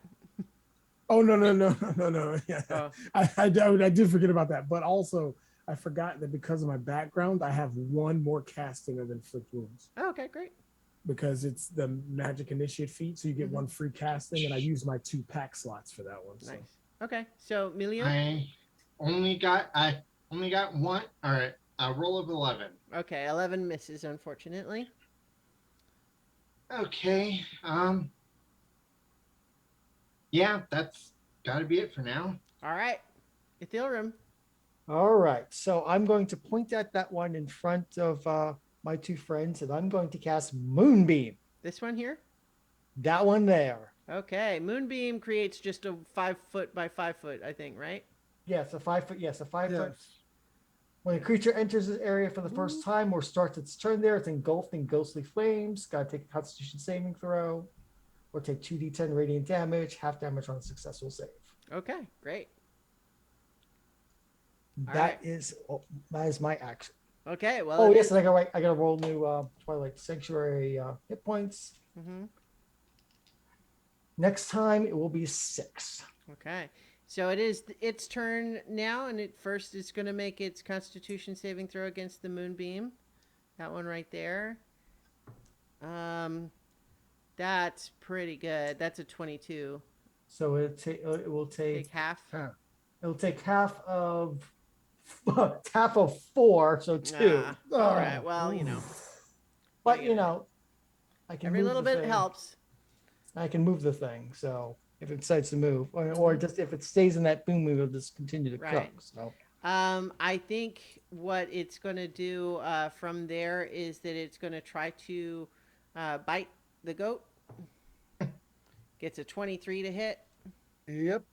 Oh no. Yeah, Oh. I did forget about that, but also I forgot that because of my background, I have one more casting of inflict wounds Oh, okay, great. because it's the magic initiate feat, so you get Mhm. one free casting, and I use my 2 pack slots for that one. So. Nice. Okay, so Melio. I only got one or a roll of 11. Okay, 11 misses, unfortunately. Okay. Yeah, that's got to be it for now. All right, Ithilrim. All right. So I'm going to point at that one in front of my two friends, and I'm going to cast Moonbeam. This one here. That one there. Okay, Moonbeam creates just a 5 foot by 5 foot, I think, right? Yes, a 5 foot. Yes, a 5 foot. Yes. When a creature enters this area for the first time or starts its turn there, it's engulfed in ghostly flames. Got to take a Constitution saving throw, or take 2d10 radiant damage, half damage on a successful save. Okay, great. That is my action. Okay, well. Oh yes, and I gotta roll new Twilight Sanctuary hit points. Mm-hmm. Next time it will be 6. Okay, so it is its turn now, and it first is going to make its Constitution saving throw against the Moonbeam. That one right there. That's pretty good. That's a 22. So it will Take take half. it'll take half of 4, so 2. Ah, all right. Well, you know, But you know, I can every move little the bit thing. helps. I can move the thing. So if it decides to move, or just if it stays in that boom, it'll just continue to Right. cook. So I think what it's going to do from there is that it's going to try to bite the goat. Gets a 23 to hit Yep.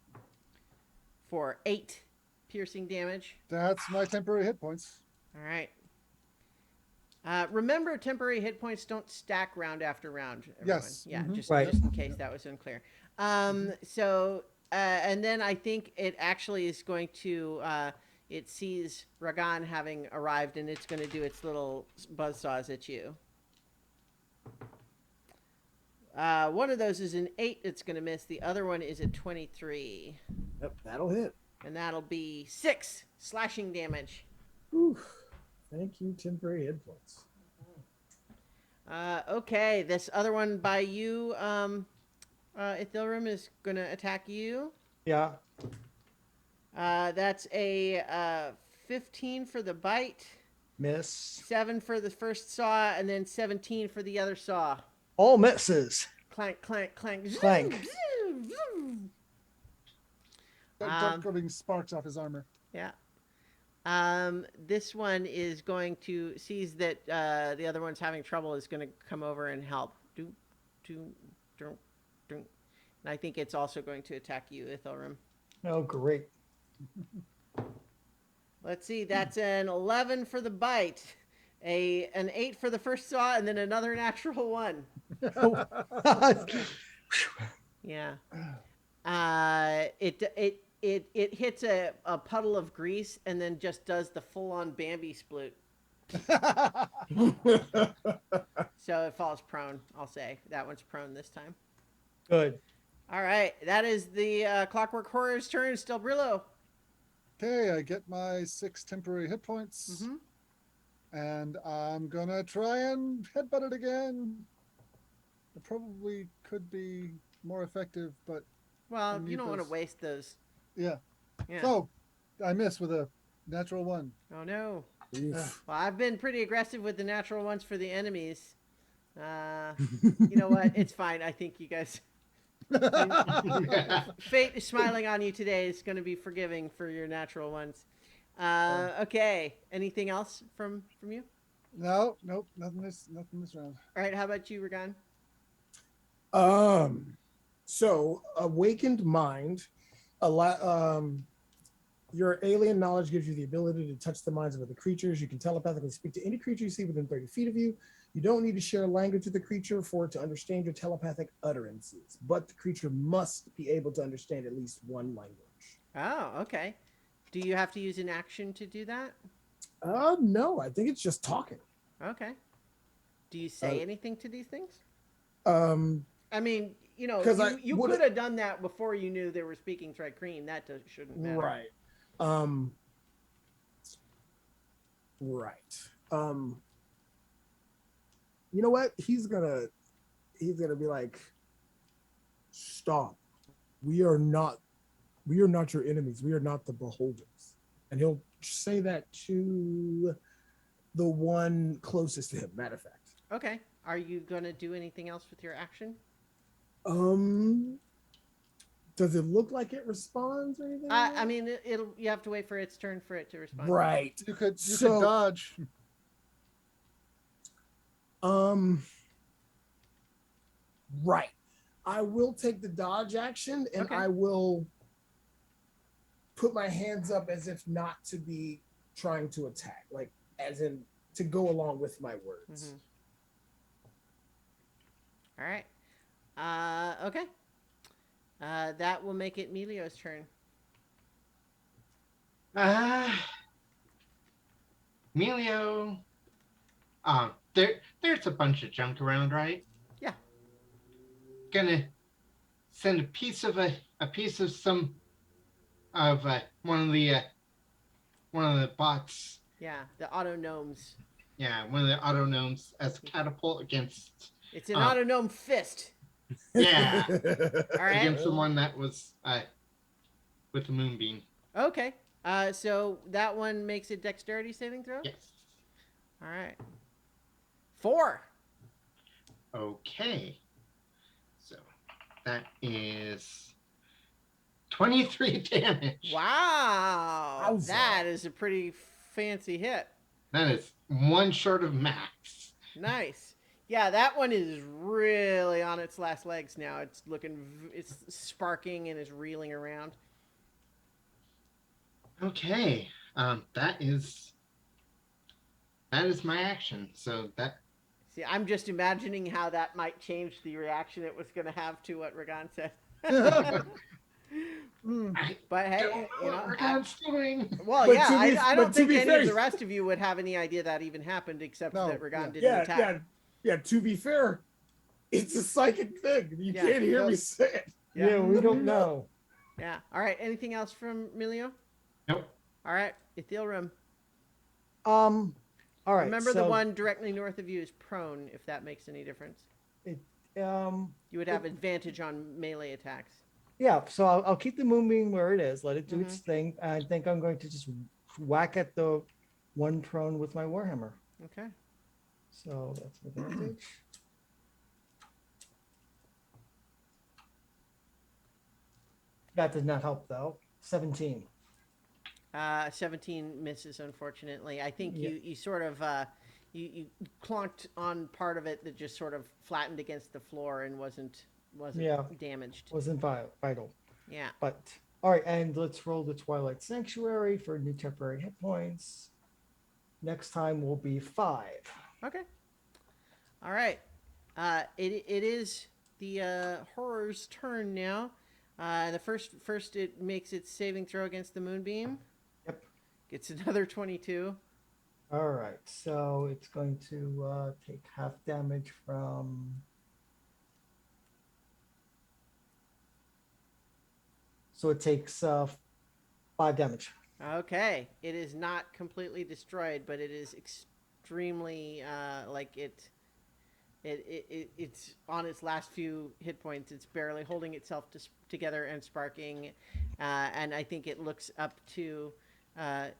for 8 piercing damage. That's my temporary hit points. All right. Remember, temporary hit points don't stack round after round. Everyone. Yes. Yeah, Mhm. just Right. just in case that was unclear. So and then I think it actually is going to. It sees Ragan having arrived, and it's going to do its little buzzsaws at you. One of those is an 8. It's going to miss. The other one is a 23, Yep, that'll hit. and that'll be 6 slashing damage. Oof. Thank you, temporary hit points. Okay, this other one by you, Ithilrim, is going to attack you. Yeah. That's a 15 for the bite, Miss. 7 for the first saw, and then 17 for the other saw. All misses. Clank, clank, clank. Zoom, Clank. zoom, zoom. Dart coming sparks off his armor. Yeah. This one is going to sees that the other one's having trouble, is going to come over and help. Do, do, do, do. And I think it's also going to attack you, Ithilrim. Oh, great. Let's see. That's an 11 for the bite, an 8 for the first saw, and then another natural 1. Yeah. It hits a puddle of grease and then just does the full-on Bambi sploot. So it falls prone, I'll say. That one's prone this time. Good. All right. That is the Clockwork Horror's turn. Still Brillo. Okay, I get my 6 temporary hit points. Mm-hmm. And I'm gonna try and headbutt it again. It probably could be more effective, but Well, need you don't want to those. waste those. yeah. Yeah. So I miss with a natural 1. Oh, no. Oof. Well, I've been pretty aggressive with the natural ones for the enemies. You know what? It's fine. I think you guys... Fate is smiling on you today. It's going to be forgiving for your natural ones. Okay. Anything else from you? No, nope, nothing this round. All right. How about you, Ragan? So awakened mind, your alien knowledge gives you the ability to touch the minds of other creatures. You can telepathically speak to any creature you see within 30 feet of you. You don't need to share language with the creature for it to understand your telepathic utterances, but the creature must be able to understand at least one language. Oh, okay. Do you have to use an action to do that? No, I think it's just talking. Okay. Do you say anything to these things? I mean, you know, 'Cause you could have done that before you knew they were speaking Tricreen. That shouldn't matter. Right. Right. You know what? He's gonna be like, stop. We are not your enemies. We are not the beholders. And he'll say that to the one closest to him, matter of fact. Okay. Are you going to do anything else with your action? Does it look like it responds or anything? I mean, you have to wait for its turn for it to respond. Right. You could So- dodge. Right. I will take the dodge action and Okay. I will put my hands up as if not to be trying to attack, like as in to go along with my words. Mhm. All right. Okay. That will make it Melio's turn. Emilio. There's a bunch of junk around, right? Yeah. Gonna send a piece of some of one of the bots. Yeah, the auto gnomes. Yeah, one of the auto gnomes as catapult against. It's an auto gnome fist. Yeah, All right. against the one that was with the moonbeam. Okay. So that one makes a dexterity saving throw? Yes. All right. 4. Okay. So that is 23 damage. Wow. Wowza. That is a pretty fancy hit. That is one short of max. Nice. Yeah, that one is really on its last legs now. It's sparking and is reeling around. Okay. That is that is my action. So that See, I'm just imagining how that might change the reaction it was going to have to what Ragan said. I But hey, don't know you what know, Ragon's doing. well, But yeah, to be- I but don't to think be any fair, of the rest of you would have any idea that even happened, except No, that Ragan yeah. didn't Yeah, attack. yeah, yeah. To be fair, it's a psychic thing. You Yeah. can't hear Well, me say it. Yeah, we don't know. Yeah. All right. Anything else from Milio? Nope. All right. Ethereum. All right. Remember so the one directly north of you is prone, if that makes any difference. It, um, You would have advantage on melee attacks. yeah. So I'll keep the moonbeam where it is. Let it do Mm-hmm. its thing. I think I'm going to just whack at the one prone with my warhammer. Okay. So that's advantage. That did not help though. 17. 17 misses, unfortunately. I think Yeah. you sort of you clonked on part of it that just sort of flattened against the floor and wasn't Yeah. damaged. Wasn't vital. Yeah. But all right, and let's roll the Twilight Sanctuary for new temporary hit points. Next time will be 5. Okay. All right. It is the horror's turn now. The first it makes its saving throw against the moonbeam. Yep. Gets another 22. All right, so it's going to take half damage from. So it takes 5 damage. Okay. It is not completely destroyed, but it is extremely like it's on its last few hit points. It's barely holding itself together and sparking, and I think it looks up to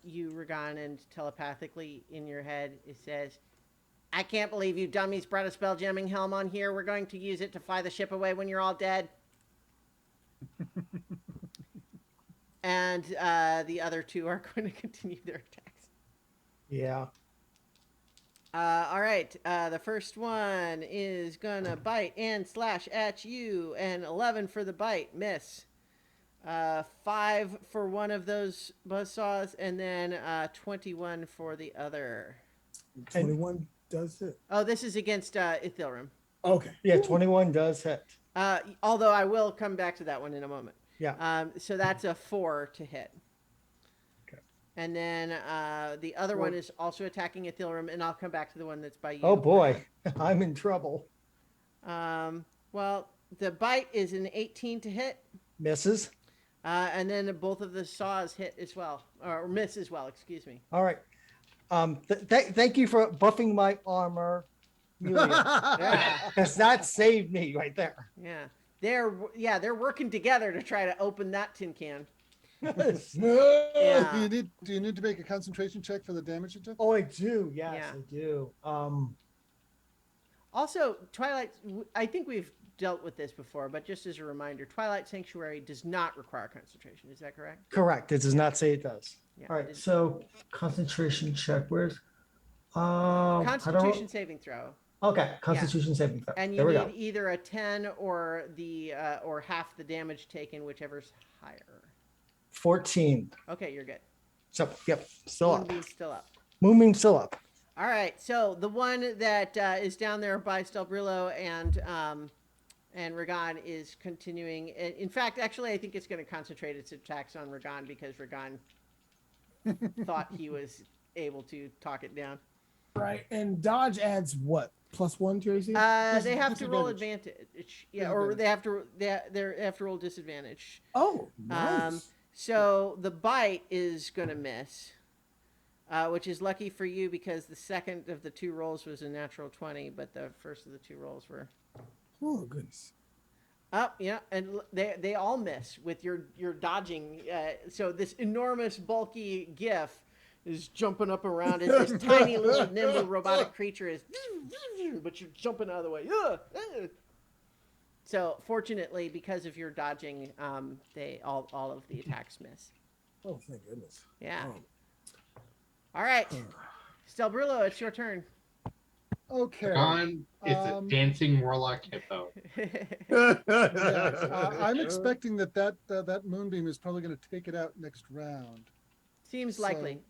you, Ragan, and telepathically in your head it says, "I can't believe you dummies brought a spelljamming helm on here. We're going to use it to fly the ship away when you're all dead." And the other two are going to continue their attacks. Yeah. All right. The first one is gonna bite and slash at you, and 11 for the bite, miss. 5 for one of those buzzsaws, and then 21 for the other. 21 does it. Oh, this is against Ithilrim. Okay. Yeah, 21 does hit. Although I will come back to that one in a moment. Yeah. So that's a 4 to hit. Okay. And then the other one is also attacking Ithilrim, and I'll come back to the one that's by you. Oh boy, I'm in trouble. Well, the bite is an 18 to hit. Misses. And then both of the saws hit as well, or miss as well, excuse me. All right. Thank you for buffing my armor, Amelia. Yeah. Because that saved me right there. Yeah. They're working together to try to open that tin can. Do you need to make a concentration check for the damage it took? Oh, I do. Yes, Yeah. I do. Also, Twilight, I think we've dealt with this before, but just as a reminder, Twilight Sanctuary does not require concentration. Is that correct? Correct. It does not say it does. Yeah, All it right. is- So concentration check. Where's how do I- Constitution saving throw. Okay, Constitution saving throw. And There you we need go. either a 10 or the or half the damage taken, whichever's higher. 14. Okay, you're good. So yep, still up. Moonbeam's still up. Moonbeam still up. All right, so the one that is down there by Stelbrillo and Ragan is continuing. In fact, actually, I think it's going to concentrate its attacks on Ragan because Ragan thought he was able to talk it down. Right. And dodge adds what? +1 to AC? They have to roll Disadvantage. advantage. Yeah, or they have to roll disadvantage. Oh, nice. So the bite is going to miss, which is lucky for you because the second of the two rolls was a natural 20, but the first of the two rolls were. Oh, goodness. Up, yeah, and they all miss with your dodging. So this enormous, bulky GIF is jumping up around as this tiny little nimble robotic creature is, but you're jumping out of the way. So fortunately, because of your dodging, they all of the attacks miss. Oh, thank goodness. Yeah. Oh. All right, Stelbrillo, it's your turn. Okay. Ragon is a dancing warlock hippo. I'm expecting that moonbeam is probably going to take it out next round. Seems So- likely.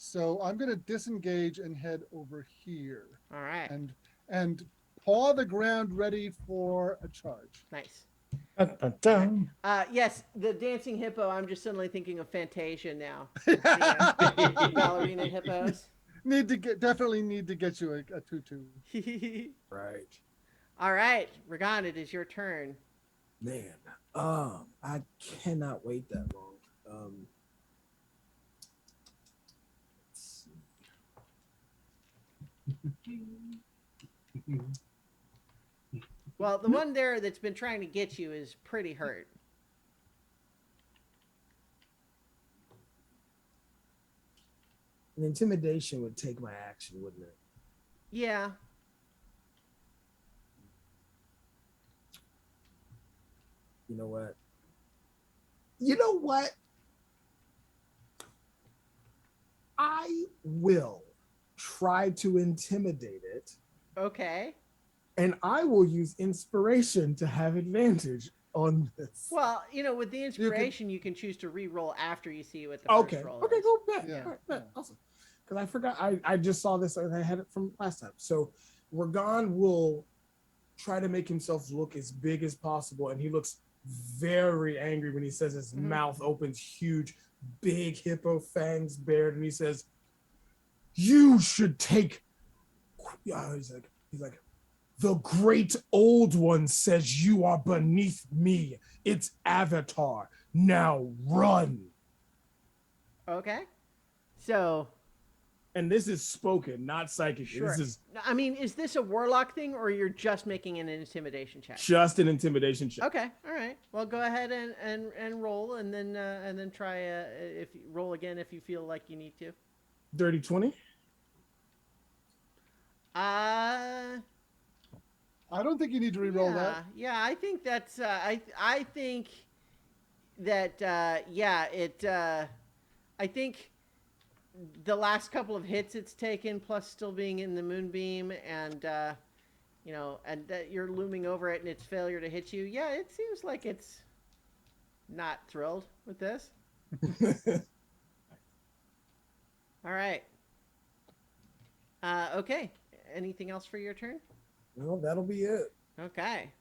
So I'm going to disengage and head over here All right. and paw the ground ready for a charge. Nice. Dun, dun, dun. Yes, the dancing hippo. I'm just suddenly thinking of Fantasia now. The ballerina hippos. Definitely need to get you a tutu. Right. All right, Ragan, it is your turn. Man, I cannot wait that long. Let's see. Well, the one there that's been trying to get you is pretty hurt. An intimidation would take my action, wouldn't it? Yeah. You know what? You know what? I will try to intimidate it, Okay. and I will use inspiration to have advantage on this. Well, with the inspiration, you can choose to re-roll after you see what the Okay. first roll Okay, is. cool. Yeah. Yeah. All right, bet. Awesome. Because I forgot. I just saw this. I had it from last time. So Ragan will try to make himself look as big as possible, and he looks very angry when he says his mouth opens huge, big hippo fangs bared, and he says, "You should take." He's like, "The great old one says you are beneath me. It's Avatar. Now run." Okay. So, And this is spoken, not psychic. sure. This is I mean, is this a warlock thing, or you're just making an intimidation check? just an intimidation check. Okay. All right. Well, go ahead and roll, and then try if you roll again if you feel like you need to. Dirty 20. Uh I don't think you need to re-roll that. Yeah, I think that's I think that I think the last couple of hits it's taken, plus still being in the moonbeam, and and that you're looming over it and its failure to hit you. Yeah, it seems like it's not thrilled with this. All right. Okay. Anything else for your turn? Well, that'll be it. Okay.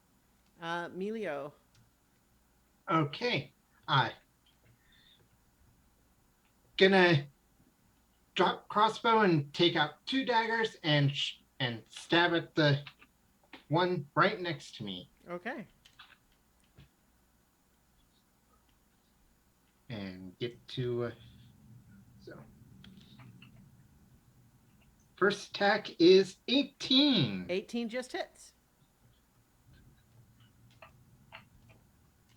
Melio. Okay. Gonna drop crossbow and take out 2 daggers and stab at the one right next to me. Okay. And get to so first attack is 18. 18 just hits.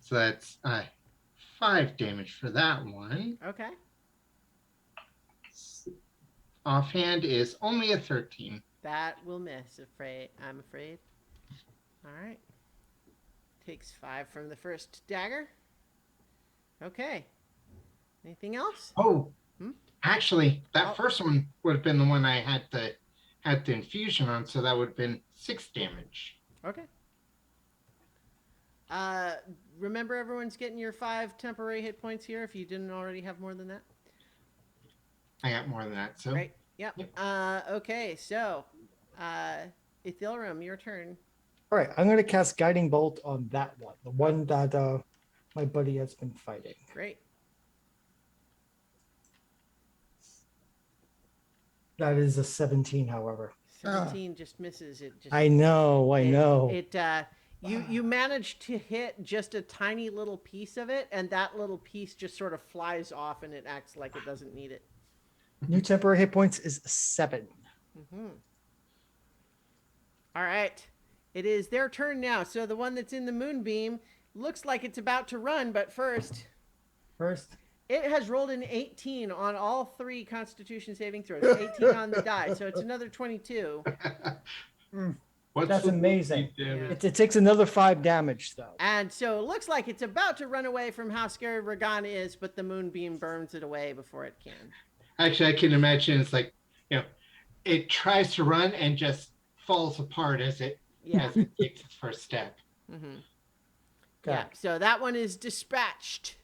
So that's 5 damage for that one. Okay. Offhand is only a 13. That will miss, I'm afraid. All right. Takes 5 from the first dagger. Okay. Anything else? Oh, actually, that Oh. first one would have been the one I had the infusion on, so that would have been 6 damage. Okay. Remember, everyone's getting your 5 temporary hit points here if you didn't already have more than that. I got more than that, so. Right. Yep. Yep. Okay. So, Ethilrum, your turn. All right, I'm going to cast Guiding Bolt on that one, the one that my buddy has been fighting. Great. That is a 17, however. 17 just misses. It just. I know. You managed to hit just a tiny little piece of it, and that little piece just sort of flies off, and it acts like it doesn't need it. New temporary hit points is 7. Mm-hmm. All right. It is their turn now. So the one that's in the moonbeam looks like it's about to run, but first, it has rolled an 18 on all 3 Constitution saving throws. 18 on the die, so it's another 22. That's amazing. Damage? It takes another 5 damage, though. And so it looks like it's about to run away from how scary Ragan is, but the moonbeam burns it away before it can. Actually, I can imagine it's like, it tries to run and just falls apart as it takes its first step. Mm-hmm. Okay. Yeah, so that one is dispatched.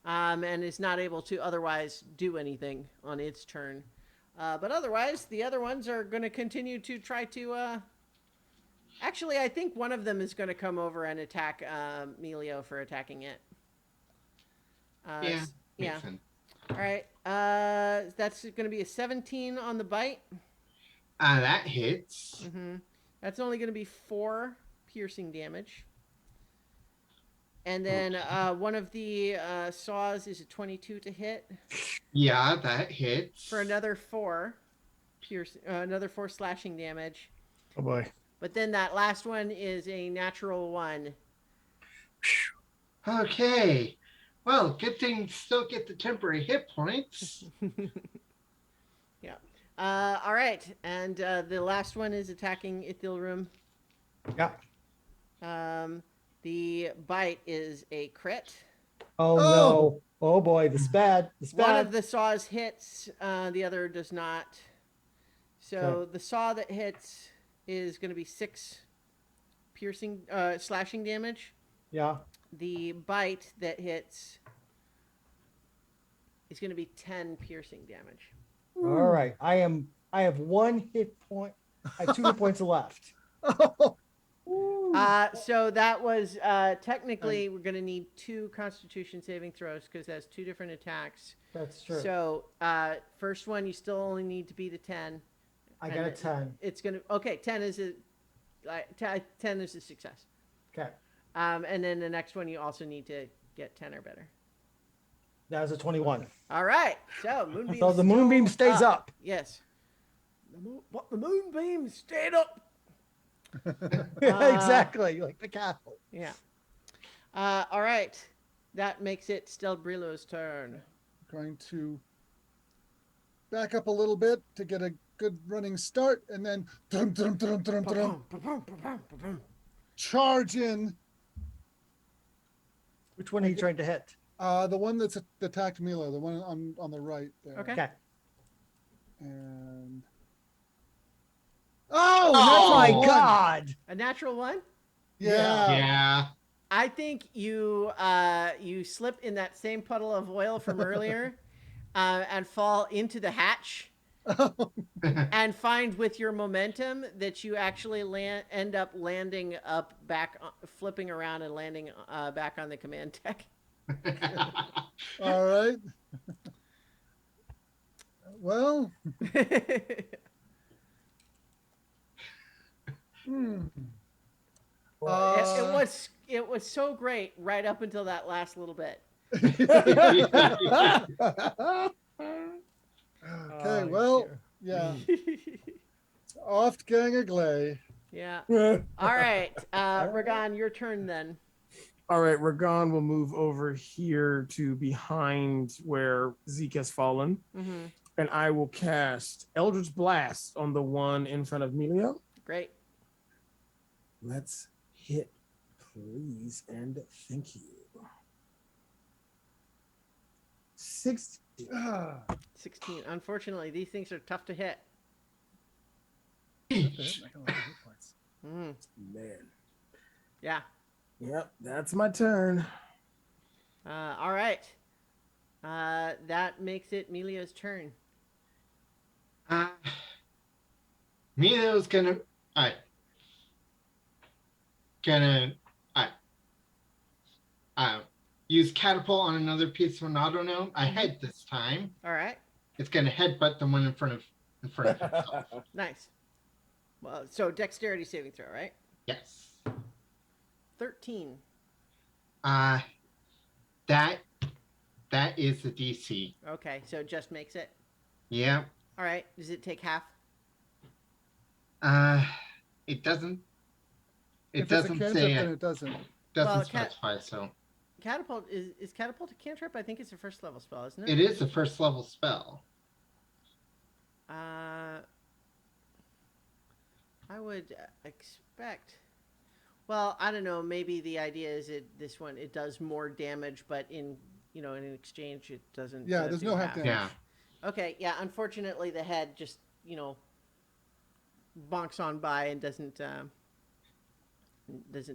and is not able to otherwise do anything on its turn. But otherwise, the other ones are going to continue to try to. Actually, I think one of them is going to come over and attack Melio for attacking it. Yeah. Yeah. Makes sense. All right. That's going to be a 17 on the bite. That hits. Mm-hmm. That's only going to be 4 piercing damage. And then one of the saws is a 22 to hit Yeah, that hits. for another 4 another 4 slashing damage. Oh boy. But then that last one is a natural 1. Okay. Well, good thing still get the temporary hit points. Yeah. All right. And the last one is attacking Ithilrum. Yeah. The bite is a crit. Oh, Oh. no. Oh boy, this is bad. This is One bad. of the saws hits, the other does not. So Okay. the saw that hits is going to be 6 piercing, slashing damage. Yeah. The bite that hits is going to be 10 piercing damage. All right. I have 1 hit point. I have 2 hit points left. So that was technically we're going to need 2 Constitution saving throws because that's 2 different attacks. That's true. So first one you still only need to beat a 10. I got a 10. It's gonna 10 is a 10 is a success. Okay. And then the next one you also need to get 10 or better. That was a 21. All right. So moonbeam. So the moonbeam stays up. Yes. The moonbeam stayed up. Exactly, like the castle. Yeah. All right. That makes it still Brillo's turn. Going to back up a little bit to get a good running start, and then charge in. Which one are you trying to hit? The one that's attacked Milo, the one on the right there. Okay. Okay. And Oh natural my one. God! A natural 1? Yeah. Yeah. I think you you slip in that same puddle of oil from earlier and fall into the hatch and find with your momentum that you actually end up landing up back, flipping around and landing back on the command deck. All right. Well, it was so great right up until that last little bit. Okay, Oh, well, dear. yeah. Oft gang a glay. Yeah. All right, Ragan, your turn then. All right, Ragan will move over here to behind where Zeke has fallen, Mm-hmm. and I will cast Eldritch Blast on the one in front of Melio. Great. Let's hit, please, and thank you. 60. 16. Unfortunately, these things are tough to hit. Mm, Man. yeah. Yep, that's my turn. All right. That makes it Melio's turn. Milo's gonna use catapult on another piece of an autonome ahead this time. All right. It's gonna headbutt the one in front of itself. Nice. Well, so dexterity saving throw, right? Yes. 13. That is the DC. Okay, so it just makes it. Yeah. All right. Does it take half? It doesn't. It If it's a doesn't cantrip, say. then it doesn't. Doesn't Well, specify. So Catapult is catapult a cantrip? I think it's a first level spell, isn't it? it is a first level spell. I would expect. Well, I don't know. Maybe the idea is this one it does more damage, but in exchange it doesn't. Yeah, there's do no half damage. Yeah. Okay. Yeah. Unfortunately, the head just bonks on by and doesn't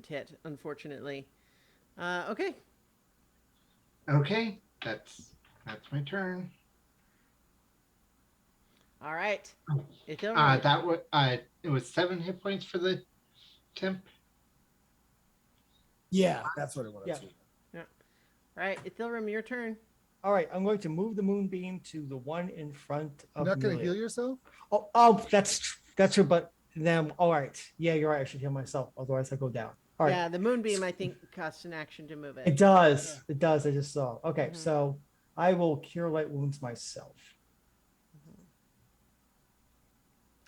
hit. Unfortunately. Okay. Okay. that's my turn. All right. Ithilra. That was it was 7 hit points for the temp. Yeah, that's what it was. Yeah. Yeah. All right, Ithilra, your turn. All right, I'm going to move the moonbeam to the one in front of You're not going to Amelia. heal yourself? Oh, that's true. But then, all right. Yeah, you're right. I should heal myself. Otherwise, I go down. All right. Yeah, the moonbeam, I think, costs an action to move It it. does. It does. I just saw. Okay, Mhm. so I will cure light wounds myself.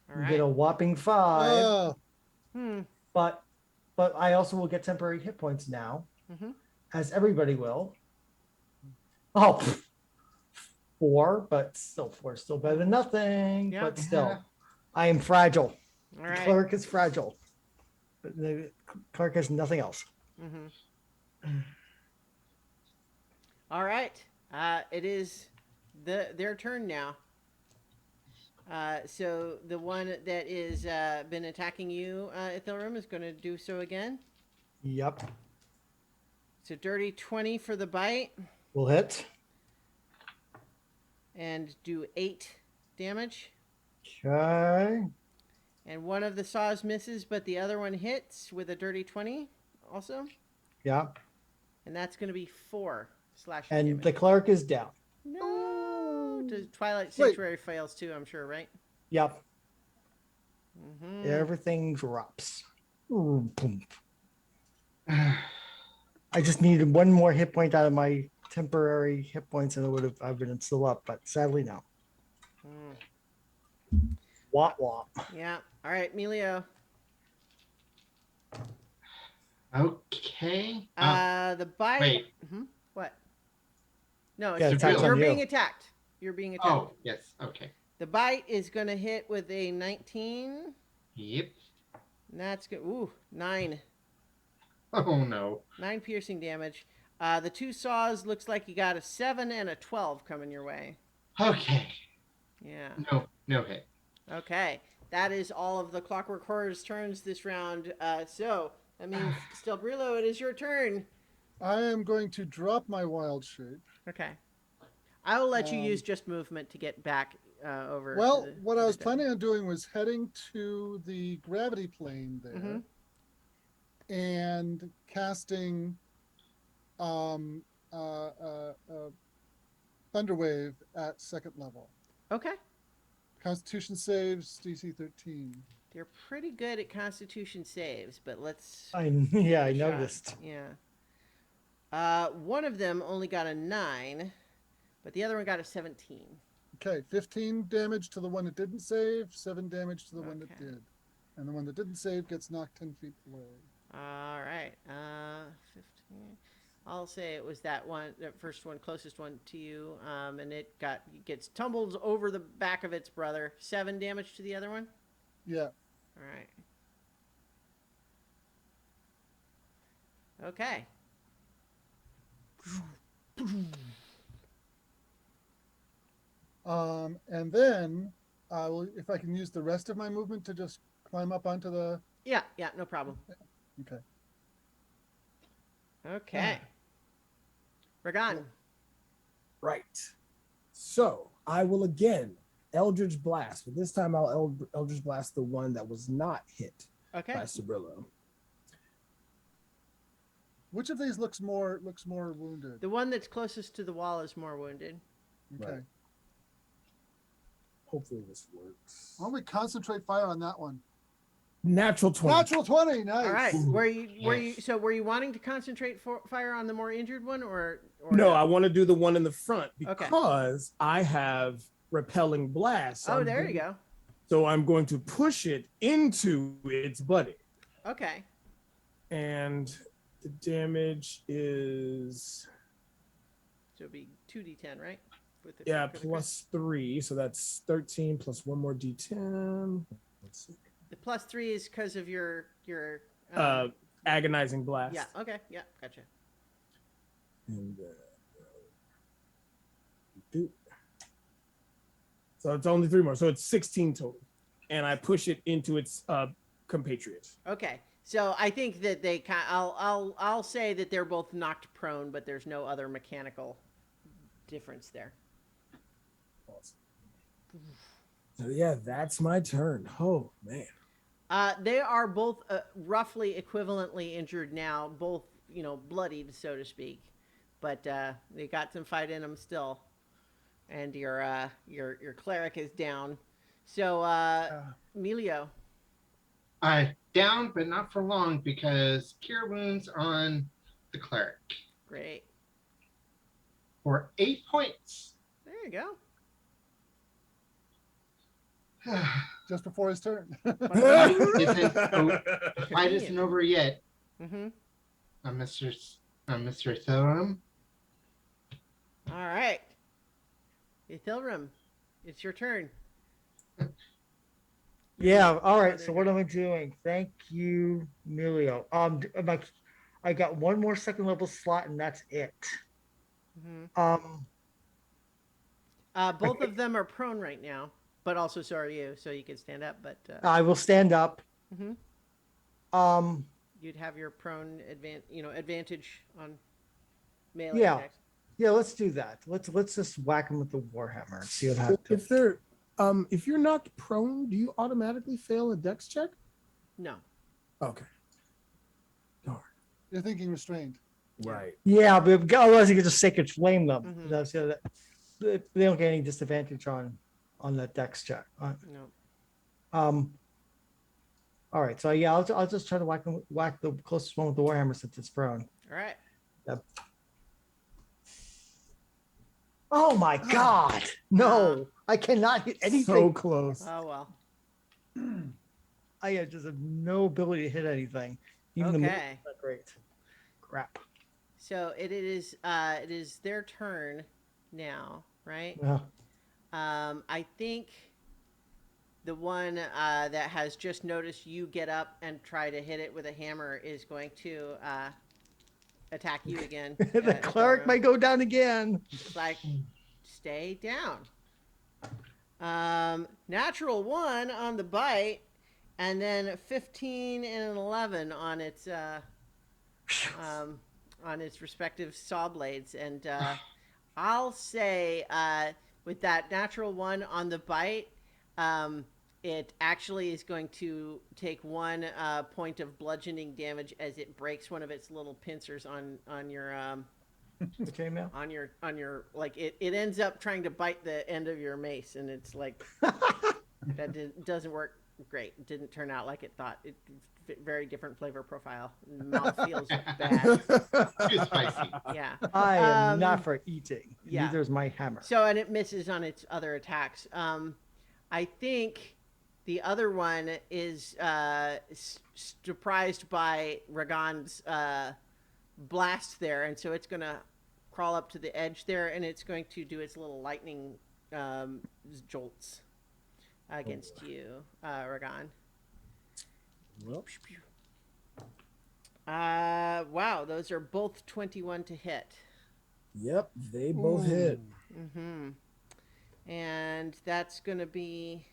All You right. get a whopping 5, Oh, Hmm. but I also will get temporary hit points now, Mm-hmm. as everybody will. Oh, 4, but still 4 is still better than nothing. Yeah. But still, I am fragile. All The right. cleric is fragile. But the cleric has nothing else. Mm-hmm. All right. It is their turn now. So the one that is been attacking you, Ithilram, is going to do so again. Yep. It's a dirty 20 for the bite Will hit. and do 8 damage. Okay. And one of the saws misses, but the other one hits with a dirty 20 also. Yeah. And that's going to be 4 slashing And damage. the clerk is down. No. Does Twilight Wait. Sanctuary fails too, I'm sure, right? Yep. Mm-hmm. Everything drops. Ooh, boom. I just needed one more hit point out of my temporary hit points, and I've been still up, but sadly no. Wop wop. Yeah. All right, Melio. Okay. The bite. Wait. What? No, Yeah, it's, attack's you're on being you. attacked. You're being attacked. Oh, yes. Okay. The bite is going to hit with a 19. Yep. And that's good. Ooh, 9. Oh no. 9 piercing damage. The 2 saws looks like you got a 7 and a 12 coming your way. Okay. Yeah. No hit. Okay. That is all of the Clockwork Horror's turns this round. So, that means, Stelbrillo, it is your turn. I am going to drop my wild shape. Okay. I will let you use just movement to get back over. Well, to the, what to I the was deck. planning on doing was heading to the gravity plane there Mhm. and casting Thunderwave at 2nd level. Okay. Constitution saves DC 13. They're pretty good at Constitution saves, but let's. I give it a shot. noticed. Yeah. One of them only got a 9, but the other one got a 17. Okay, 15 damage to the one that didn't save, 7 damage to the one that Okay. did. And the one that didn't save gets knocked 10 feet away. All right. 15. I'll say it was that first one, closest one to you, and it gets tumbled over the back of its brother. 7 damage to the other one. Yeah. All right. Okay. And then I will, if I can use the rest of my movement to just climb up onto the. Yeah, no problem. Okay. Okay. Ragan. Right. So I will again Eldritch Blast, but this time I'll Eldritch Blast the one that was not hit Okay. by Sabrillo. Which of these looks more wounded? The one that's closest to the wall is more wounded. Okay. Right. Hopefully this works. Why don't we concentrate fire on that one? Natural 20. Natural 20, nice. All right. Were you Yes. were you wanting to concentrate fire on the more injured one or No, I want to do the one in the front Okay. because I have repelling blast. Oh, there you go. So I'm going to push it into its buddy. Okay. And the damage is So it'd be 2d10, right? With the yeah, for the +3. So that's 13 plus one more D10. Let's see. The +3 is because of your Agonizing blast. yeah. Okay. Yeah. Gotcha. And, so it's only 3 more. So it's 16 total. And I push it into its compatriot. Okay. So I think that I'll say that they're both knocked prone, but there's no other mechanical difference there. Awesome. So yeah, that's my turn. Oh man. They are both roughly equivalently injured now, both bloodied, so to speak, but they got some fight in them still. And your cleric is down. So Emilio. Down, but not for long because cure wounds on the cleric Great. for 8 points. There you go. Just before his turn. The fight isn't over yet. Mm-hmm. Mr. Thorum. All right. Ithilrim, it's your turn. Yeah. All right. So what am I doing? Thank you, Emilio. I got one more second level slot, and that's it. Mm-hmm. Both of them are prone right now, but also so are you, so you can stand up. But I will stand up. mm-hmm. Um. You'd have your prone advantage on melee Yeah. attacks. Yeah. Let's do that. Let's just whack him with the warhammer and see what happens. If you're knocked prone, do you automatically fail a dex check? No. Okay. Darn. You're thinking restrained. Right. Yeah, but otherwise you could just sacred flame them. Mhm. So that they don't get any disadvantage on that dex check. No. All right. So yeah, I'll just try to whack the closest one with the warhammer since it's prone. All right. Yep. Oh my God! No, I cannot hit anything. So close. Oh well. I just have no ability to hit anything. Even the move's Okay. not great. Crap. So it is their turn now, right? Yeah. I think the one that has just noticed you get up and try to hit it with a hammer is going to attack you again. The cleric might go down again. It's like, stay down. Natural 1 on the bite, and then 15 and an 11 on its respective saw blades. And I'll say with that natural 1 on the bite, it actually is going to take 1 point of bludgeoning damage as it breaks one of its little pincers on your Okay, now. on your like it ends up trying to bite the end of your mace, and it's like doesn't work great. It didn't turn out like it thought. It's very different flavor profile. Mouth feels bad. Too spicy. Yeah. I am not for eating. Yeah. Neither is my hammer. So, and it misses on its other attacks. I think the other one is surprised by Ragon's blast there, and so it's going to crawl up to the edge there, and it's going to do its little lightning jolts against you, Ragon. Well, Wow, those are both 21 to hit. yep, they both hit. Mm-hmm. And that's going to be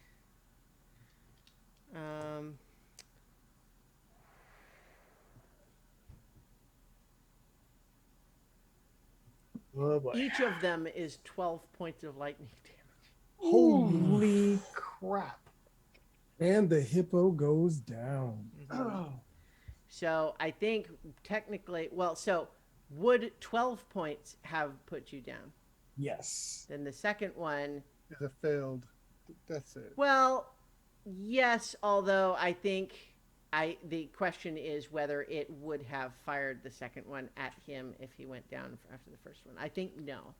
Oh boy. each of them is 12 points of lightning damage. Holy crap. And the hippo goes down. Oh. So I think technically, so would 12 points have put you down? Yes. Then the second one, Is a failed death save. well, yes, although I think the question is whether it would have fired the second one at him if he went down after the first one. I think no.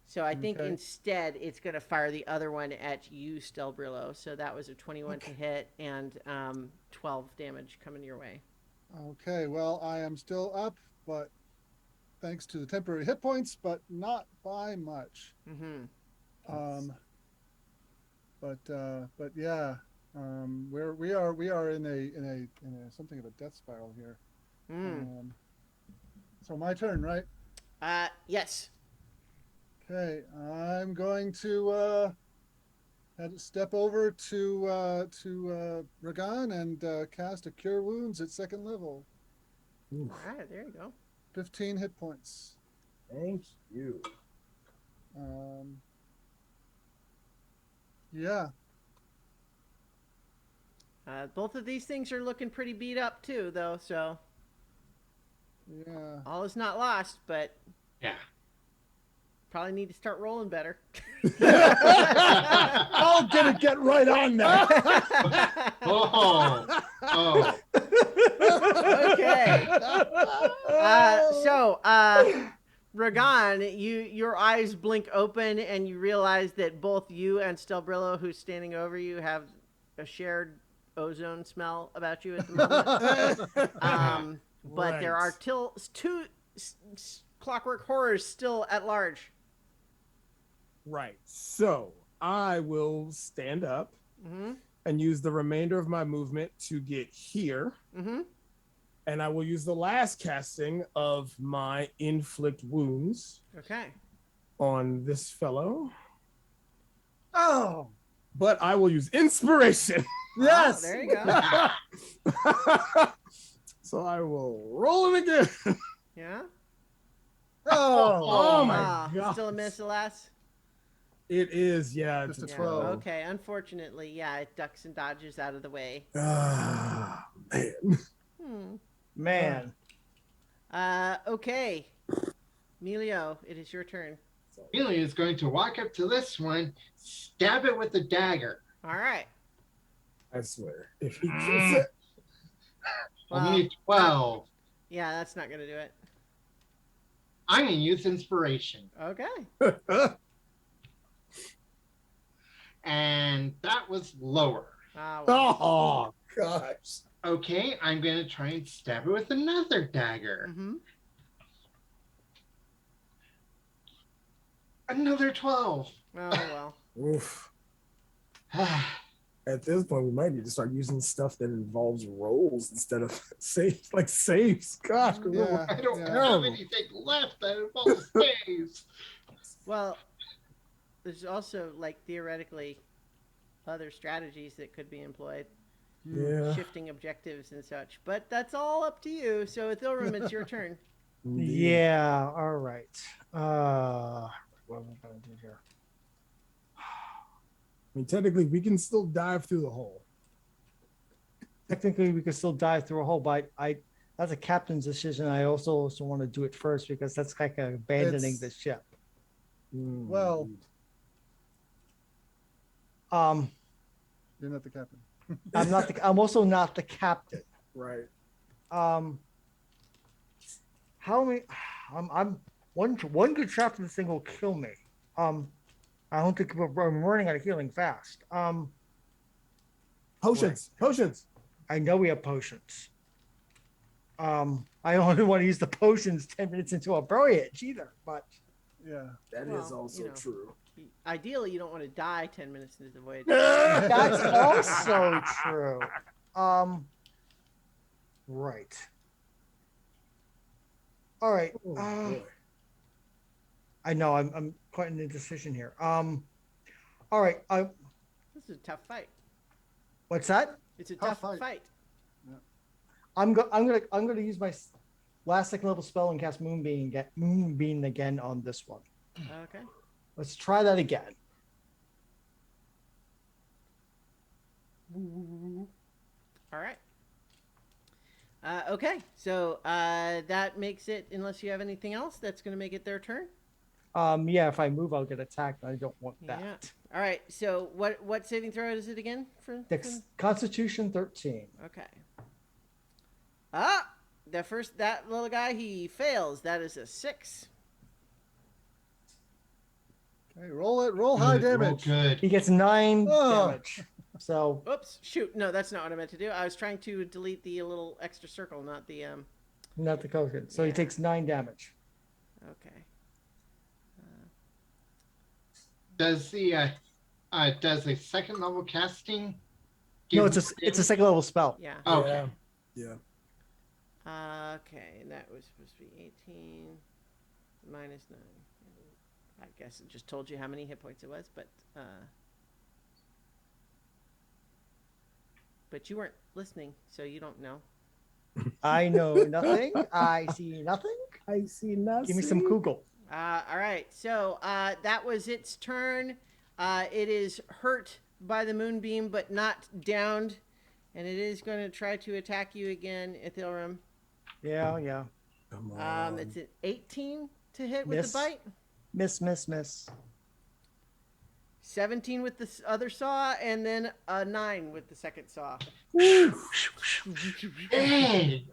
So I think Okay. instead it's going to fire the other one at you, Stelbrillo. So that was a 21 to hit and 12 damage coming your way. Okay, well, I am still up, but thanks to the temporary hit points, but not by much. Mm-hmm. But yeah, we are in a something of a death spiral here. So my turn, right? Yes. Okay, I'm going to step over to Ragan and cast a Cure Wounds at second level. All right, there you go. 15 hit points. Thank you. Yeah. Both of these things are looking pretty beat up too, though. So Yeah. all is not lost, but Yeah. probably need to start rolling better. Oh, get right on that. Oh. Oh. Okay. Ragan, your eyes blink open and you realize that both you and Stelbrillo, who's standing over you, have a shared ozone smell about you at the moment. But there are two clockwork horrors still at large. Right. So I will stand up and use the remainder of my movement to get here. And I will use the last casting of my inflict wounds Okay. on this fellow. Oh. But I will use inspiration. Oh, there you go. So I will roll him again. Yeah. Oh my god. Still a miss, alas. It is, yeah. Just It's a a 12. Okay, unfortunately, yeah, it ducks and dodges out of the way. Ah, man. Man. Okay. Emilio, it is your turn. Amelia is going to walk up to this one, stab it with a dagger. All right. I swear. If he gets it. Only 12. Yeah, that's not going to do it. I'm going to use inspiration. Okay. And that was lower. Well. Oh, gosh. Okay, I'm going to try and stab it with another dagger. Another 12. Oh, well. Oof. At this point, we might need to start using stuff that involves rolls instead of saves, like saves. Gosh, Yeah. I don't Yeah. have Terrible. anything left that involves saves. Well, there's also, like, theoretically other strategies that could be employed. Yeah. Shifting objectives and such. But that's all up to you. So, Ithilrum, it's your turn. Yeah. All right. What am I going to do here? I mean, technically, we can still dive through the hole. Technically, we could still dive through a hole, but that's a captain's decision. I also want to do it first because that's like abandoning the ship. Well, you're not the captain. I'm also not the captain. Right. How many? I'm one good shot from this thing will kill me. I don't think I'm running out of healing fast. Potions. Potions. I know we have potions. I only want to use the potions 10 minutes into a voyage either, but Yeah. That Well, is also you know. true. Ideally, you don't want to die 10 minutes into the voyage. that's also true. Right. All right. Oh, boy. I know I'm quite in a decision here. All right. This is a tough fight. What's that? It's a Tough tough fight. fight. I'm gonna use my last second level spell and cast Moonbeam again on this one. Okay. Let's try that again. All right. Okay. So that makes it, unless you have anything else, that's going to make it their turn. Yeah, if I move, I'll get attacked. I don't want that. Yeah. All right. So what saving throw is it again? Constitution 13. Okay. That little guy, he fails. That is a 6. Okay, roll it. Roll high damage. Good. He gets 9 Oh. damage. So Oops. Shoot. No, that's not what I meant to do. I was trying to delete the little extra circle, not the not the token. So he Yeah. takes 9 damage. Okay. Does the second level casting? No, give it's a second level spell. Yeah. Okay. Yeah. Okay, and that was supposed to be 18 minus 9. I guess it just told you how many hit points it was, but you weren't listening, so you don't know. I know nothing. I see nothing. I see nothing. Give me some Kugel. All right. So that was its turn. It is hurt by the moonbeam, but not downed, and it is going to try to attack you again, Ithilrim. Yeah, yeah. Come on. It's an 18 to hit with the Miss. bite. Miss. 17 with the other saw, and then a 9 with the second saw. Hey,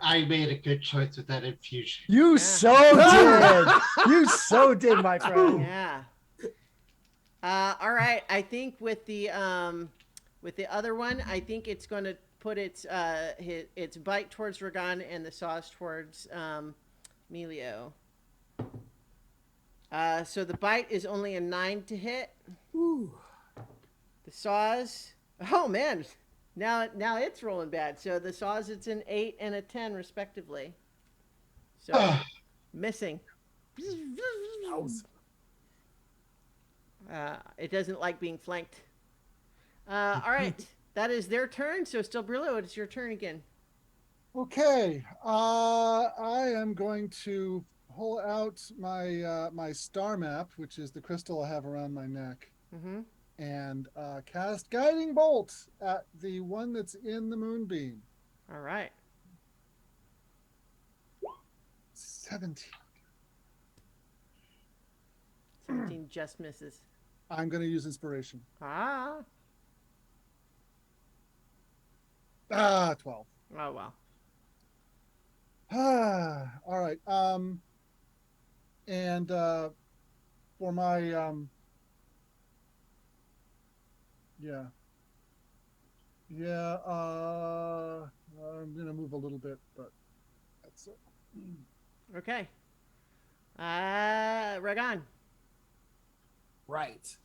I made a good choice with that infusion. You Yeah. so did. You so did, my friend. Yeah. All right. I think with the other one, I think it's going to put its bite towards Ragan and the saws towards Melio. So the bite is only a 9 to hit. Whew. The saws, oh man, now it's rolling bad. So the saws, it's an 8 and a 10 respectively. So missing. Yowza. It doesn't like being flanked. All right, that is their turn. So still Brillo, it's your turn again. Okay. I am going to pull out my my star map, which is the crystal I have around my neck, Mm-hmm. and cast guiding bolt at the one that's in the moonbeam. All right. 17. 17 just misses. I'm going to use inspiration. 12. Oh Oh well. All right. And for my yeah. I'm gonna move a little bit, but that's it. Okay. Ragan. Right.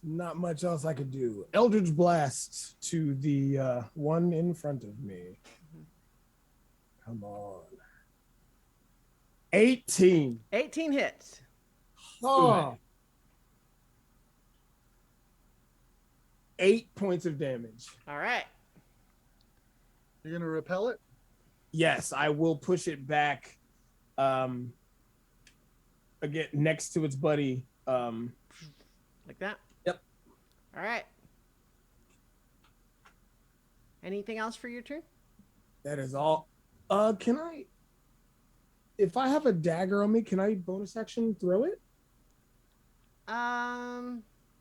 Not much else I could do. Eldritch Blast to the one in front of me. Come on. 18. 18 hits. Oh. 8 points of damage. All right. You're gonna repel it? Yes, I will push it back. Again, next to its buddy. Like that? Yep. All right. Anything else for your turn? That is all. Can I? If I have a dagger on me, can I bonus action throw it?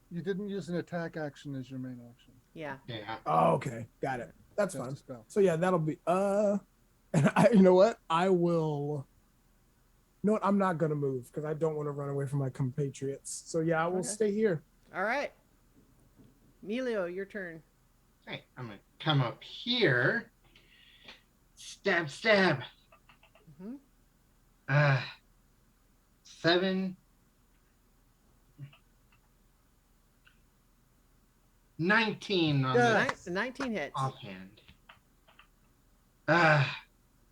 You didn't use an attack action as your main action. Yeah. Yeah. Oh, okay, got it. That's Cast fine. a spell. So yeah, that'll be. And you know what? I will. You know what? I'm not gonna move because I don't want to run away from my compatriots. So yeah, I will Okay. stay here. All right. Melio, your turn. Okay, I'm gonna come up here. Stab. Mm-hmm. 7. 19 on Yeah. the 19 hits. offhand.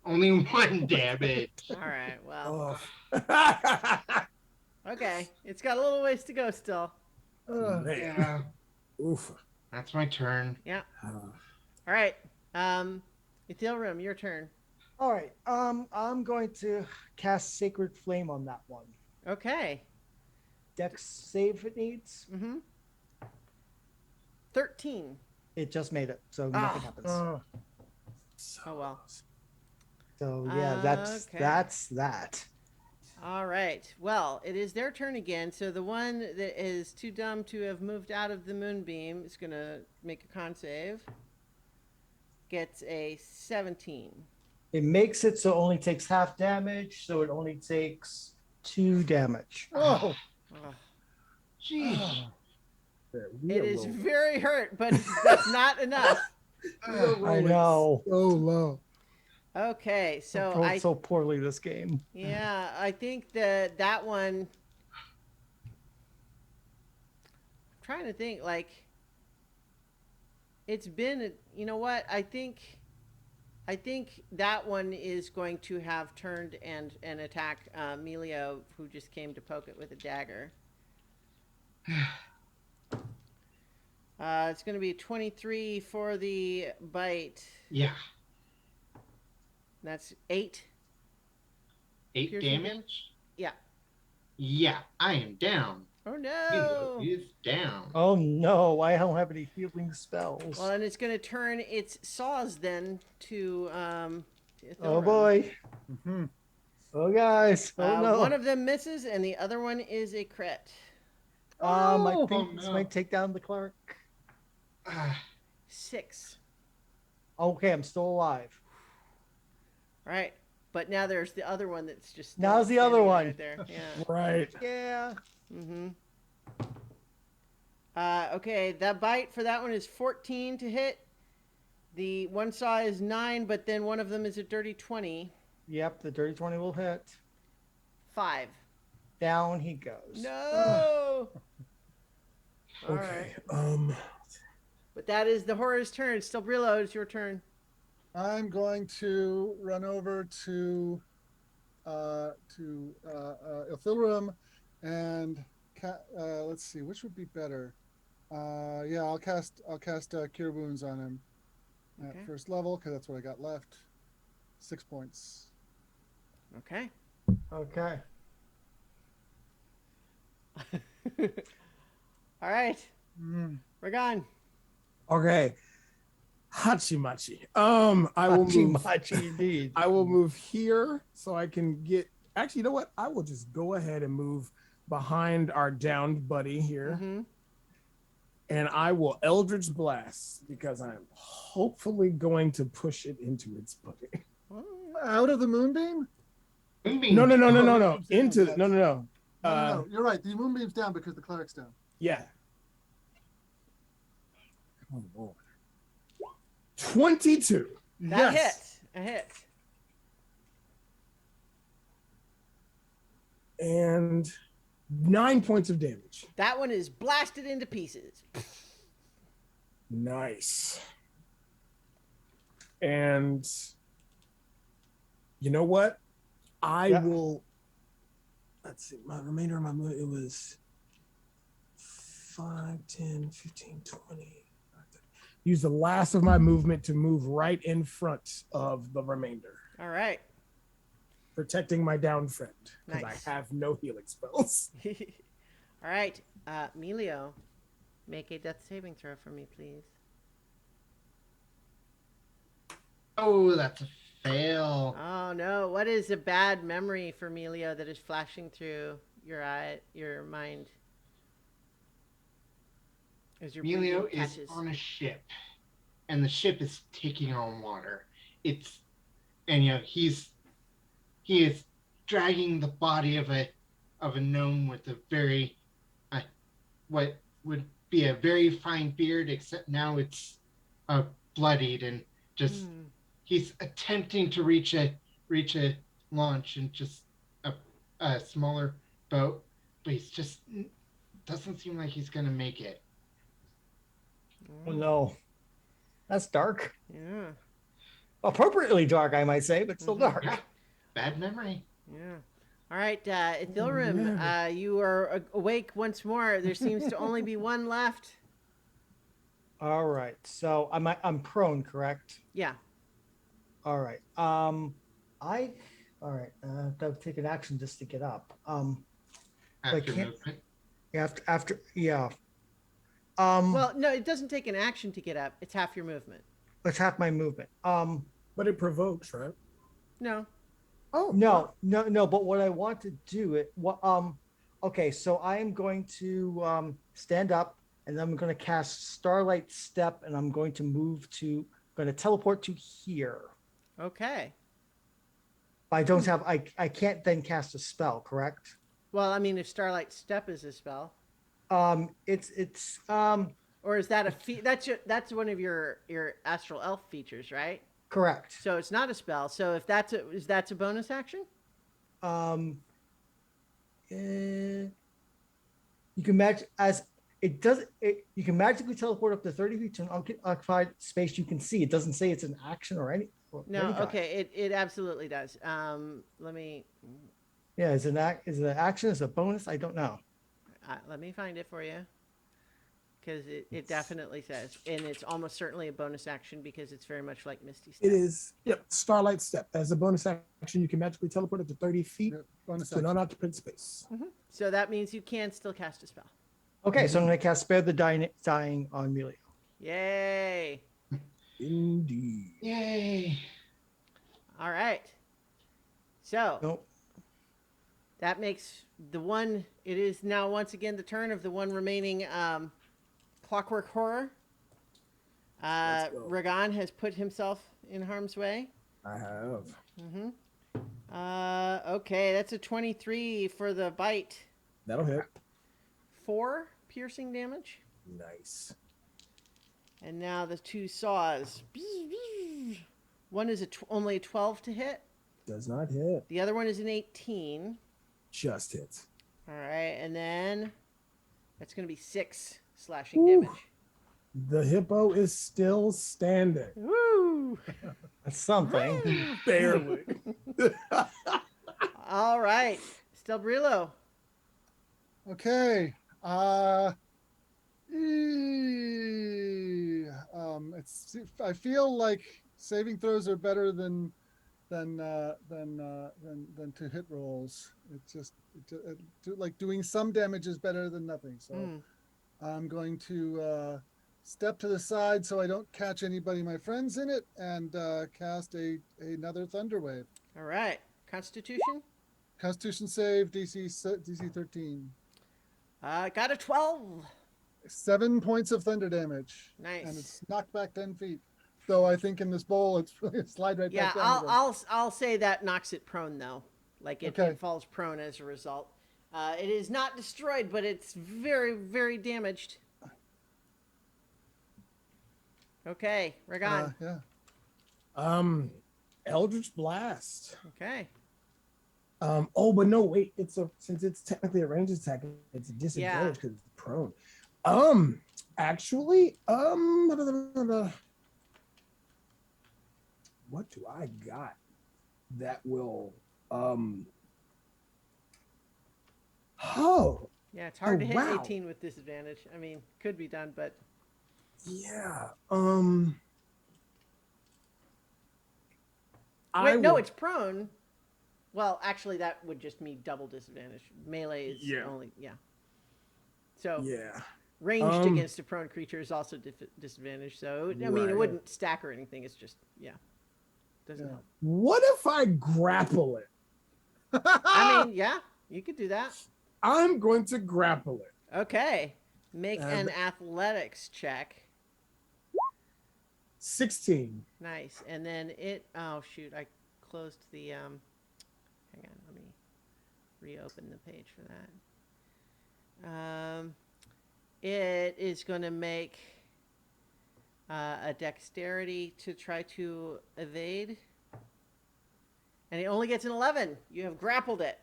Only 1 damage. All right. Well, Oh. okay. It's got a little ways to go still. Man. Yeah, Oof. that's my turn. Yeah. All right. Ithilrim, your turn. All right. I'm going to cast Sacred Flame on that one. Okay. Dex save it needs. Mm-hmm. 13. It just made it, so nothing happens. Oh well. So yeah, that's Okay. that's that. All right. Well, it is their turn again. So the one that is too dumb to have moved out of the moonbeam is going to make a con save. Gets a 17. It makes it so it only takes half damage, so it only takes 2 damage. Oh, Ugh. Jeez. It is very hurt, but that's not enough. I know. So low. Okay, so I rolled I so poorly this game. yeah, I think that one. I'm trying to think, like, it's been, you know what? I think that one is going to have turned and attack Melio, who just came to poke it with a dagger. It's going to be 23 for the bite. Yeah. That's 8. 8 Piercing damage? Yeah. Yeah, I am down. Oh Emilio no. is down. Oh no, I don't have any healing spells. Well, and it's going to turn its saws then to Oh Ithilram. boy. Hmm. Oh guys. Oh no. One of them misses, and the other one is a crit. I Oh, think Oh, this no. might take down the clerk. Ah, 6. Okay, I'm still alive. All right. But now there's the other one that's just Now's the other standing one. right there. Yeah. Right. Yeah. Mm-hmm. Okay, that bite for that one is 14 to hit. The one saw is 9, but then one of them is a dirty 20. Yep, the dirty 20 will hit. 5. Down he goes. No. All Okay. right. But that is the horror's turn. Still Brillo, it's your turn. I'm going to run over to Ithilram and let's see, which would be better. Yeah, I'll cast Cure Wounds on him Okay. at first level because that's what I got left. 6 points. Okay. Okay. All right. Mm. We're gone. Okay. Hachimachi. I will move. Hachi indeed. I will move here so I can get. Actually, you know what? I will just go ahead and move behind our downed buddy here, Mm-hmm. and I will Eldritch Blast because I'm hopefully going to push it into its buddy. Out of the Moonbeam? No. Moonbeam's down, Into yes. no. No, you're right. The Moonbeam's down because the cleric's down. Yeah. Oh, Lord. 22. That Yes. hits. A hit. And 9 points of damage. That one is blasted into pieces. Nice. And you know what? I Yeah. will. Let's see. My remainder of my move, it was 5, 10, 15, 20. Use the last of my movement to move right in front of the remainder, All right. protecting my downed friend because Nice. I have no healing spells. All right. Melio, make a death saving throw for me, please. oh, that's a fail. Oh no! What is a bad memory for Melio that is flashing through your mind? As your Emilio breathing is catches. on a ship, and the ship is taking on water. He is dragging the body of a gnome with a very what would be a very fine beard, except now it's bloodied, and just he's attempting to reach a launch and just a smaller boat, but he's just doesn't seem like he's gonna make it. Oh no. That's dark. Yeah. Appropriately dark, I might say, but still dark. Yeah, bad memory. Yeah. All right, Ithilrim, you are awake once more. There seems to only be one left. All right. So I'm prone, correct? Yeah. All right. All right. I'll take an action just to get up. After can't- movement. After yeah. Well, no, it doesn't take an action to get up. It's half your movement. It's half my movement. But it provokes, right? No. Oh No. But what I want to do okay. So I am going to stand up, and then I'm going to cast Starlight Step, and I'm going to teleport to here. Okay. But I don't have. I can't then cast a spell, correct? Well, I mean, if Starlight Step is a spell, It's or is that that's one of your astral elf features, right? correct. So it's not a spell. So if that's a bonus action? You can match as it does. You can magically teleport up to 30 feet to an occupied space you can see. It doesn't say it's an action or any. No. any kind. Okay. It absolutely does. Let me Yeah, is it an action? Is it a bonus? I don't know. let me find it for you. because it definitely says, and it's almost certainly a bonus action because it's very much like Misty Step. It is. Yep. Starlight Step. As a bonus action, you can magically teleport up to 30 feet Yep, bonus to an action. unoccupied space. So that means you can still cast a spell. Okay, so I'm going to cast Spare the Dying on Melio. Yay! Indeed. Yay. All right. So Nope. that makes the one. It is now once again the turn of the one remaining Clockwork Horror. Let's go. Ragan has put himself in harm's way. I have. Okay, that's a 23 for the bite. That'll hit. 4 piercing damage. Nice. And now the 2 saws. One is only a 12 to hit. Does not hit. The other one is an 18. Just hits. All right, and then that's going to be 6 slashing Ooh. damage. The hippo is still standing. Woo! That's something. Barely. All right, Stelbrillo. Okay. It's. I feel like saving throws are better than to hit rolls. It's just like doing some damage is better than nothing. So I'm going to step to the side so I don't catch anybody, my friends, in it, and cast another thunder wave. All right, Constitution. Constitution save DC 13. Got a 12. 7 points of thunder damage. Nice. And it's knocked back 10 feet. Though I think in this bowl it's slide right Yeah, back down. again. I'll say that knocks it prone though. Like it Okay. falls prone as a result. It is not destroyed, but it's very, very damaged. Okay, Ragan. Yeah. Eldritch Blast. Okay. But no, wait. Since it's technically a range attack, it's a disadvantage because it's prone. Actually, what do I got that will Yeah, it's hard to hit wow. 18 with disadvantage. I mean, could be done, but yeah. wait, no, it's prone. Well, actually, that would just mean double disadvantage. Melee is only So yeah. ranged against a prone creature is also disadvantage. So I mean, it Right. wouldn't stack or anything. It's just doesn't help. What if I grapple it? I mean, yeah, you could do that. I'm going to grapple it. Okay, make an athletics check. 16. Nice, and then it. Oh shoot, I closed the. Hang on, let me reopen the page for that. It is going to make a dexterity to try to evade, and it only gets an 11. You have grappled it.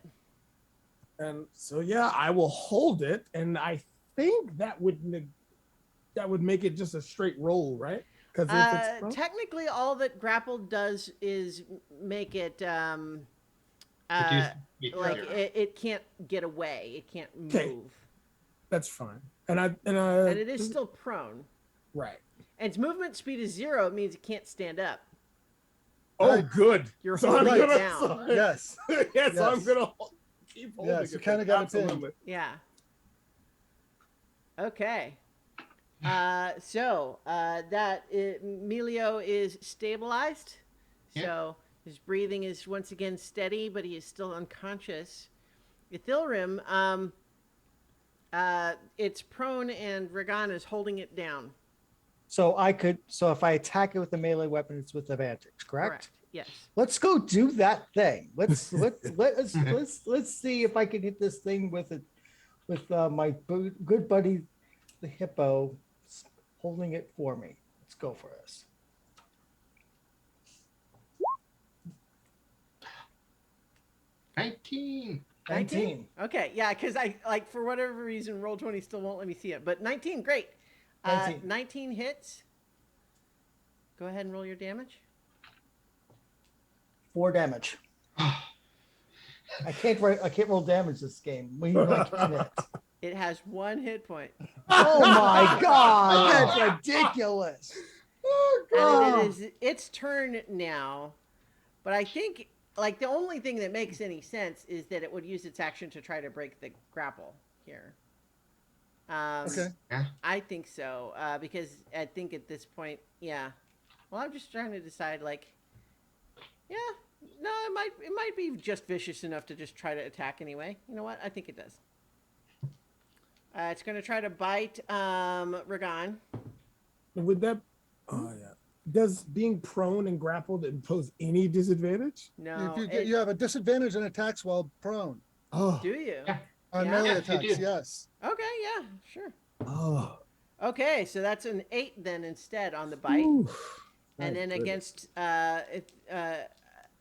And so yeah, I will hold it, and I think that would make it just a straight roll, right? Because Technically, all that grappled does is make it it can't get away. It can't move. Okay. That's fine. And it is still prone. right. And its movement speed is 0. It means it can't stand up. Oh, Right. good. You're So holding I'm it gonna- down. so- Yes. yeah, so I'm Yes. gonna keep holding Yes, you it. kinda then. got it pinned. Absolutely. Yeah. Okay. Melio is stabilized. So his breathing is once again steady, but he is still unconscious. Ithilrim, it's prone and Ragan is holding it down. So if I attack it with a melee weapon, it's with advantage, correct? Yes. Let's go do that thing. Let's see if I can hit this thing with my good buddy, the hippo, holding it for me. Let's go for this. $19. 19. Okay, yeah, because I for whatever reason Roll20 still won't let me see it, but 19, great. 19 hits. Go ahead and roll your damage. 4 damage. I can't roll damage this game. We like in it. It has 1 hit point. Oh my God, that's ridiculous. And it is its turn now. But I think, like, the only thing that makes any sense is that it would use its action to try to break the grapple here. Okay. Yeah. I think so, because I think at this point, yeah. Well, I'm just trying to decide, like, yeah, no, it might be just vicious enough to just try to attack anyway. You know what? I think it does. It's going to try to bite Ragan. Would that? Oh yeah. Does being prone and grappled impose any disadvantage? No, You have a disadvantage in attacks while prone. Oh. do you? Yeah. On Yeah. melee Yes, you attacks, do. yes. Okay, yeah, sure. Oh. Okay, so that's an 8 then instead on the bite. Oof. And My then goodness. against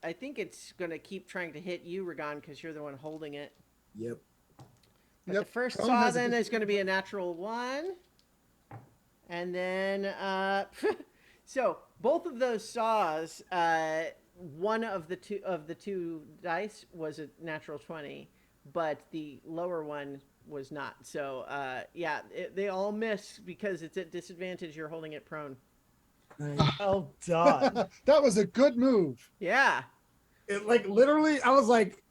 I think it's going to keep trying to hit you, Ragan, because you're the one holding it. Yep. But Yep, the first prone saw has a then is going to be a natural 1. And then, so both of those saws, one of the two dice was a natural 20, but the lower one was not. So, yeah, they all miss because it's at disadvantage. You're holding it prone. Well done. That was a good move. Yeah. It like literally, I was like,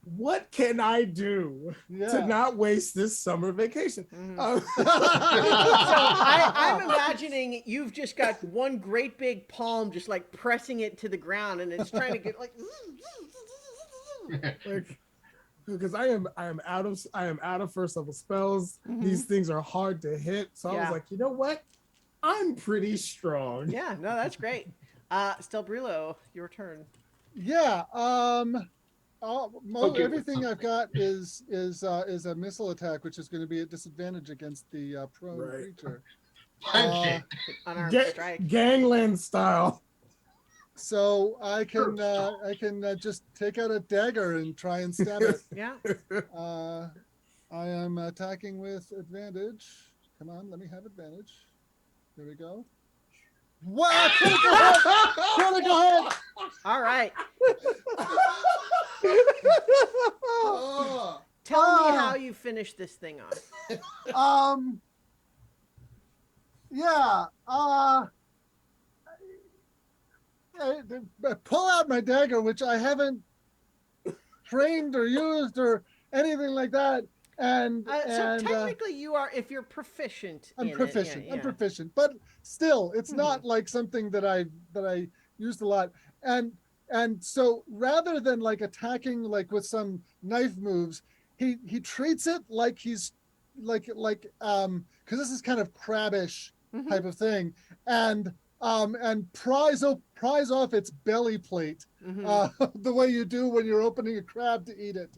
what can I do to not waste this summer vacation? So I'm imagining you've just got one great big palm just like pressing it to the ground and it's trying to get like because I am out of first level spells. These things are hard to hit. So I was Yeah. like, you know what? I'm pretty strong. Yeah, no, that's great. Stelbrillo, your turn. Yeah. Okay. Everything I've got is a missile attack, which is going to be at disadvantage against the prone Right. creature. Okay. Unarmed strike. Gangland style. So I can just take out a dagger and try and stab it. Yeah. I am attacking with advantage. Come on, let me have advantage. There we go. Wow! Critical hit! Critical hit! All right. Oh. Tell me how you finish this thing off. Yeah. Pull out my dagger, which I haven't trained or used or anything like that. And So technically, you are, if you're proficient. I'm in proficient. It, yeah, I'm yeah. proficient, but still, it's not like something that I used a lot. And so rather than like attacking like with some knife moves, he treats it like he's like because this is kind of crabbish type of thing, and prise off its belly plate the way you do when you're opening a crab to eat it.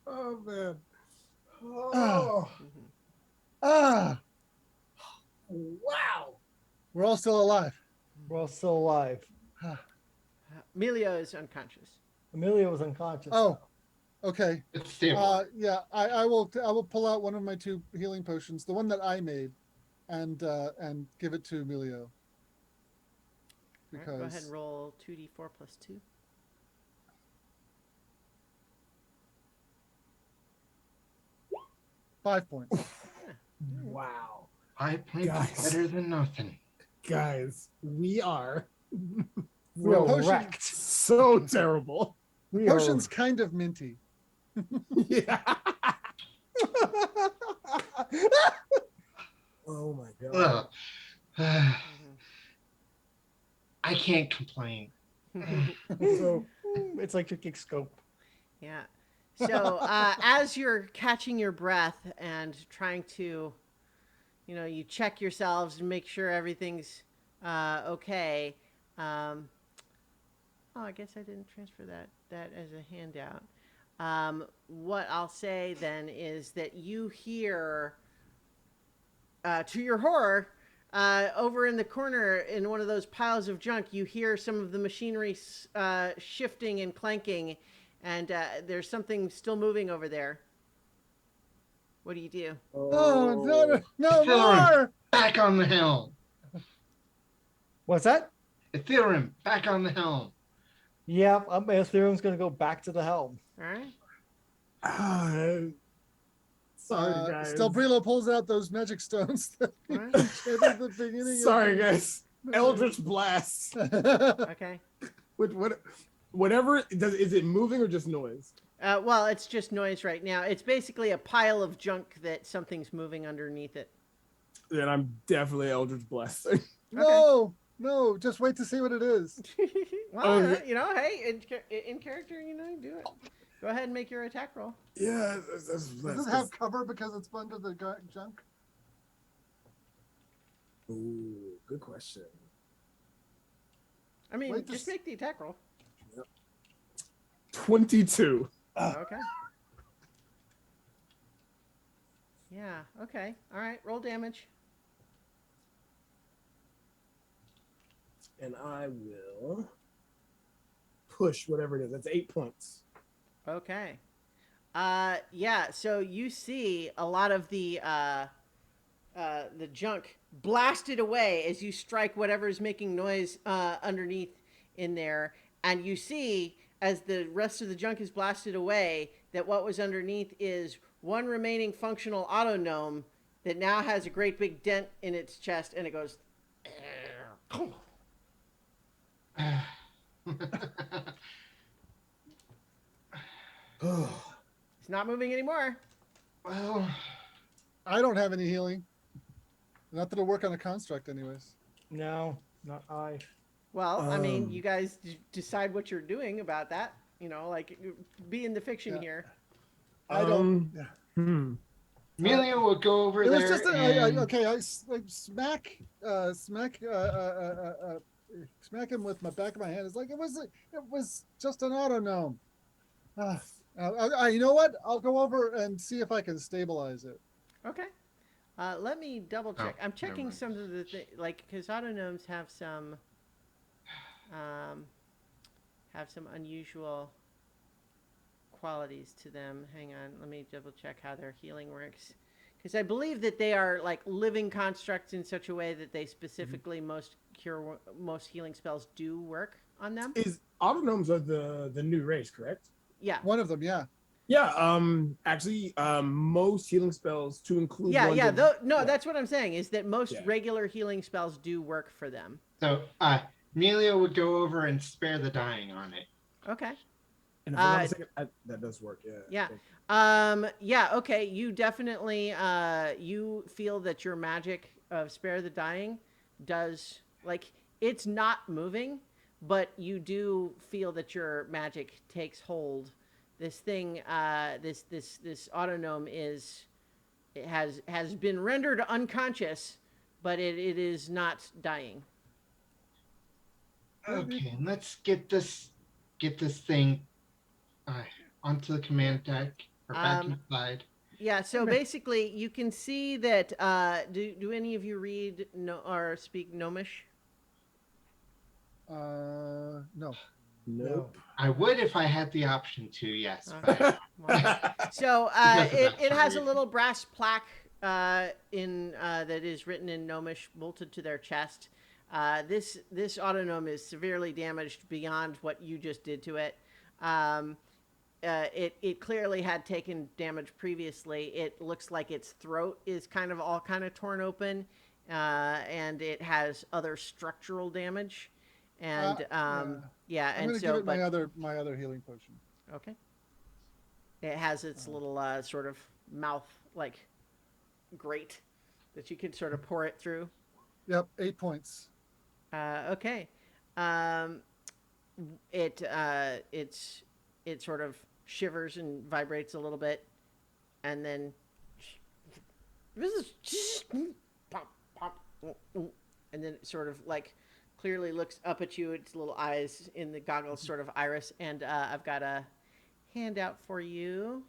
Oh man. Wow. We're all still alive. We're all still alive. Emilio is unconscious. Amelia was unconscious. Oh, okay. It's stable. Yeah, I will pull out one of my 2 healing potions, the one that I made, and give it to Emilio. All right, Because go ahead and roll 2d4 plus 2. 5 points. Wow. 5 points Guys. is better than nothing. Guys, we are We're Potion- wrecked. so terrible. We are Potion's kind of minty. Yeah. Oh my god. Ugh. I can't complain. So It's like your kick scope. Yeah. So as you're catching your breath and trying to, you check yourselves and make sure everything's okay. Oh, I guess I didn't transfer that as a handout. What I'll say then is that you hear, to your horror, over in the corner in one of those piles of junk, you hear some of the machinery shifting and clanking, and there's something still moving over there. What do you do? Oh, no Ethereum, more! back on the helm. What's that? Ethereum, back on the helm. Yeah, Ethereum's going to go back to the helm. All right. Sorry, guys. Stelbrilo pulls out those magic stones that he What? said at the beginning. Sorry, guys. Eldritch Blast. Okay. Whatever does, is it moving or just noise? Well, it's just noise right now. It's basically a pile of junk that something's moving underneath it. Then I'm definitely Eldritch Blasting. No, just wait to see what it is. Well, Okay. you know, hey, in character, you know, do it. Go ahead and make your attack roll. Yeah, Does it have cover because it's under the junk? Ooh, good question. I mean, Wait, just this- make the attack roll. 22. Okay. Yeah, okay. All right, roll damage. And I will push whatever it is. That's 8 points. Okay. Yeah, so you see a lot of the junk blasted away as you strike whatever's making noise underneath in there, and you see as the rest of the junk is blasted away that what was underneath is one remaining functional auto gnome that now has a great big dent in its chest, and it goes. It's not moving anymore. Well, I don't have any healing. Not that it'll work on a construct, anyways. No, not I. Well, I mean, you Um, guys decide what you're doing about that. You know, like be in the fiction Yeah. here. I don't. Yeah. Amelia will go over It was there just and I smack smack him with my back of my hand. It's like it was just an auto gnome. You know what? I'll go over and see if I can stabilize it. Okay. Let me double check. Oh, I'm never checking mind. some of the like because autognomes have some unusual qualities to them. Hang on, let me double check how their healing works. Because I believe that they are like living constructs in such a way that they specifically most healing spells do work on them. Is autognomes are the new race, correct? Yeah. One of them, yeah. Yeah. Actually, most healing spells to include. Yeah, ones yeah. of- No, yeah. that's what I'm saying is that most Yeah. regular healing spells do work for them. so Amelia would go over and spare the dying on it. Okay. And if I'm not mistaken, that does work. Yeah. Yeah. Yeah, okay. You definitely you feel that your magic of Spare the Dying does like it's not moving, but you do feel that your magic takes hold. This thing this autognome has been rendered unconscious, but it is not dying. Okay, and let's get this thing onto the command deck or back inside. Yeah, so basically you can see that do any of you read or speak Gnomish? No. Nope. I would if I had the option to, yes. Okay. But So Because of that it has a story. little brass plaque in that is written in Gnomish bolted to their chest. This autognome is severely damaged beyond what you just did to it. It clearly had taken damage previously. It looks like its throat is kind of torn open, and it has other structural damage. And yeah, I'm and gonna so give it but my other healing potion. okay. It has its little sort of mouth like grate that you can sort of pour it through. Yep, 8 points. Okay. It sort of shivers and vibrates a little bit, and then and then it sort of like clearly looks up at you. Its little eyes in the goggles, sort of iris, and I've got a handout for you.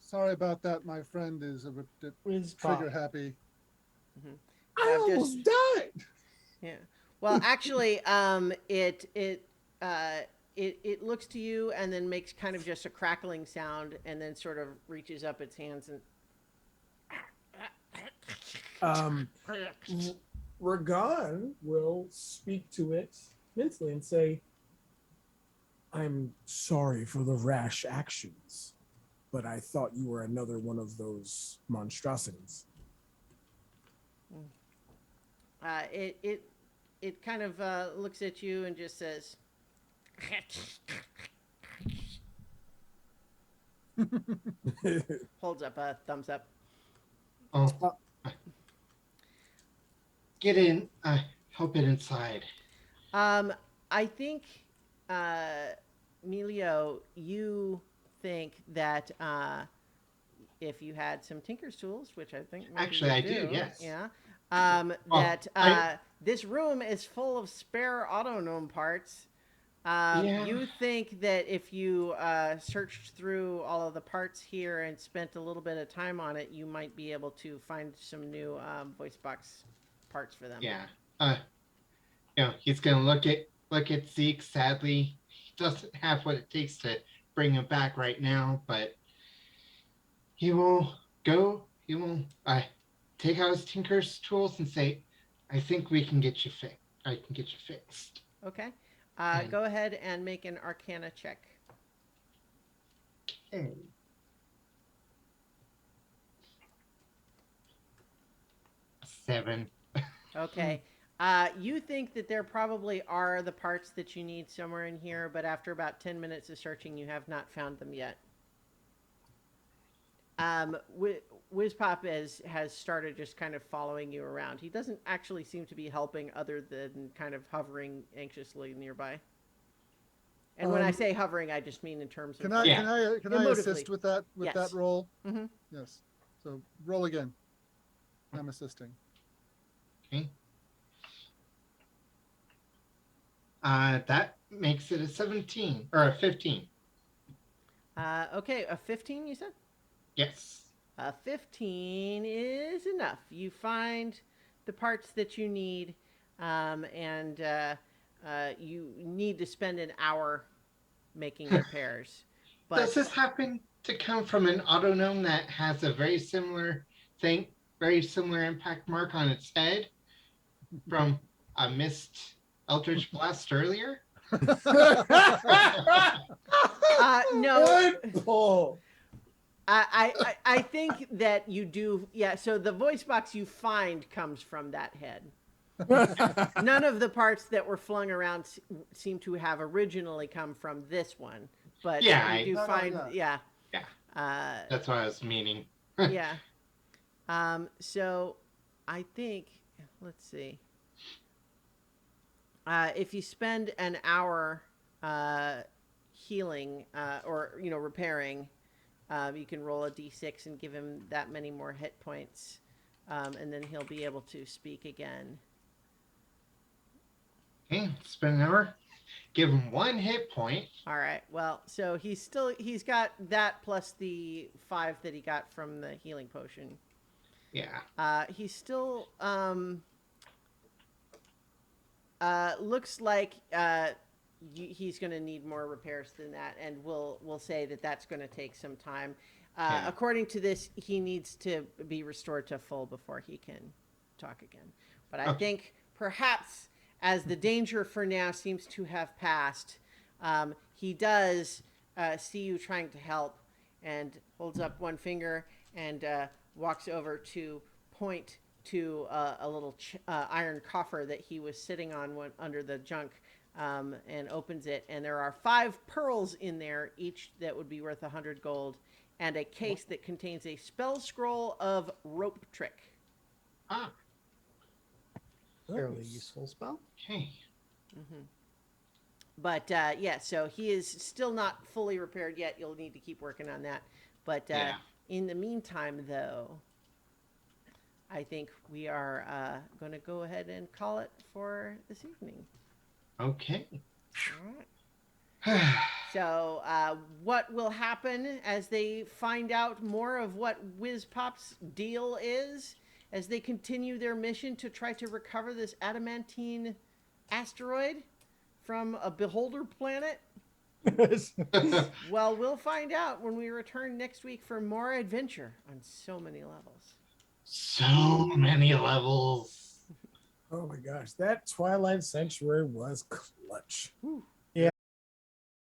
Sorry about that. My friend is a bit It's trigger fine. happy. I I've almost died. Yeah. Well, actually, it looks to you and then makes kind of just a crackling sound, and then sort of reaches up its hands and. Ragan will speak to it mentally and say, I'm sorry for the rash actions, but I thought you were another one of those monstrosities. It kind of looks at you and just says, holds up a thumbs up. Oh, get in. Help it inside. I think, Melio, you think that if you had some tinker's tools, which I think maybe Actually, you I do, yes. yeah, Oh, that this room is full of spare autonome parts. Yeah. You think that if you searched through all of the parts here and spent a little bit of time on it, you might be able to find some new voice box parts for them. Yeah. He's gonna look at Zeke. Sadly, he doesn't have what it takes to bring him back right now, but he will go. He will take out his tinker's tools and say, "I think we can get you fixed. I can get you fixed." Okay. And- Go ahead and make an Arcana check. Okay. 7. Okay. You think that there probably are the parts that you need somewhere in here, but after about 10 minutes of searching, you have not found them yet. Wizpop has started just kind of following you around. He doesn't actually seem to be helping other than kind of hovering anxiously nearby. And when I say hovering, I just mean in terms of... Can I Emotively. assist with that Yes. that roll? Mhm. Yes. So roll again. I'm assisting. Okay. That makes it a 17 or a 15. Okay, a 15, you said? Yes. A 15 is enough. You find the parts that you need, and you need to spend an hour making repairs. But Does this happen to come from an autonome that has a very similar thing, very similar impact mark on its head from a missed Eldritch Blast earlier? no, Good pull. I think that you do. Yeah. So the voice box you find comes from that head. None of the parts that were flung around seem to have originally come from this one, but Yeah, you do No, no, find, yeah. Yeah. yeah, That's what I was meaning. yeah. So I think, let's see. If you spend an hour healing or repairing, you can roll a d6 and give him that many more hit points, and then he'll be able to speak again. Okay, spend an hour. Give him 1 hit point. All right. Well, so he's got that plus the 5 that he got from the healing potion. Yeah. He's still looks like he's going to need more repairs than that, and we'll say that that's going to take some time. Yeah. According to this, he needs to be restored to full before he can talk again. But I think perhaps as the danger for now seems to have passed, he does see you trying to help and holds up one finger and walks over to point to a little iron coffer that he was sitting on under the junk, and opens it. And there are 5 pearls in there, each that would be worth 100 gold, and a case that contains a spell scroll of rope trick. Ah, Fairly useful spell. okay. Mm-hmm. But yeah, so he is still not fully repaired yet. You'll need to keep working on that. But Yeah. in the meantime, though, I think we are going to go ahead and call it for this evening. Okay. All right. So what will happen as they find out more of what Wizpop's deal is, as they continue their mission to try to recover this adamantine asteroid from a beholder planet? Well, we'll find out when we return next week for more adventure on so many levels. So many levels. Oh my gosh, that Twilight Sanctuary was clutch. Whew.